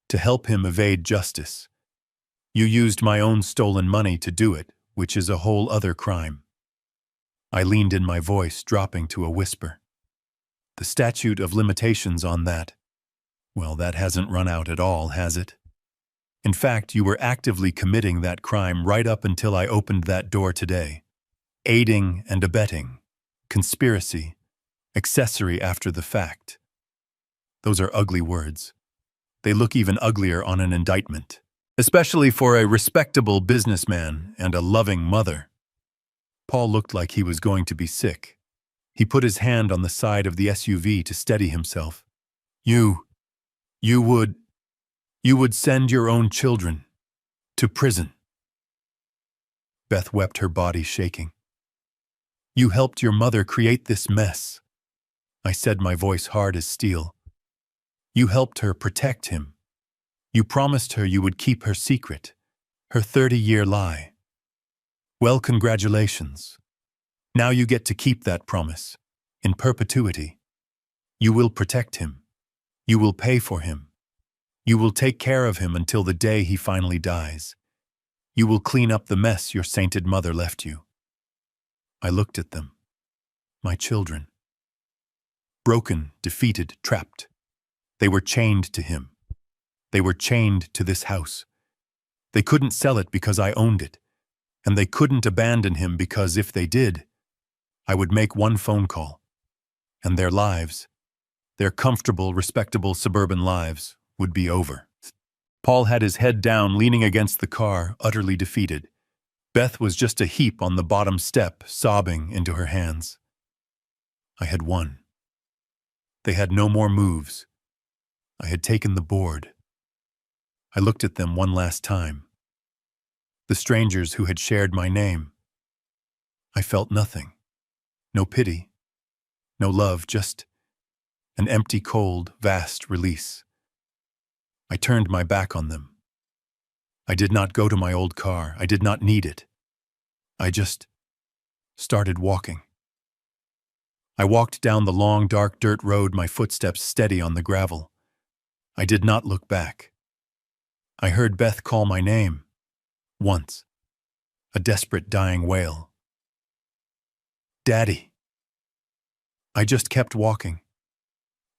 to help him evade justice. You used my own stolen money to do it, which is a whole other crime. I leaned in, my voice dropping to a whisper. The statute of limitations on that, well, that hasn't run out at all, has it? In fact, you were actively committing that crime right up until I opened that door today. Aiding and abetting, conspiracy, accessory after the fact. Those are ugly words. They look even uglier on an indictment, especially for a respectable businessman and a loving mother. Paul looked like he was going to be sick. He put his hand on the side of the SUV to steady himself. You would send your own children to prison. Beth wept, her body shaking. You helped your mother create this mess, I said, my voice hard as steel. You helped her protect him. You promised her you would keep her secret, her 30-year lie. Well, congratulations. Now you get to keep that promise, in perpetuity. You will protect him. You will pay for him. You will take care of him until the day he finally dies. You will clean up the mess your sainted mother left you. I looked at them. My children. Broken, defeated, trapped. They were chained to him. They were chained to this house. They couldn't sell it because I owned it. And they couldn't abandon him because if they did, I would make one phone call. And their lives, their comfortable, respectable suburban lives, would be over. Paul had his head down, leaning against the car, utterly defeated. Beth was just a heap on the bottom step, sobbing into her hands. I had won. They had no more moves. I had taken the board. I looked at them one last time. The strangers who had shared my name. I felt nothing. No pity. No love, just an empty, cold, vast release. I turned my back on them. I did not go to my old car. I did not need it. I just started walking. I walked down the long, dark dirt road, my footsteps steady on the gravel. I did not look back. I heard Beth call my name. Once. A desperate, dying wail. Daddy. I just kept walking.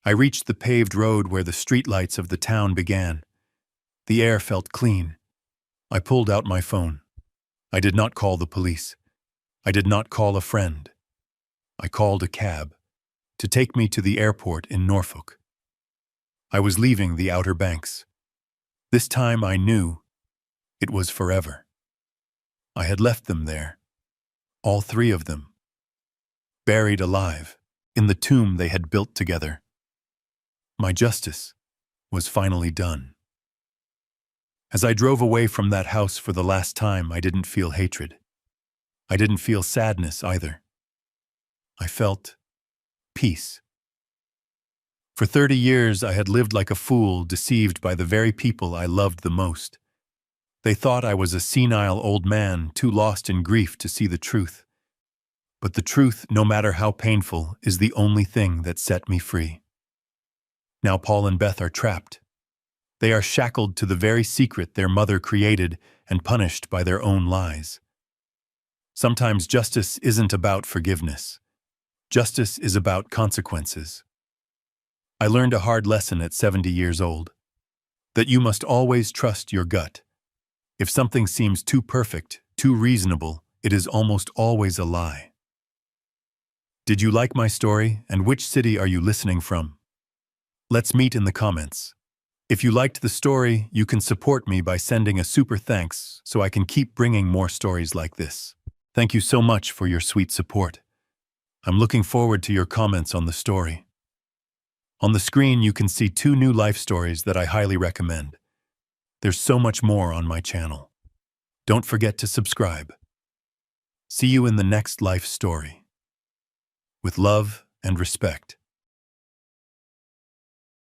I reached the paved road where the streetlights of the town began. The air felt clean. I pulled out my phone. I did not call the police. I did not call a friend. I called a cab to take me to the airport in Norfolk. I was leaving the Outer Banks. This time I knew it was forever. I had left them there, all three of them, buried alive in the tomb they had built together. My justice was finally done. As I drove away from that house for the last time, I didn't feel hatred. I didn't feel sadness either. I felt peace. For 30 years, I had lived like a fool, deceived by the very people I loved the most. They thought I was a senile old man, too lost in grief to see the truth. But the truth, no matter how painful, is the only thing that set me free. Now Paul and Beth are trapped. They are shackled to the very secret their mother created and punished by their own lies. Sometimes justice isn't about forgiveness. Justice is about consequences. I learned a hard lesson at 70 years old, that you must always trust your gut. If something seems too perfect, too reasonable, it is almost always a lie. Did you like my story, and which city are you listening from? Let's meet in the comments. If you liked the story, you can support me by sending a super thanks so I can keep bringing more stories like this. Thank you so much for your sweet support. I'm looking forward to your comments on the story. On the screen, you can see 2 new life stories that I highly recommend. There's so much more on my channel. Don't forget to subscribe. See you in the next life story. With love and respect.